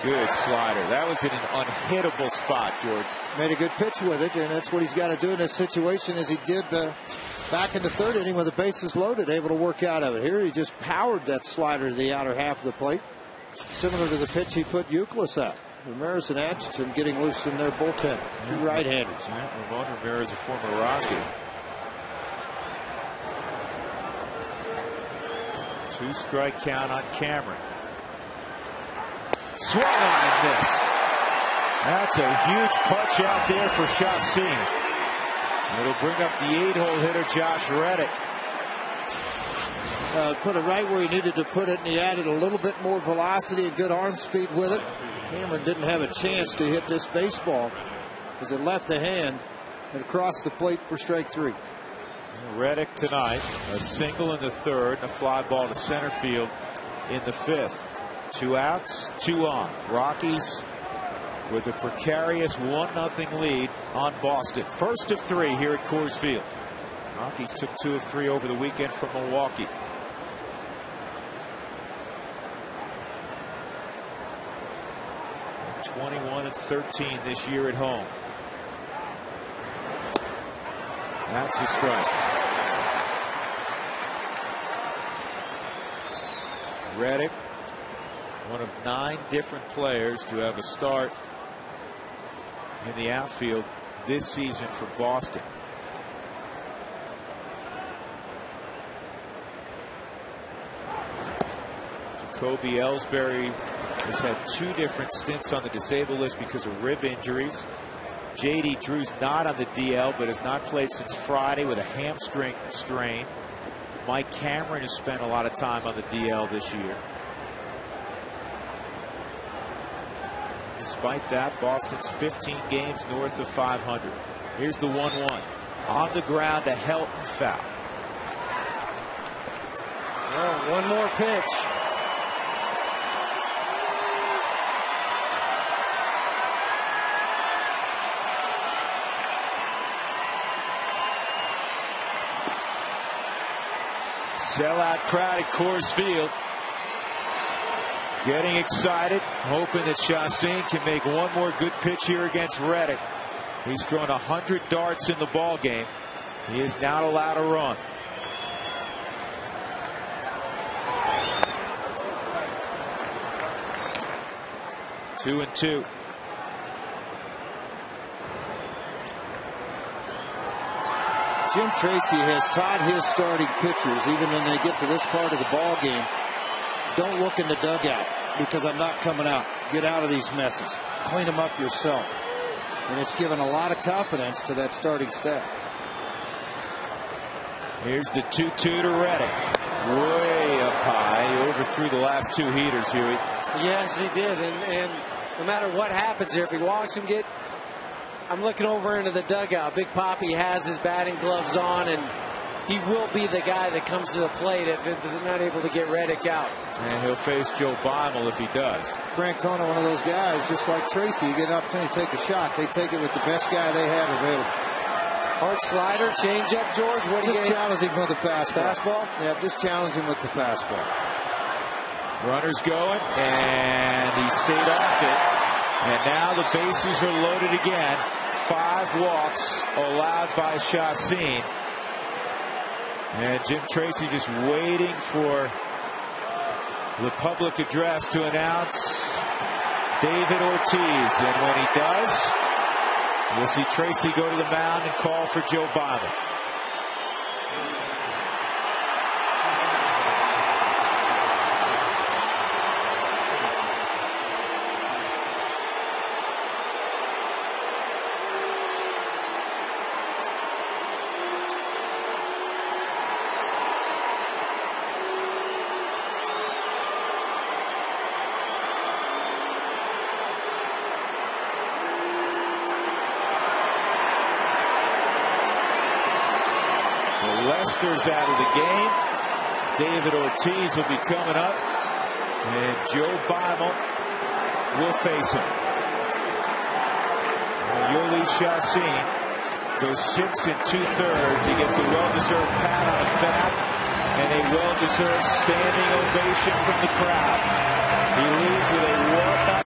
S1: Good slider. That was in an unhittable spot, George.
S2: Made a good pitch with it, and that's what he's got to do in this situation, as he did back in the 3rd inning with the bases loaded, able to work out of it. Here he just powered that slider to the outer half of the plate, similar to the pitch he put Euclid out. Ramirez and Atchison getting loose in their bullpen. 2 right-handers.
S1: Yeah, Ramon Ramirez, a former Rocky. 2-strike count on Cameron. Swung on and missed. That's a huge punch out there for Chacin. It'll bring up the 8-hole hitter, Josh Reddick.
S2: Put it right where he needed to put it, and he added a little bit more velocity and good arm speed with it. Cameron didn't have a chance to hit this baseball as it left the hand and crossed the plate for strike 3.
S1: Reddick tonight, a single in the 3rd, and a fly ball to center field in the 5th. 2 outs, 2 on. Rockies with a precarious 1-0 lead on Boston. First of 3 here at Coors Field. Rockies took 2 of 3 over the weekend from Milwaukee. And 21-13 this year at home. That's a strike. Reddick, one of 9 different players to have a start in the outfield this season for Boston. Kobe Ellsbury has had 2 different stints on the disabled list because of rib injuries. J.D. Drew's not on the DL, but has not played since Friday with a hamstring strain. Mike Cameron has spent a lot of time on the DL this year. Despite that, Boston's 15 games north of 500. Here's the 1-1. On the ground, a Helton foul.
S3: Oh, one more pitch.
S1: Sellout crowd at Coors Field. Getting excited, hoping that Chacin can make one more good pitch here against Reddick. He's thrown 100 darts in the ball game. He is not allowed to run. Two and two.
S2: Jim Tracy has taught his starting pitchers, even when they get to this part of the ball game, don't look in the dugout because I'm not coming out. Get out of these messes. Clean them up yourself. And it's given a lot of confidence to that starting staff.
S1: Here's the 2-2 to Reddick. Way up high. He overthrew the last 2 heaters, Huey.
S3: Yes, he did. And no matter what happens here, if he walks him, I'm looking over into the dugout. Big Papi has his batting gloves on, and he will be the guy that comes to the plate if they're not able to get Reddick out.
S1: And he'll face Joe Beimel if he does.
S2: Francona, one of those guys, just like Tracy, you get an opportunity to take a shot. They take it with the best guy they have available.
S3: Hard slider, change up, George. What do you
S2: Just challenge him with the fastball.
S3: Fastball?
S2: Yeah, just challenge him with the fastball.
S1: Runners going, and he stayed off it. And now the bases are loaded again. 5 walks allowed by Chacin. And Jim Tracy just waiting for the public address to announce David Ortiz. And when he does, we'll see Tracy go to the mound and call for Joe Beimel. Lester's out of the game. David Ortiz will be coming up, and Joe Beimel will face him. Yoli Chacin goes 6 2/3. He gets a well-deserved pat on his back and a well-deserved standing ovation from the crowd. He leaves with a walk-off.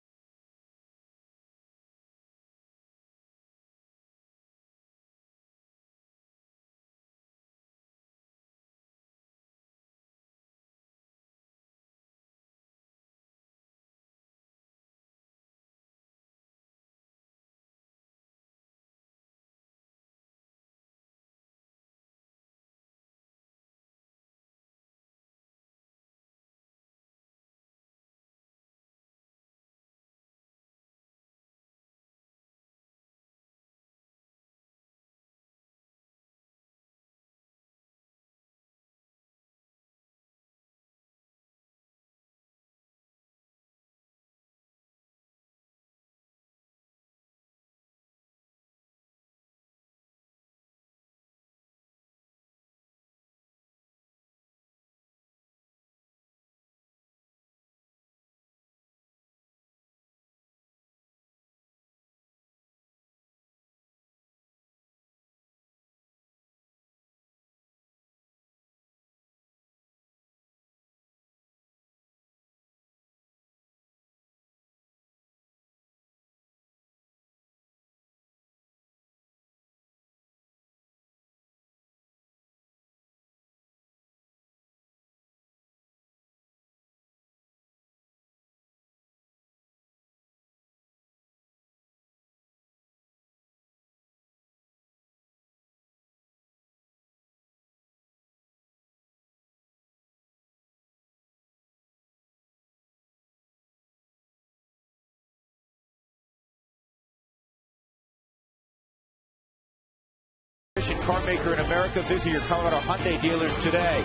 S1: car maker in America. Visit your Colorado Hyundai dealers today.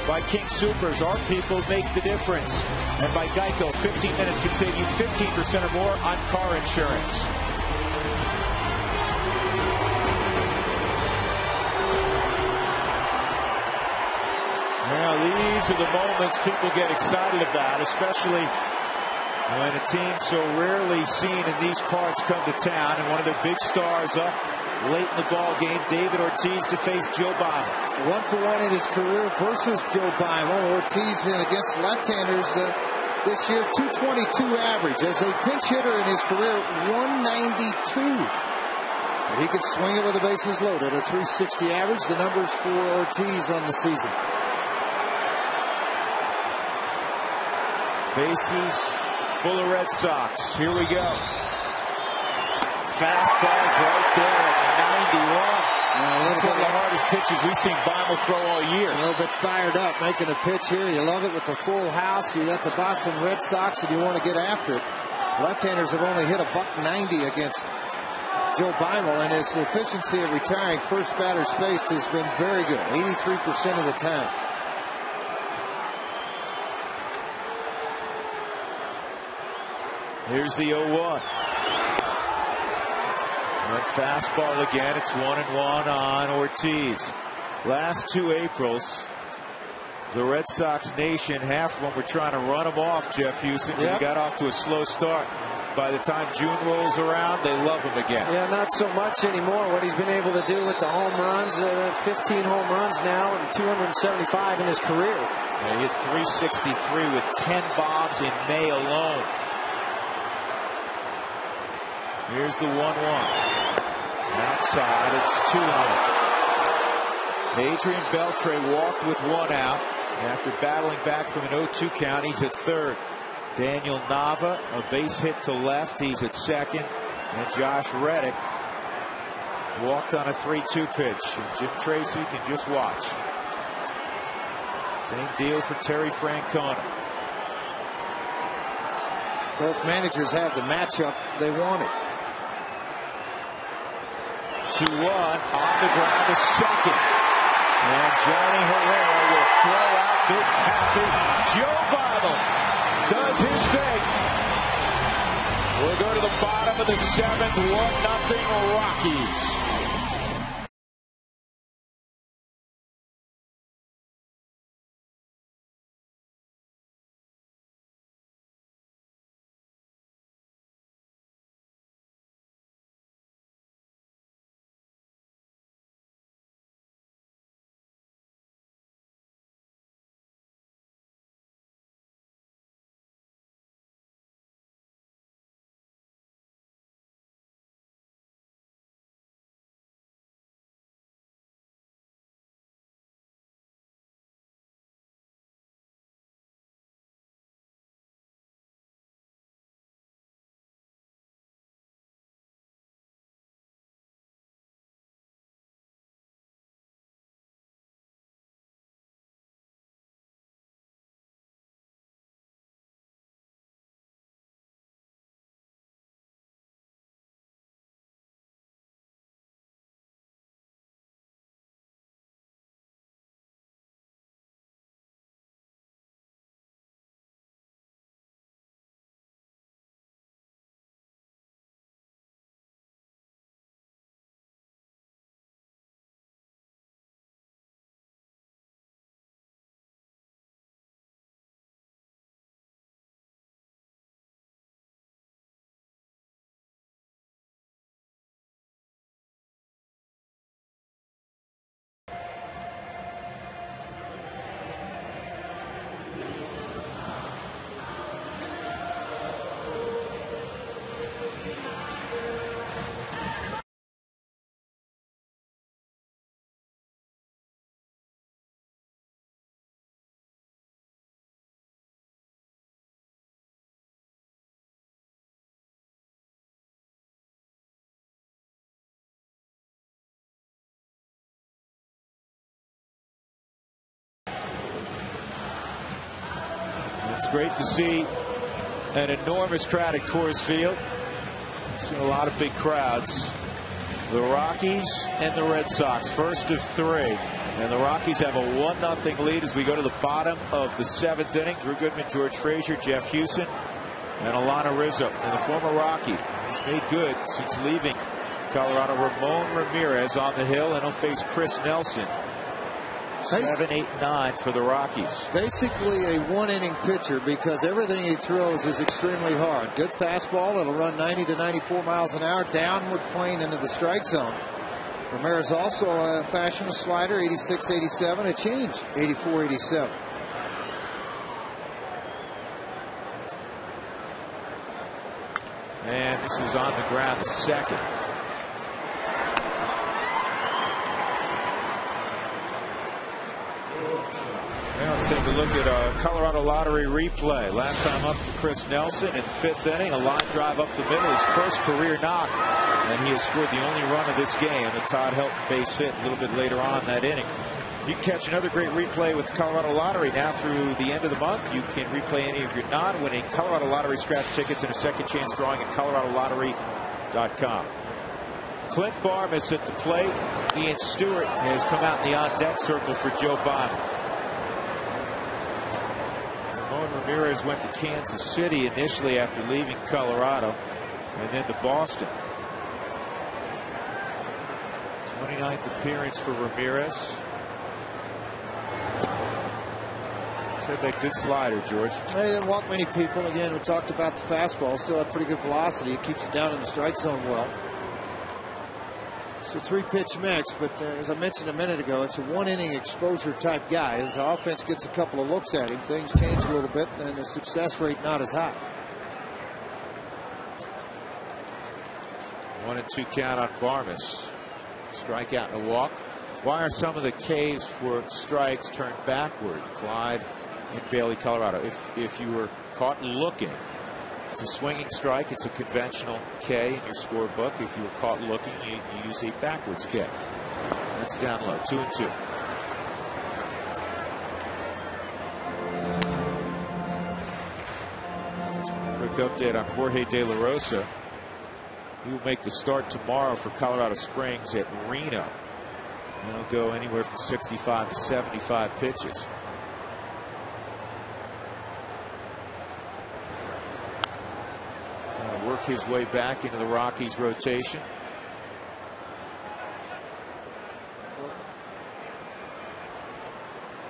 S1: By King Soopers, our people make the difference. And by Geico, 15 minutes can save you 15% or more on car insurance. Now, these are the moments people get excited about, especially when a team so rarely seen in these parts come to town, and one of their big stars up late in the ball game, David Ortiz, to face Joe Bible.
S2: 1-for-1 in his career versus Joe Bible. Ortiz against left-handers this year, 222 average. As a pinch hitter in his career, 192. But he could swing it with the bases loaded. A 360 average. The numbers for Ortiz on the season.
S1: Bases full of Red Sox. Here we go. Fastballs right there at 91. That's one of the hardest pitches we've seen Bible throw all year.
S2: A little bit fired up, making a pitch here. You love it with the full house. You got the Boston Red Sox, and you want to get after it. Left-handers have only hit $190 against Joe Bible, and his efficiency of retiring first batters faced has been very good, 83% of the time.
S1: Here's the 0-1. Fastball again. It's 1-1 on Ortiz. Last 2 Aprils, the Red Sox nation, half of them were trying to run him off, Jeff Houston. Yep. He got off to a slow start. By the time June rolls around, they love him again.
S3: Yeah, not so much anymore. What he's been able to do with the home runs, 15 home runs now and 275 in his career.
S1: Yeah, he hit 363 with 10 bombs in May alone. Here's the 1-1. Outside, it's 2-0. Adrian Beltre walked with 1 out after battling back from an 0-2 count. He's at third. Daniel Nava, a base hit to left. He's at second. And Josh Reddick walked on a 3-2 pitch. And Jim Tracy can just watch. Same deal for Terry Francona.
S2: Both managers have the matchup they wanted.
S1: 2-1 on the ground to second. And Johnny Herrera will throw out big happy. Joe Bible does his thing. We'll go to the bottom of the 7th. 1-0 Rockies. It's great to see an enormous crowd at Coors Field. I've seen a lot of big crowds The Rockies and the Red Sox, first of 3. And the Rockies have a 1-0 lead as we go to the bottom of the 7th inning. Drew Goodman, George Frazier, Jeff Hewson, and Alana Rizzo. And the former Rocky has made good since leaving Colorado. Ramon Ramirez on the hill, and he'll face Chris Nelson. 7, 8, 9 for the Rockies.
S2: Basically a 1-inning pitcher because everything he throws is extremely hard. Good fastball. It'll run 90 to 94 miles an hour, downward plane into the strike zone. Ramirez also a fashion a slider, 86, 87, a change, 84, 87.
S1: And this is on the ground, the second. Now let's take a look at a Colorado Lottery replay. Last time up for Chris Nelson in the 5th inning, a line drive up the middle, his first career knock, and he has scored the only run of this game. The Todd Helton base hit a little bit later on that inning. You can catch another great replay with Colorado Lottery now through the end of the month. You can replay any of your non-winning Colorado Lottery scratch tickets and a second chance drawing at coloradolottery.com. Clint Barmas at the plate. Ian Stewart has come out in the on-deck circle for Joe Biden. Ramon Ramirez went to Kansas City initially after leaving Colorado, and then to Boston. 29th appearance for Ramirez. Had that good slider, George.
S2: He didn't walk many people. Again, we talked about the fastball. Still had pretty good velocity. It keeps it down in the strike zone well. It's a 3-pitch mix, but as I mentioned a minute ago, it's a 1-inning exposure type guy. As the offense gets a couple of looks at him, things change a little bit, and the success rate not as high.
S1: 1-2 count on Barmas. Strikeout and a walk. Why are some of the Ks for strikes turned backward? Clyde in Bailey, Colorado. If you were caught looking, it's a swinging strike. It's a conventional K in your scorebook. If you were caught looking, you use a backwards K. That's down low. 2-2. Quick update on Jorge De La Rosa. He will make the start tomorrow for Colorado Springs at Reno. And he'll go anywhere from 65 to 75 pitches. Trying to work his way back into the Rockies rotation.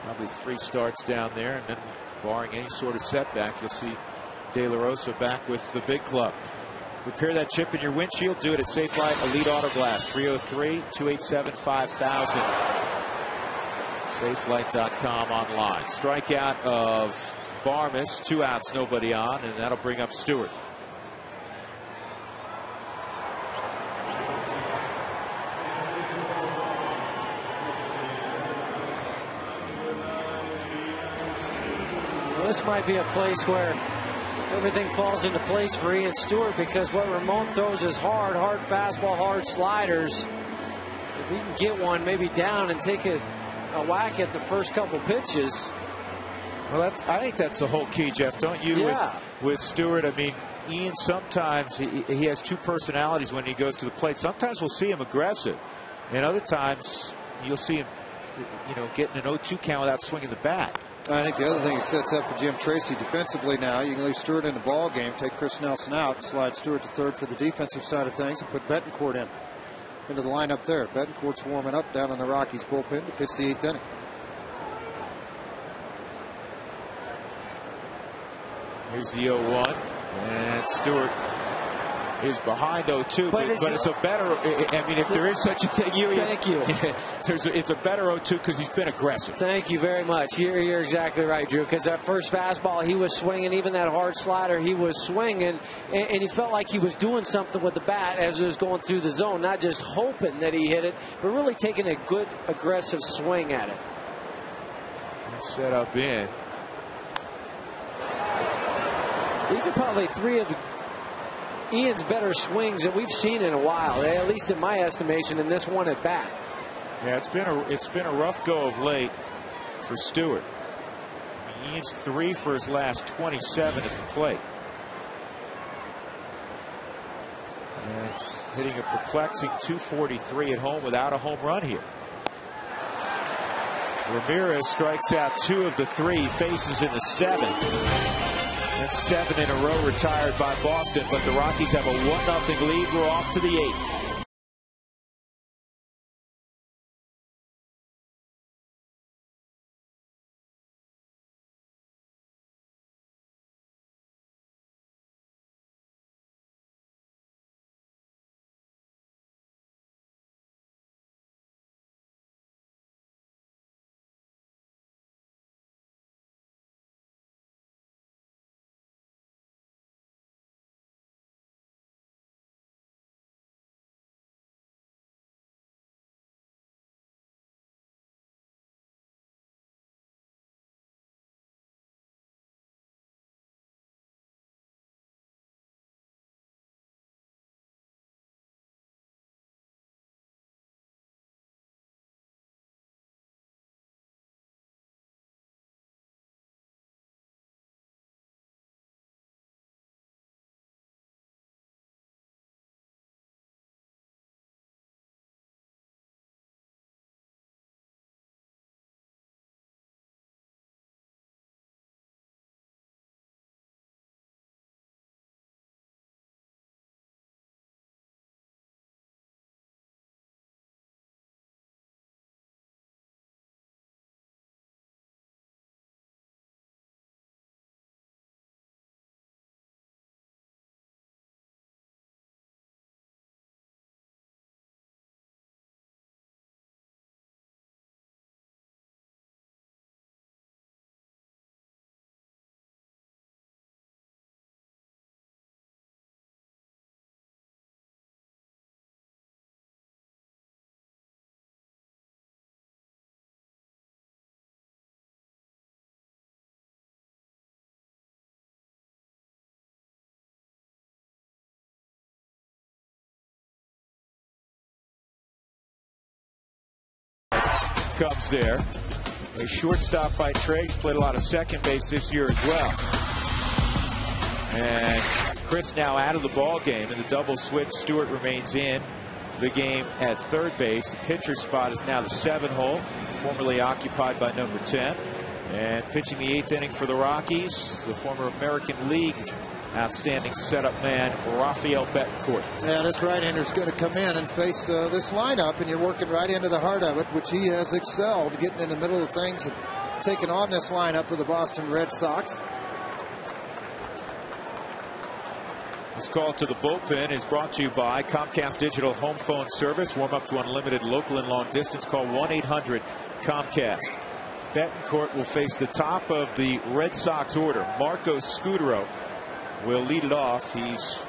S1: Probably 3 starts down there, and then barring any sort of setback, you'll see De La Rosa back with the big club. Repair that chip in your windshield. Do it at Safelite Elite Auto Glass. 303-287-5000. Safelite.com online. Strikeout of Barmas. 2 outs, nobody on, and that'll bring up Stewart.
S3: Well, this might be a place where everything falls into place for Ian Stewart, because what Ramon throws is hard fastball, hard sliders. If he can get one maybe down and take a whack at the first couple pitches.
S1: Well, I think that's the whole key, Jeff, don't you?
S3: Yeah.
S1: With Stewart, I mean, Ian sometimes he has 2 personalities when he goes to the plate. Sometimes we'll see him aggressive, and other times you'll see him, getting an 0-2 count without swinging the bat.
S2: I think the other thing it sets up for Jim Tracy defensively now, you can leave Stewart in the ball game, take Chris Nelson out, slide Stewart to third for the defensive side of things, and put Betancourt into the lineup there. Betancourt's warming up down in the Rockies bullpen to pitch the 8th inning.
S1: Here's the 0-1, and Stewart is behind 0-2, but it's a better. I mean, if there is such a thing,
S3: thank you.
S1: It's a better 0-2 because he's been aggressive.
S3: Thank you very much. You're exactly right, Drew. Because that first fastball, he was swinging. Even that hard slider, he was swinging, and he felt like he was doing something with the bat as it was going through the zone, not just hoping that he hit it, but really taking a good aggressive swing at it.
S1: Set up in.
S3: These are probably 3 of Ian's better swings that we've seen in a while, at least in my estimation, in this one at bat.
S1: Yeah, it's been a rough go of late for Stewart. Ian's 3 for his last 27 at the plate. And hitting a perplexing .243 at home without a home run here. Ramirez strikes out 2 of the 3, faces in the 7th. And 7 in a row retired by Boston, but the Rockies have a 1-0 lead. We're off to the 8th. Cubs there. A shortstop by trade. Played a lot of second base this year as well. And Chris now out of the ball game in the double switch. Stewart remains in the game at third base. The pitcher spot is now the 7-hole, formerly occupied by number 10. And pitching the 8th inning for the Rockies, the former American League outstanding setup man, Rafael Betancourt.
S2: Yeah, this right-hander's going to come in and face this lineup, and you're working right into the heart of it, which he has excelled, getting in the middle of things and taking on this lineup of the Boston Red Sox.
S1: This call to the bullpen is brought to you by Comcast Digital Home Phone Service. Warm up to unlimited local and long distance. Call 1-800-COMCAST. Betancourt will face the top of the Red Sox order. Marco Scutaro will lead it off. He's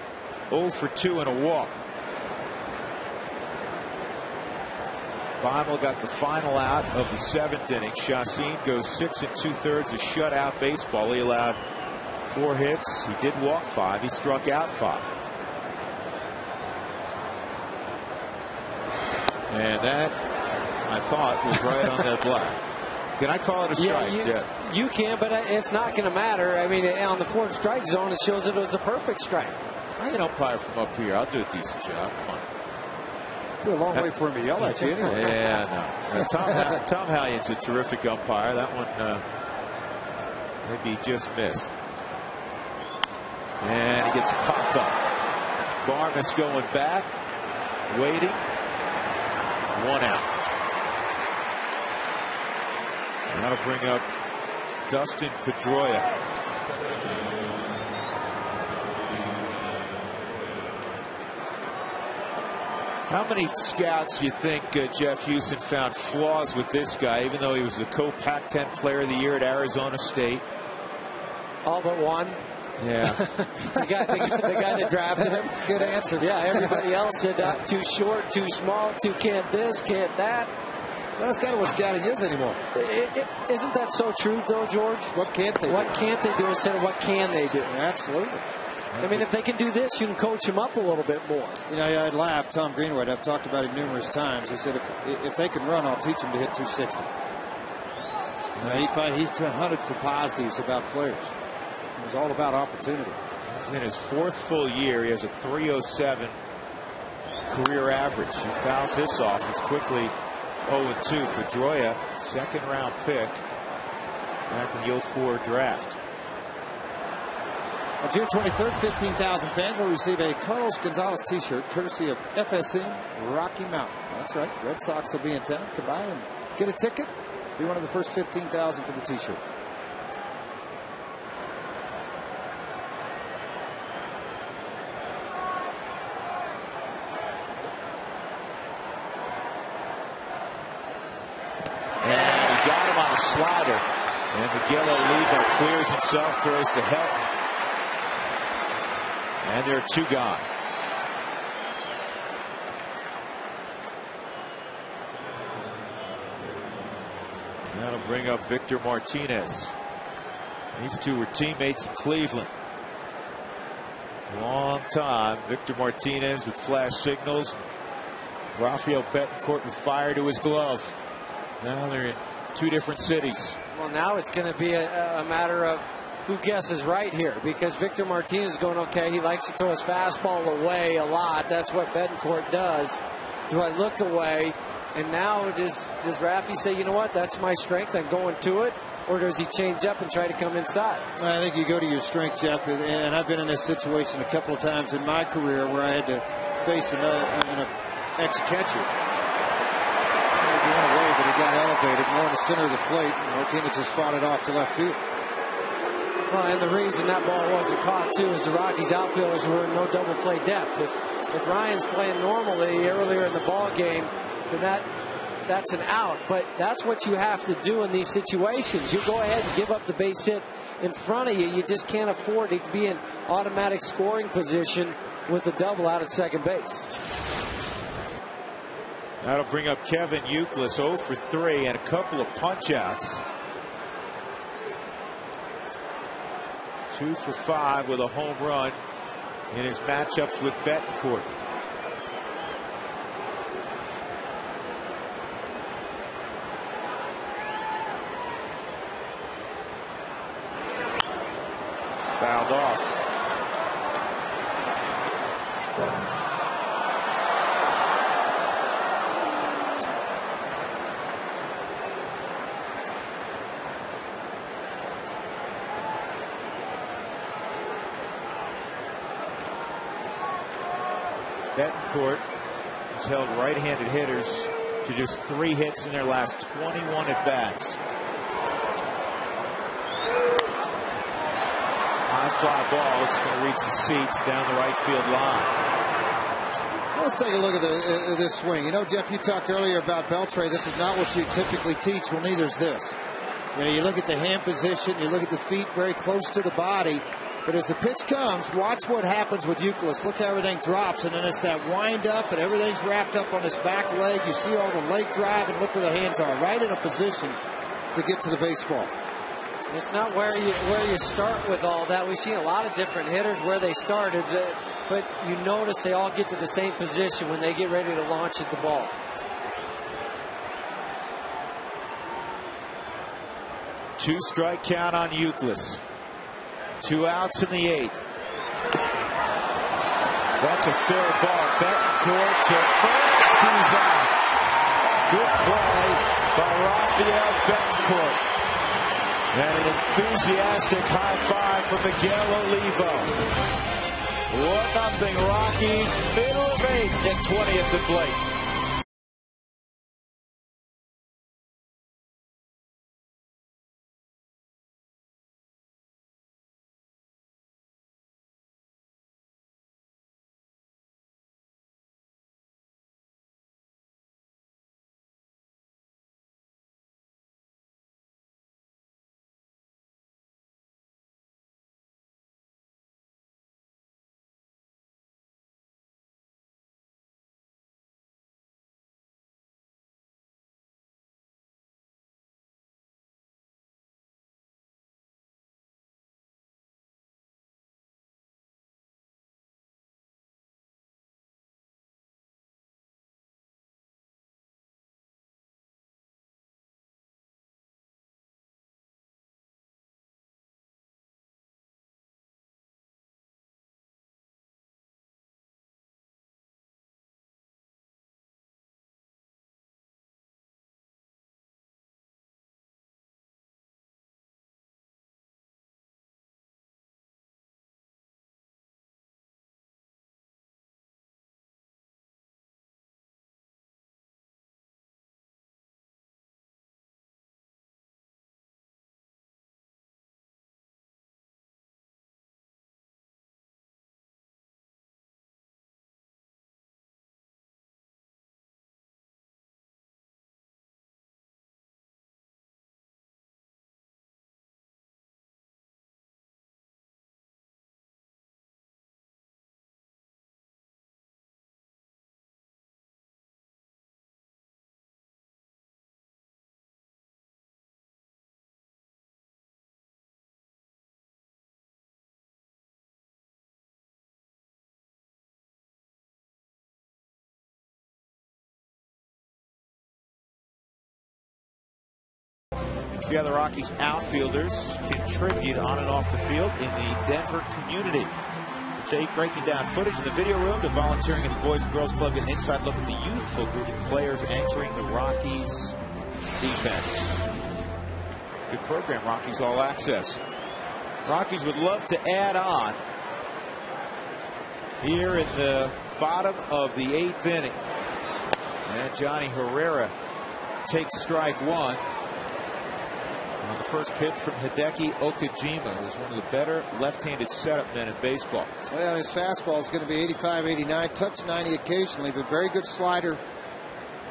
S1: 0 for 2 and a walk. Bible got the final out of the 7th inning. Chacin goes 6 2/3, a shutout baseball. He allowed 4 hits. He did walk 5. He struck out 5. And that, I thought, was right on the black. Can I call it a strike?
S3: You can, but it's not going to matter. I mean, on the 4th strike zone, it shows it was a perfect strike.
S1: I can umpire from up here. I'll do a decent job. Come on.
S2: Be a long way for him to yell at you anyway.
S1: Yeah, no. Tom Hallion's a terrific umpire. That one maybe just missed. And he gets popped up. Barnes going back, waiting. 1 out. That'll bring up Dustin Pedroia. How many scouts do you think Jeff Houston found flaws with this guy, even though he was the co-Pac-10 Player of the Year at Arizona State?
S3: All but one.
S1: Yeah.
S3: the guy that drafted him.
S2: Good answer.
S3: Yeah, everybody else said too short, too small, too can't this, can't that.
S2: Well, that's kind of what scouting is anymore.
S3: Isn't that so true, though, George?
S2: What can't they do?
S3: What can't they do instead of what can they do?
S2: Absolutely.
S3: I mean, if they can do this, you can coach them up a little bit more.
S2: You know, I'd laugh. Tom Greenwood, I've talked about him numerous times. He said, if they can run, I'll teach them to hit 260. He hunted for positives about players. It was all about opportunity.
S1: In his 4th full year, he has a .307 career average. He fouls this off. It's quickly 0-2. Pedroia, second-round pick back in the 04 draft.
S2: On June 23rd, 15,000 fans will receive a Carlos Gonzalez t-shirt courtesy of FSM Rocky Mountain. That's right. Red Sox will be in town. Come by and get a ticket. Be one of the first 15,000 for the t-shirt.
S1: And he got him on a slider. And Miguel Oliva clears himself, throws to help. And there are two gone. That'll bring up Victor Martinez. These two were teammates in Cleveland. Long time. Victor Martinez with flash signals. Rafael Betancourt with fire to his glove. Now they're in two different cities.
S3: Well, now it's going to be a matter of who guesses right here, because Victor Martinez is going, okay, he likes to throw his fastball away a lot. That's what Betancourt does. Do I look away? And now does Rafi say, you know what, that's my strength, I'm going to it? Or does he change up and try to come inside?
S2: I think you go to your strength, Jeff. And I've been in this situation a couple of times in my career where I had to face an ex-catcher. He went away, but he got elevated more in the center of the plate. Martinez just fought it off to left field.
S3: Well, and the reason that ball wasn't caught, too, is the Rockies outfielders were in no double play depth. If Ryan's playing normally earlier in the ball game, then that's an out. But that's what you have to do in these situations. You go ahead and give up the base hit in front of you. You just can't afford to be in automatic scoring position with a double out at second base.
S1: That'll bring up Kevin Youkilis, 0 for 3 and a couple of punch-outs. 2 for 5 with a home run in his matchups with Betancourt. Fouled off. Betancourt has held right-handed hitters to just 3 hits in their last 21 at-bats. High fly ball. It's going to reach the seats down the right field line.
S2: Let's take a look at this swing. You know, Jeff, you talked earlier about Beltre. This is not what you typically teach. Well, neither is this. You know, you look at the hand position, you look at the feet very close to the body. But as the pitch comes, watch what happens with Youkilis. Look how everything drops, and then it's that wind up, and everything's wrapped up on his back leg. You see all the leg drive, and look where the hands are, right in a position to get to the baseball.
S3: It's not where you start with all that. We've seen a lot of different hitters where they started, but you notice they all get to the same position when they get ready to launch at the ball.
S1: Two-strike count on Youkilis. 2 outs in the 8th. That's a fair ball. Betancourt to first. He's out. Good play by Rafael Betancourt. And an enthusiastic high five from Miguel Oliva. 1-0 Rockies. Middle of 8th at 20 at the plate. See how the Rockies outfielders contribute on and off the field in the Denver community. Jake breaking down footage in the video room to volunteering at the Boys and Girls Club, get an inside look at the youthful group of players entering the Rockies defense. Good program, Rockies All Access. Rockies would love to add on here in the bottom of the 8th inning. And Johnny Herrera takes strike one on the first pitch from Hideki Okajima, who's one of the better left-handed setup men in baseball.
S2: Well, his fastball is going to be 85, 89, touch 90 occasionally, but very good slider,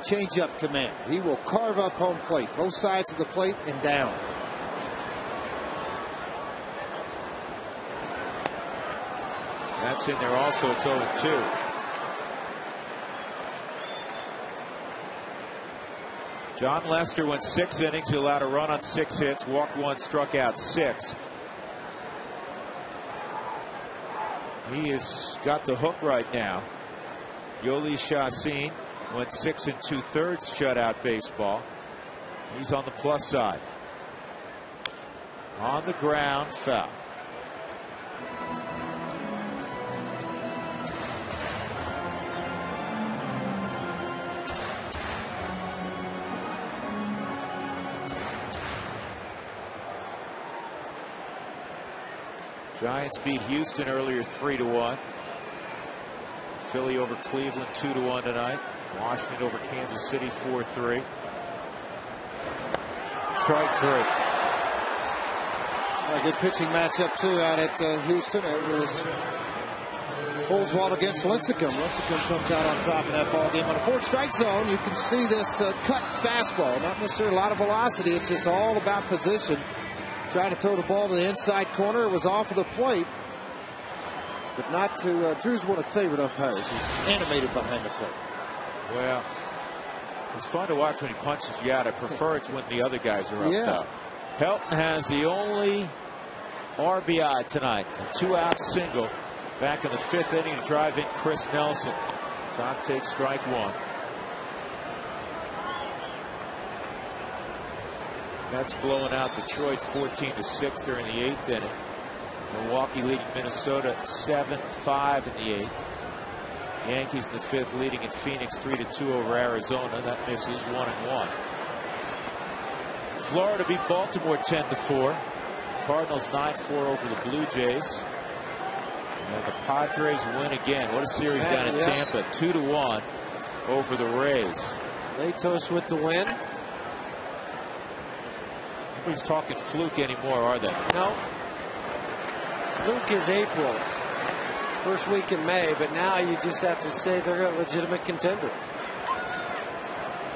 S2: change-up command. He will carve up home plate, both sides of the plate and down.
S1: That's in there also. It's 0-2. John Lester went 6 innings. He allowed a run on 6 hits, walked 1, struck out 6. He has got the hook right now. Yoli Chacin went 6 2/3 shutout baseball. He's on the plus side. On the ground, foul. Giants beat Houston earlier 3-1. Philly over Cleveland 2-1 tonight. Washington over Kansas City 4-3. Strike 3.
S2: A good pitching matchup too out at Houston. It was Holzwald against Lincecum. Lincecum comes out on top in that ball game. On a 4 strike zone, you can see this cut fastball. Not necessarily a lot of velocity. It's just all about position. Trying to throw the ball to the inside corner. It was off of the plate, but not to Drew's one of favorite umpires. He's animated behind the plate.
S1: Well, it's fun to watch when he punches you out. I prefer it's when the other guys are up top. Helton has the only RBI tonight, a 2-out single back in the 5th inning to drive in Chris Nelson. Top takes strike 1. That's blowing out Detroit 14-6 there in the 8th inning. Milwaukee leading Minnesota 7-5 in the 8th. Yankees in the 5th leading in Phoenix 3-2 over Arizona. That misses 1-1. Florida beat Baltimore 10-4. Cardinals 9-4 over the Blue Jays. And the Padres win again. What a series down in Tampa. 2-1 over the Rays.
S3: Latos with the win.
S1: Nobody's talking fluke anymore, are they?
S3: No. Fluke is April. First week in May, but now you just have to say they're a legitimate contender.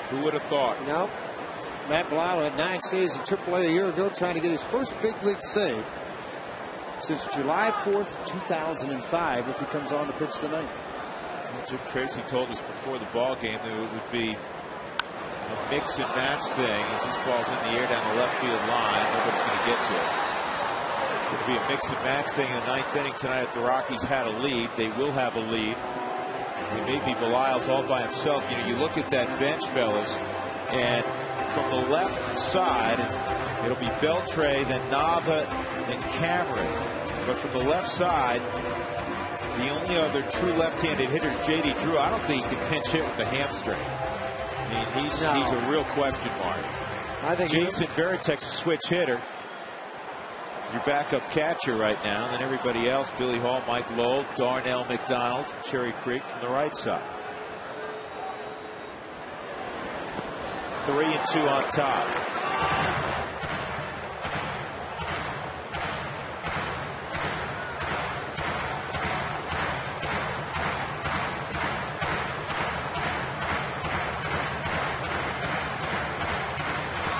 S1: Who would have thought?
S3: No.
S2: Matt Blau had 9 saves in AAA a year ago, trying to get his first big league save since July 4th, 2005, if he comes on to pitch tonight.
S1: Well, Jim Tracy told us before the ball game that it would be a mix and match thing as this ball's in the air down the left field line. Nobody's going to get to it. It would be a mix and match thing in the 9th inning tonight if the Rockies had a lead. They will have a lead. It may be Belial's all by himself. You know, you look at that bench, fellas, and from the left side, it'll be Beltre, then Nava, then Cameron. But from the left side, the only other true left-handed hitter is J.D. Drew. I don't think he can pinch hit with the hamstring. I mean, he's a real question mark.
S3: I think
S1: Jason Varitek's a switch hitter. Your backup catcher right now. And then everybody else, Billy Hall, Mike Lowell, Darnell McDonald, Cherry Creek from the right side. 3-2 on top.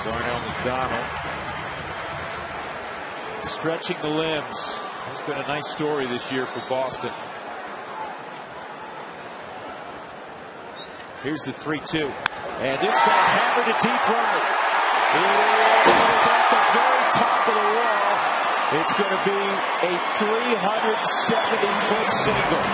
S1: Darnell McDonald stretching the limbs. It's been a nice story this year for Boston. Here's the 3-2. And this ball hammered to deep right. It is at the very top of the wall. It's going to be a 370-foot single.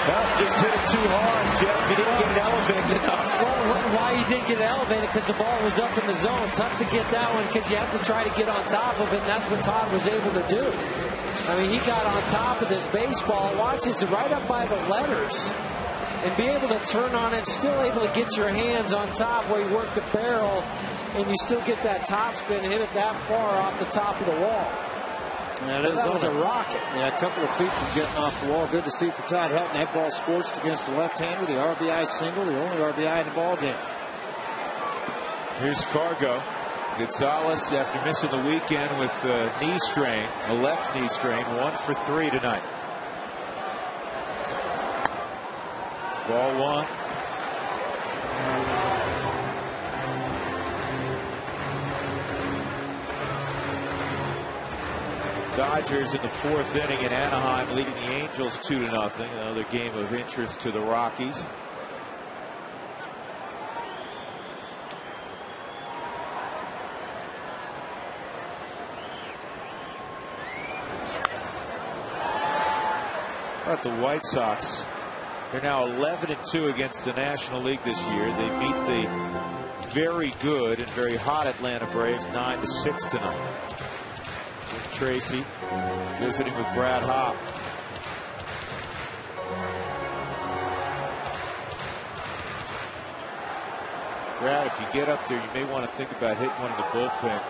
S1: Well, just hit it too hard, Jeff. He didn't get it elevated.
S3: Well, why he didn't get it elevated? Because the ball was up in the zone. Tough to get that one because you have to try to get on top of it, and that's what Todd was able to do. I mean, he got on top of this baseball. Watch, it's right up by the letters. And be able to turn on it, still able to get your hands on top where you work the barrel, and you still get that top spin, hit it that far off the top of the wall.
S2: Yeah,
S3: that was a rocket.
S2: Yeah, a couple of feet from getting off the wall. Good to see for Todd Helton. That ball scorched against the left-hander. The RBI single, the only RBI in the ball game.
S1: Here's Cargo. Gonzalez, after missing the weekend with a knee strain, a left knee strain, 1 for 3 tonight. Ball 1. Dodgers in the 4th inning in Anaheim, leading the Angels 2-0. Another game of interest to the Rockies. But the White Sox, they're now 11-2 against the National League this year. They beat the very good and very hot Atlanta Braves 9-6 tonight. Jim Tracy visiting with Brad Hopp. Brad, if you get up there, you may want to think about hitting one in the bullpen.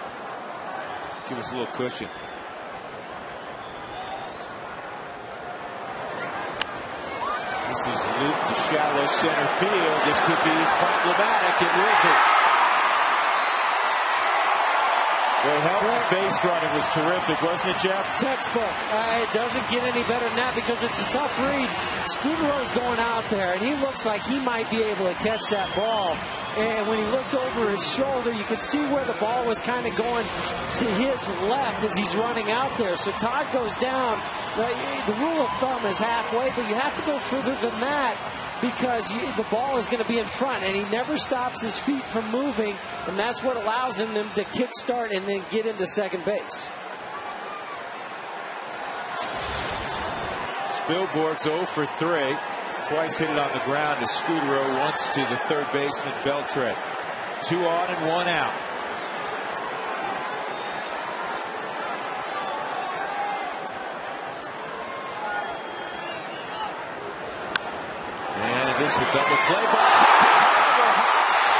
S1: Give us a little cushion. This is looped to shallow center field. This could be problematic. It will be. Well, Helton's base running was terrific, wasn't it, Jeff?
S3: Textbook. It doesn't get any better than that because it's a tough read. Scudero's going out there, and he looks like he might be able to catch that ball. And when he looked over his shoulder, you could see where the ball was kind of going to his left as he's running out there. So Todd goes down. The rule of thumb is halfway, but you have to go further than that because the ball is going to be in front, and he never stops his feet from moving, and that's what allows him to kick start and then get into second base.
S1: Spielborg's 0 for 3. He's twice hit it on the ground to Scudero, once to the third baseman Beltran. 2 on and 1 out. This is a double play ball.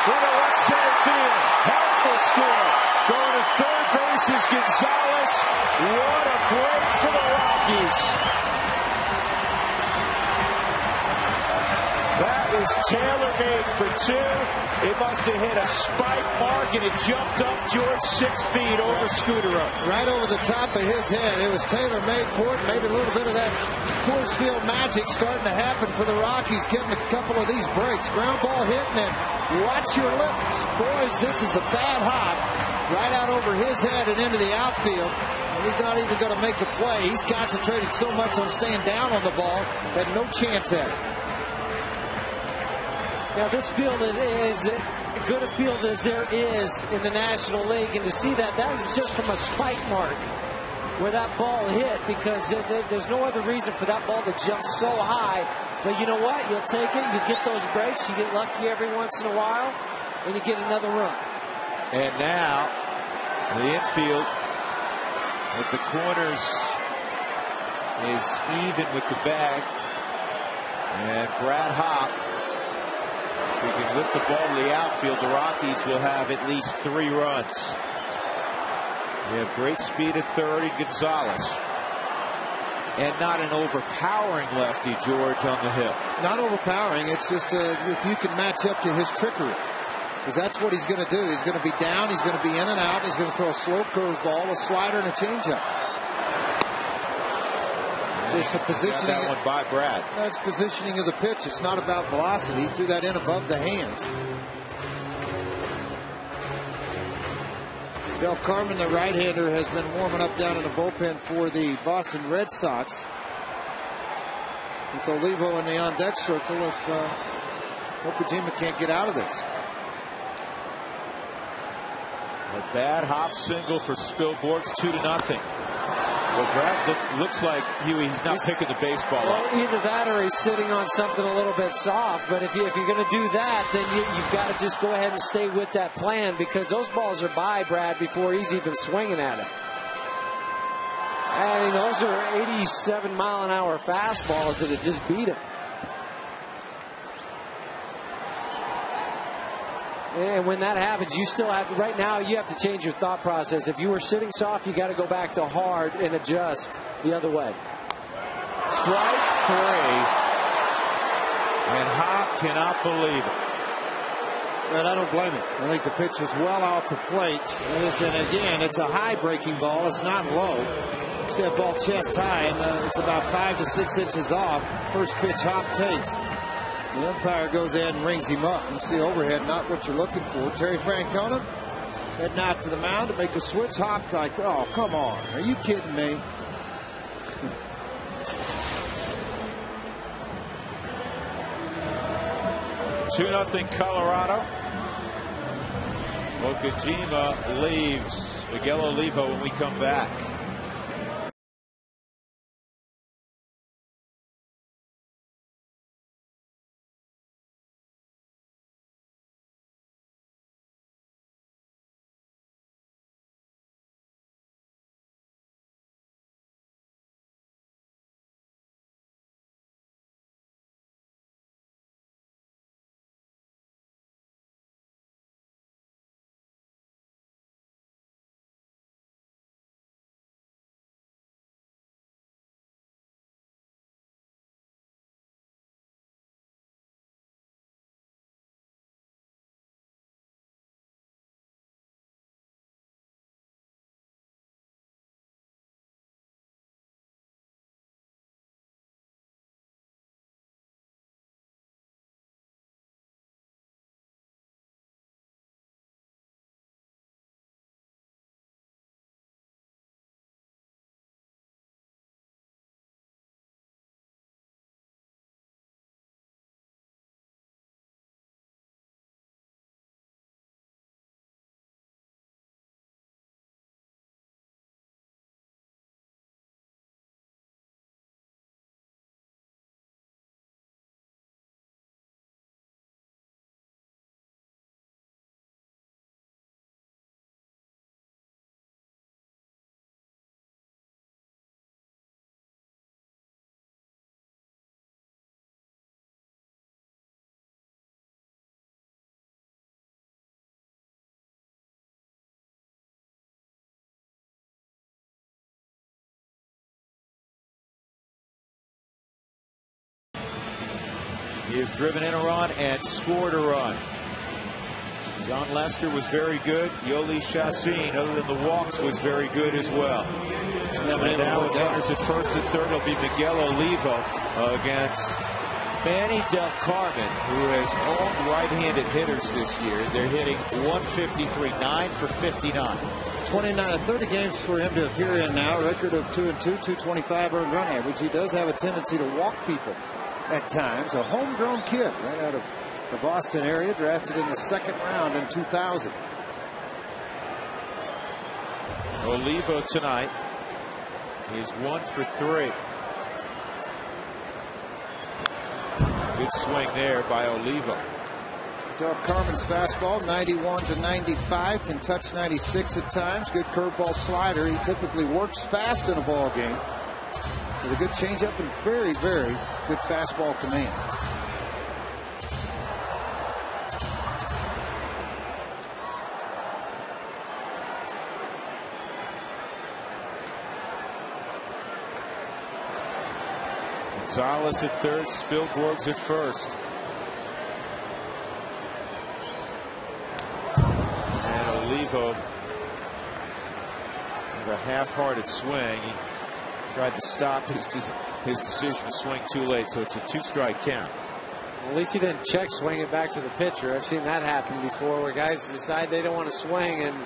S1: Into left center field. Helton will score. Going to third base is Gonzalez. What a break for the Rockies. That was tailor-made for 2. It must have hit a spike mark, and it jumped up George 6 feet over Scudero.
S2: Right over the top of his head. It was tailor-made for it. Maybe a little bit of that Coors Field magic starting to happen for the Rockies, getting a couple of these breaks. Ground ball hitting it. Watch your lips. Boys, this is a bad hop. Right out over his head and into the outfield. And he's not even going to make a play. He's concentrated so much on staying down on the ball, had no chance at it.
S3: Now, this field is as good a field as there is in the National League, and to see that is just from a spike mark where that ball hit, because there's no other reason for that ball to jump so high. But you know what? You'll take it. You get those breaks. You get lucky every once in a while, and you get another run.
S1: And now the infield with the corners is even with the bag, and Brad Hopp. If we can lift the ball to the outfield, the Rockies will have at least 3 runs. We have great speed at third in Gonzalez. And not an overpowering lefty, George, on the hill.
S2: Not overpowering. It's just if you can match up to his trickery. Because that's what he's going to do. He's going to be down. He's going to be in and out. He's going to throw a slow curveball, a slider, and a changeup. It's the positioning.
S1: That one by Brad.
S2: That's positioning of the pitch. It's not about velocity. He threw that in above the hands. Del Carmen, the right-hander, has been warming up down in the bullpen for the Boston Red Sox. With Olivo in the on-deck circle, if Okajima can't get out of this.
S1: A bad hop single for Spielborg's 2-0. Well, Brad looks like he's not picking the baseball up.
S3: Either that or he's sitting on something a little bit soft. But if you're going to do that, then you've got to just go ahead and stay with that plan, because those balls are by Brad before he's even swinging at it. I mean, those are 87-mile-an-hour fastballs that have just beat him. And when that happens, you still have, right now, you have to change your thought process. If you were sitting soft, you got to go back to hard and adjust the other way.
S1: Strike 3. And Hop cannot believe it.
S2: Well, I don't blame him. I think the pitch was well off the plate. And again, it's a high breaking ball. It's not low. You see that ball chest high, and it's about 5 to 6 inches off. First pitch Hop takes. The umpire goes ahead and rings him up. You see overhead, not what you're looking for. Terry Francona heading out to the mound to make a switch. Hop like, oh, come on. Are you kidding me?
S1: Two 2-0 Colorado. Okajima leaves Miguel Olivo when we come back. He has driven in a run and scored a run. John Lester was very good. Yoli Chassin, other than the walks, was very good as well. And now with runners at first and third, it'll be Miguel Olivo against Manny Del Carmen, who has all right-handed hitters this year. They're hitting 153, 9 for 59.
S2: 30 games for him to appear in now. Record of 2-2, 225 earned run average. He does have a tendency to walk people at times. A homegrown kid right out of the Boston area, drafted in the second round in 2000.
S1: Olivo tonight is 1 for 3. Good swing there by Olivo.
S2: Del Carmen's fastball 91 to 95, can touch 96 at times. Good curveball slider. He typically works fast in a ball game with a good changeup and very, very good fastball command.
S1: Gonzalez at third, Spielborg's at first. And Olivo with a half-hearted swing. He tried to stop his decision to swing too late, so it's a 2-strike count.
S3: Well, at least he didn't check swing it back to the pitcher. I've seen that happen before, where guys decide they don't want to swing and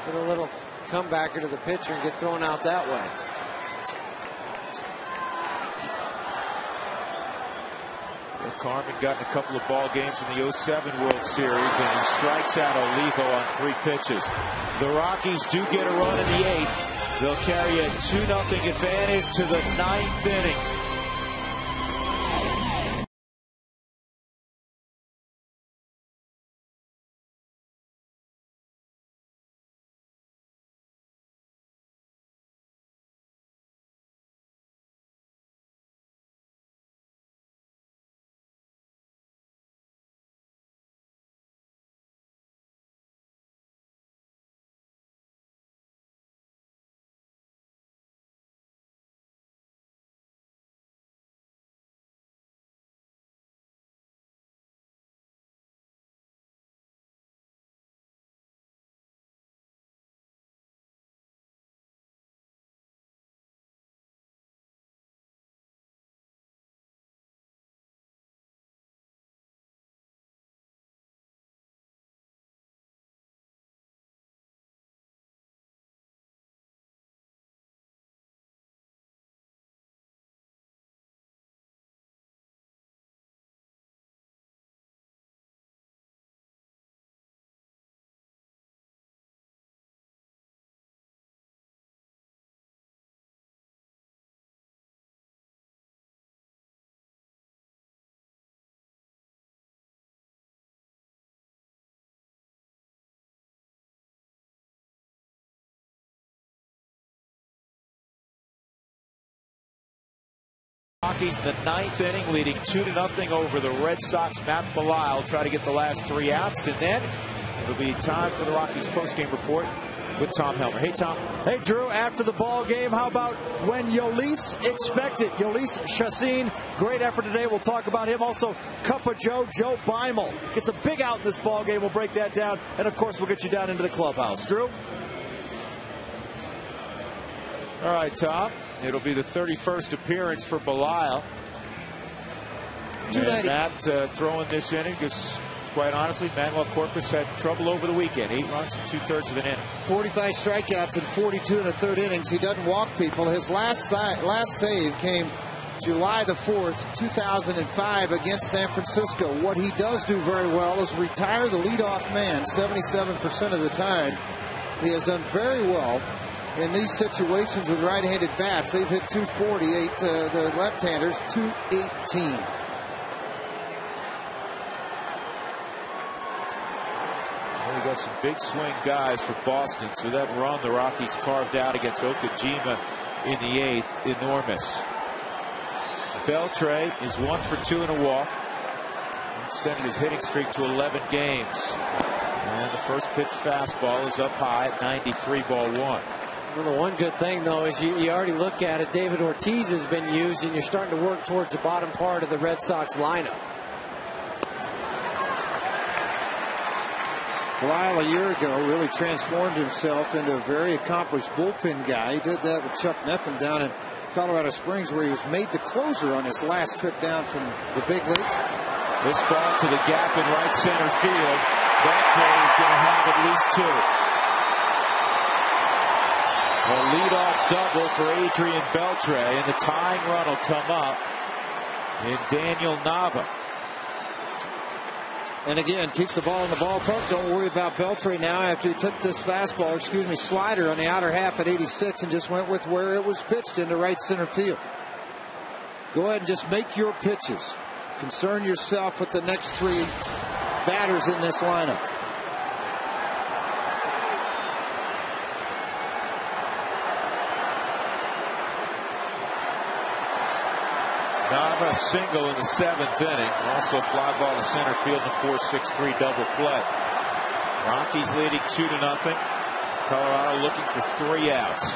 S3: put a little comebacker to the pitcher and get thrown out that way.
S1: Carmen got in a couple of ball games in the 07 World Series, and he strikes out Olivo on 3 pitches. The Rockies do get a run in the 8th. They'll carry a 2-0 advantage to the 9th inning. Rockies in the 9th inning, leading 2-0 over the Red Sox. Matt Belisle will try to get the last 3 outs, and then it'll be time for the Rockies postgame report with Tom Helmer. Hey, Tom.
S6: Hey, Drew. After the ball game, how about when Yolis expected? Yolis Chassin, great effort today. We'll talk about him. Also, Cup of Joe Beimel gets a big out in this ball game. We'll break that down, and of course, we'll get you down into the clubhouse. Drew.
S1: All right, Tom. It'll be the 31st appearance for Belisle. And Matt throwing this inning because, quite honestly, Manuel Corpus had trouble over the weekend. 8 runs in 2/3 of an inning.
S2: 45 strikeouts in 42 1/3 innings. He doesn't walk people. His last save came July the 4th, 2005 against San Francisco. What he does do very well is retire the leadoff man 77% of the time. He has done very well in these situations with right-handed bats. They've hit 248, the left-handers 218.
S1: Well, we got some big swing guys for Boston, so that run the Rockies carved out against Okajima in the 8th, enormous. Beltre is 1 for 2 in a walk. Extended his hitting streak to 11 games. And the first pitch fastball is up high at 93, ball 1.
S3: Well, the one good thing, though, is you already look at it. David Ortiz has been used, and you're starting to work towards the bottom part of the Red Sox lineup.
S2: Belisle a year ago really transformed himself into a very accomplished bullpen guy. He did that with Chuck Neffen down in Colorado Springs, where he was made the closer on his last trip down from the big leagues.
S1: This ball to the gap in right center field. Beltre is going to have at least 2. A leadoff double for Adrian Beltre, and the tying run will come up in Daniel Nava.
S2: And again, keeps the ball in the ballpark. Don't worry about Beltre now after he took this fastball, slider on the outer half at 86 and just went with where it was pitched into right center field. Go ahead and just make your pitches. Concern yourself with the next 3 batters in this lineup.
S1: Nava single in the 7th inning. Also a fly ball to center field in the 4-6-3 double play. Rockies leading 2-0. Colorado looking for 3 outs.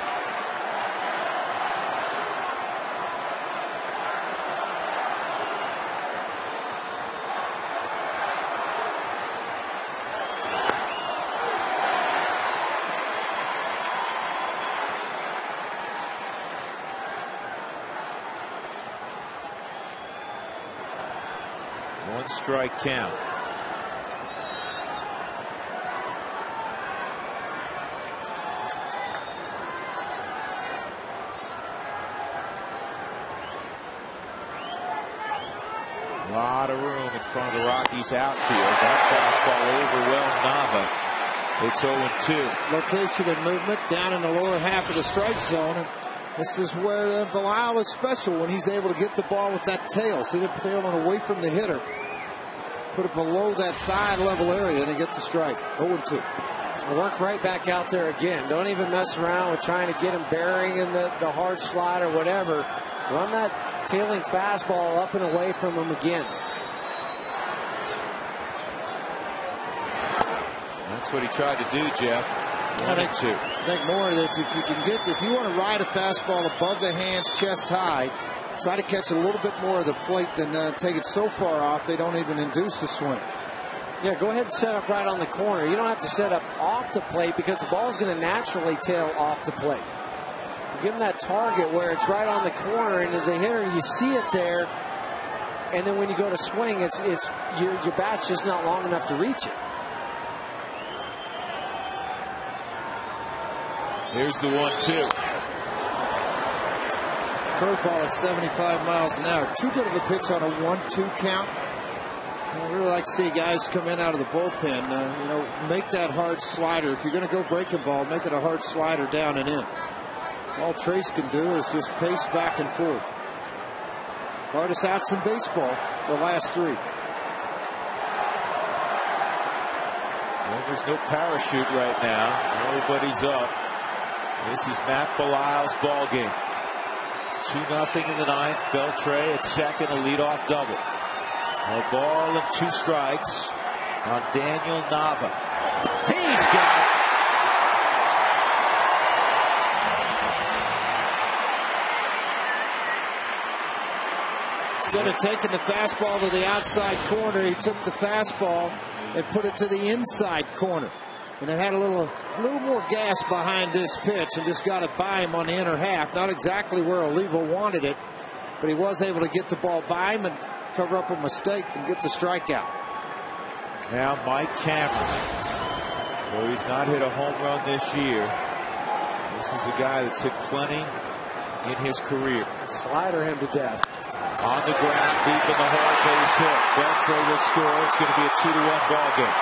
S1: One strike count. A lot of room in front of the Rockies outfield. That fastball overwhelmed Nava. It's 0-2.
S2: Location and movement down in the lower half of the strike zone. And this is where Belisle is special when he's able to get the ball with that tail. See the tail and away from the hitter. Put it below that thigh level area and he gets a strike. 0-2.
S3: Work right back out there again. Don't even mess around with trying to get him bearing in the hard slide or whatever. Run that tailing fastball up and away from him again.
S1: That's what he tried to do, Jeff.
S2: I think more that if you want to ride a fastball above the hands, chest high, try to catch a little bit more of the plate than take it so far off they don't even induce the swing.
S3: Yeah, go ahead and set up right on the corner. You don't have to set up off the plate because the ball is going to naturally tail off the plate. Give him that target where it's right on the corner, and as a hitter, you see it there, and then when you go to swing, it's your bat's just not long enough to reach it.
S1: Here's the 1-2.
S2: Curveball at 75 miles an hour. Too good of a pitch on a 1-2 count. I really like to see guys come in out of the bullpen. Make that hard slider. If you're going to go breaking ball, make it a hard slider down and in. All Trace can do is just pace back and forth. Hardest outs in baseball, the last 3.
S1: Well, there's no parachute right now. Nobody's up. This is Matt Belisle's ball game. 2-0 in the 9th. Beltre at second, a leadoff double. A ball and 2 strikes on Daniel Nava. He's got it.
S2: Instead of taking the fastball to the outside corner, he took the fastball and put it to the inside corner. And it had a little more gas behind this pitch and just got it by him on the inner half. Not exactly where Oliva wanted it, but he was able to get the ball by him and cover up a mistake and get the strikeout.
S1: Now Mike Cameron. Though he's not hit a home run this year, this is a guy that's hit plenty in his career.
S3: Slider him to death.
S1: On the ground, deep in the hard base hit. Beltre will score. It's going to be a 2-1 ball game.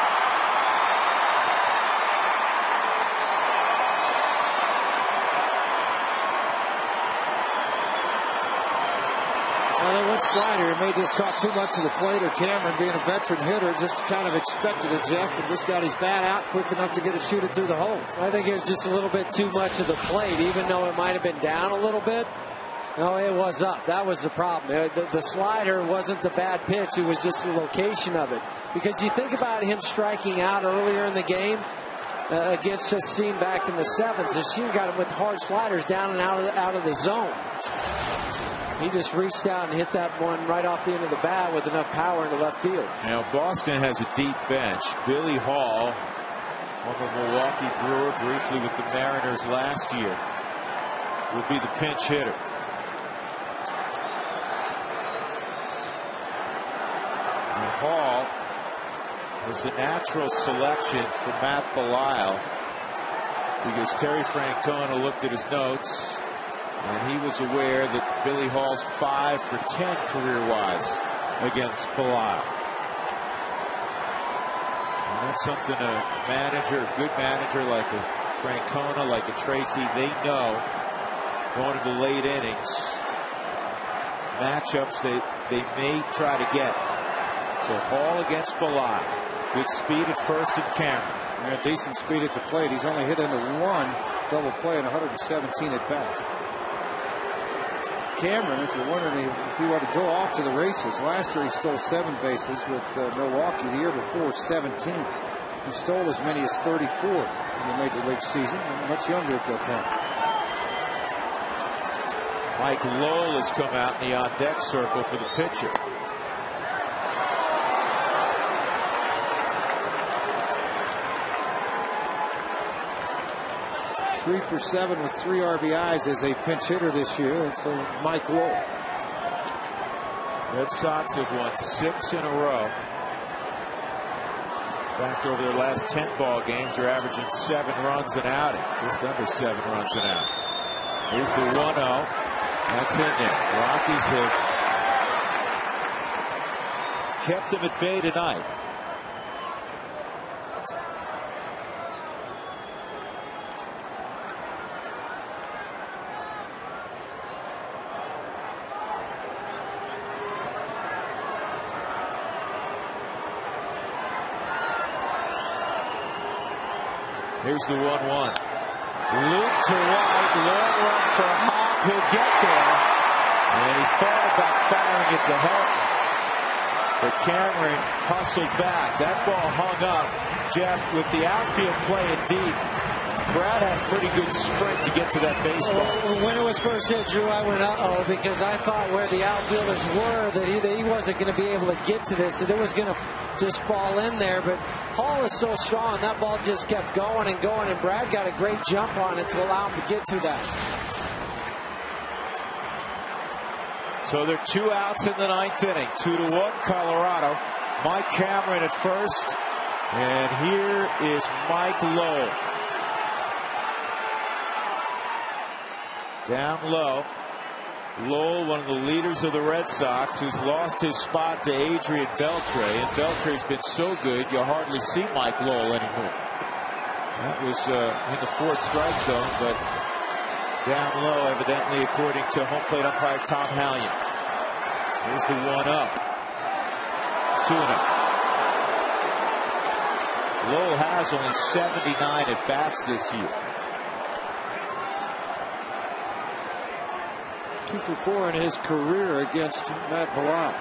S2: Well, they went slider. He may just caught too much of the plate, or Cameron, being a veteran hitter, just kind of expected it, Jeff, and just got his bat out quick enough to get it shoot it through the hole.
S3: I think it was just a little bit too much of the plate, even though it might have been down a little bit. No, it was up. That was the problem. The slider wasn't the bad pitch. It was just the location of it. Because you think about him striking out earlier in the game against Chacin back in the 7th. Chacin got him with hard sliders down and out of the zone. He just reached out and hit that one right off the end of the bat with enough power into left field.
S1: Now Boston has a deep bench. Billy Hall, former Milwaukee Brewer, briefly with the Mariners last year, will be the pinch hitter. And Hall was a natural selection for Matt Belisle because Terry Francona looked at his notes and he was aware that Billy Hall's 5 for 10 career-wise against Belisle. And that's something a good manager like a Francona, like a Tracy, they know going to the late innings, matchups they may try to get. So Hall against Belisle. Good speed at first and Cameron.
S2: Yeah, decent speed at the plate. He's only hit into 1 double play in 117 at bats. Cameron, if you're wondering if he were to go off to the races, last year he stole 7 bases with Milwaukee. The year before, 17. He stole as many as 34 in the Major League season. Much younger at that time.
S1: Mike Lowell has come out in the on-deck circle for the pitcher.
S2: 3 for 7 with 3 RBIs as a pinch hitter this year. It's Mike Lowell.
S1: Red Sox have won 6 in a row. In fact, over their last 10 ball games, they're averaging 7 runs an outing, just under 7 runs an outing. Here's the 1-0. That's in there. Rockies have kept them at bay tonight. Here's the 1-1. Loop to right, long run for Hop. He'll get there. And he thought about firing it to Helton. But Cameron hustled back. That ball hung up. Jeff, with the outfield playing deep, Brad had a pretty good sprint to get to that baseball.
S3: Well, when it was first hit, Drew, I went, uh-oh, because I thought where the outfielders were that he wasn't going to be able to get to this, and it was going to just fall in there. But Hall is so strong, that ball just kept going and going, and Brad got a great jump on it to allow him to get to that.
S1: So they're 2 outs in the 9th inning. 2-1 Colorado. Mike Cameron at first. And here is Mike Lowell. Down low. Lowell, one of the leaders of the Red Sox, who's lost his spot to Adrian Beltre. And Beltre's been so good, you hardly see Mike Lowell anymore. That was in the 4th strike zone, but down low, evidently, according to home plate umpire Tom Hallion. Here's the 1-0. 2-0. Lowell has only 79 at bats this year.
S6: 2 for 4 in his career against Matt Belial.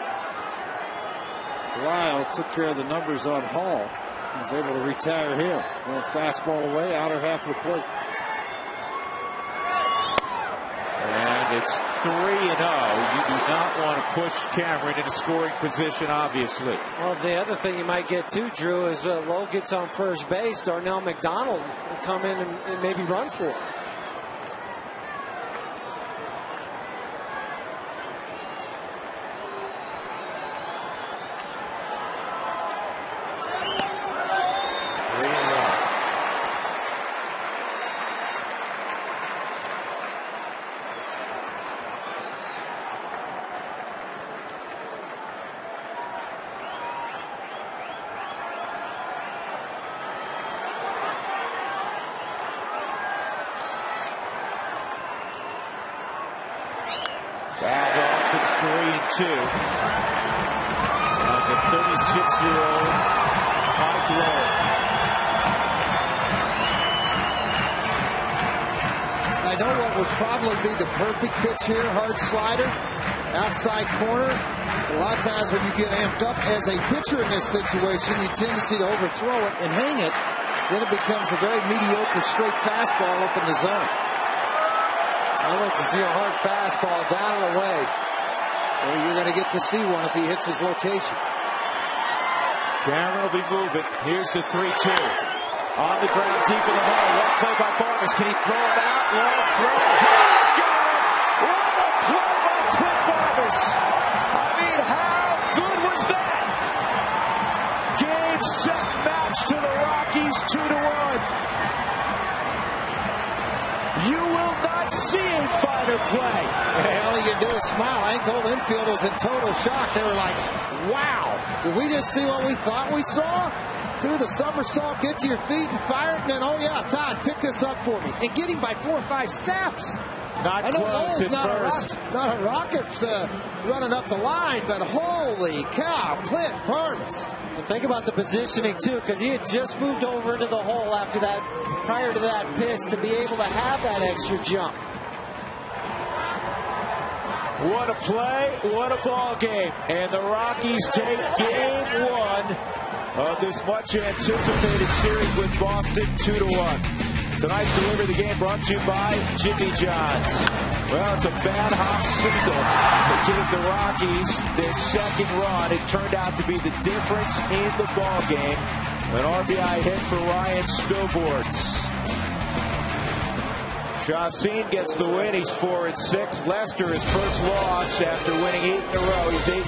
S6: Belial took care of the numbers on Hall. He was able to retire him. Well, fastball away, outer half of the plate.
S1: And it's 3-0. You do not want to push Cameron into scoring position, obviously.
S3: Well, the other thing you might get too, Drew, is Lowe gets on first base. Darnell McDonald will come in and maybe run for it.
S1: Fouled off, it's 3-2. On the 36-year-old Mike Lowell.
S2: I know what would probably be the perfect pitch here. Hard slider, outside corner. A lot of times when you get amped up as a pitcher in this situation, you tendency to overthrow it and hang it. Then it becomes a very mediocre straight fastball up in the zone.
S3: I'd like to see a hard fastball down and away.
S2: Well, you're going to get to see one if he hits his location.
S1: Cameron will be moving. Here's the 3-2. On the ground, deep in the hole. One play by Vargas. Can he throw it out? Long throw. He's got it! What a play by Clint Vargas! I mean, how good was that? Game, set, match to the Rockies, 2-1. You will not see a finer play.
S2: All you do is smile. I told infielders in total shock. They were like, wow, did we just see what we thought we saw? Do the somersault, get to your feet and fire it, and then, oh yeah, Todd, pick this up for me. And get him by 4 or 5 steps.
S1: Not close at first.
S2: Not a rocket running up the line, but holy cow, Clint Vargas.
S3: Well, think about the positioning, too, because he had just moved over into the hole after that, prior to that pitch, to be able to have that extra jump.
S1: What a play, what a ball game. And the Rockies take game 1 of this much anticipated series with Boston, 2-1. Tonight's Deliver the Game brought to you by Jimmy John's. Well, it's a bad hop single that gave the Rockies their second run. It turned out to be the difference in the ball game. An RBI hit for Ryan Spilborghs. Chacin gets the win. He's 4-6. Lester, his first loss after winning 8 in a row. He's 8.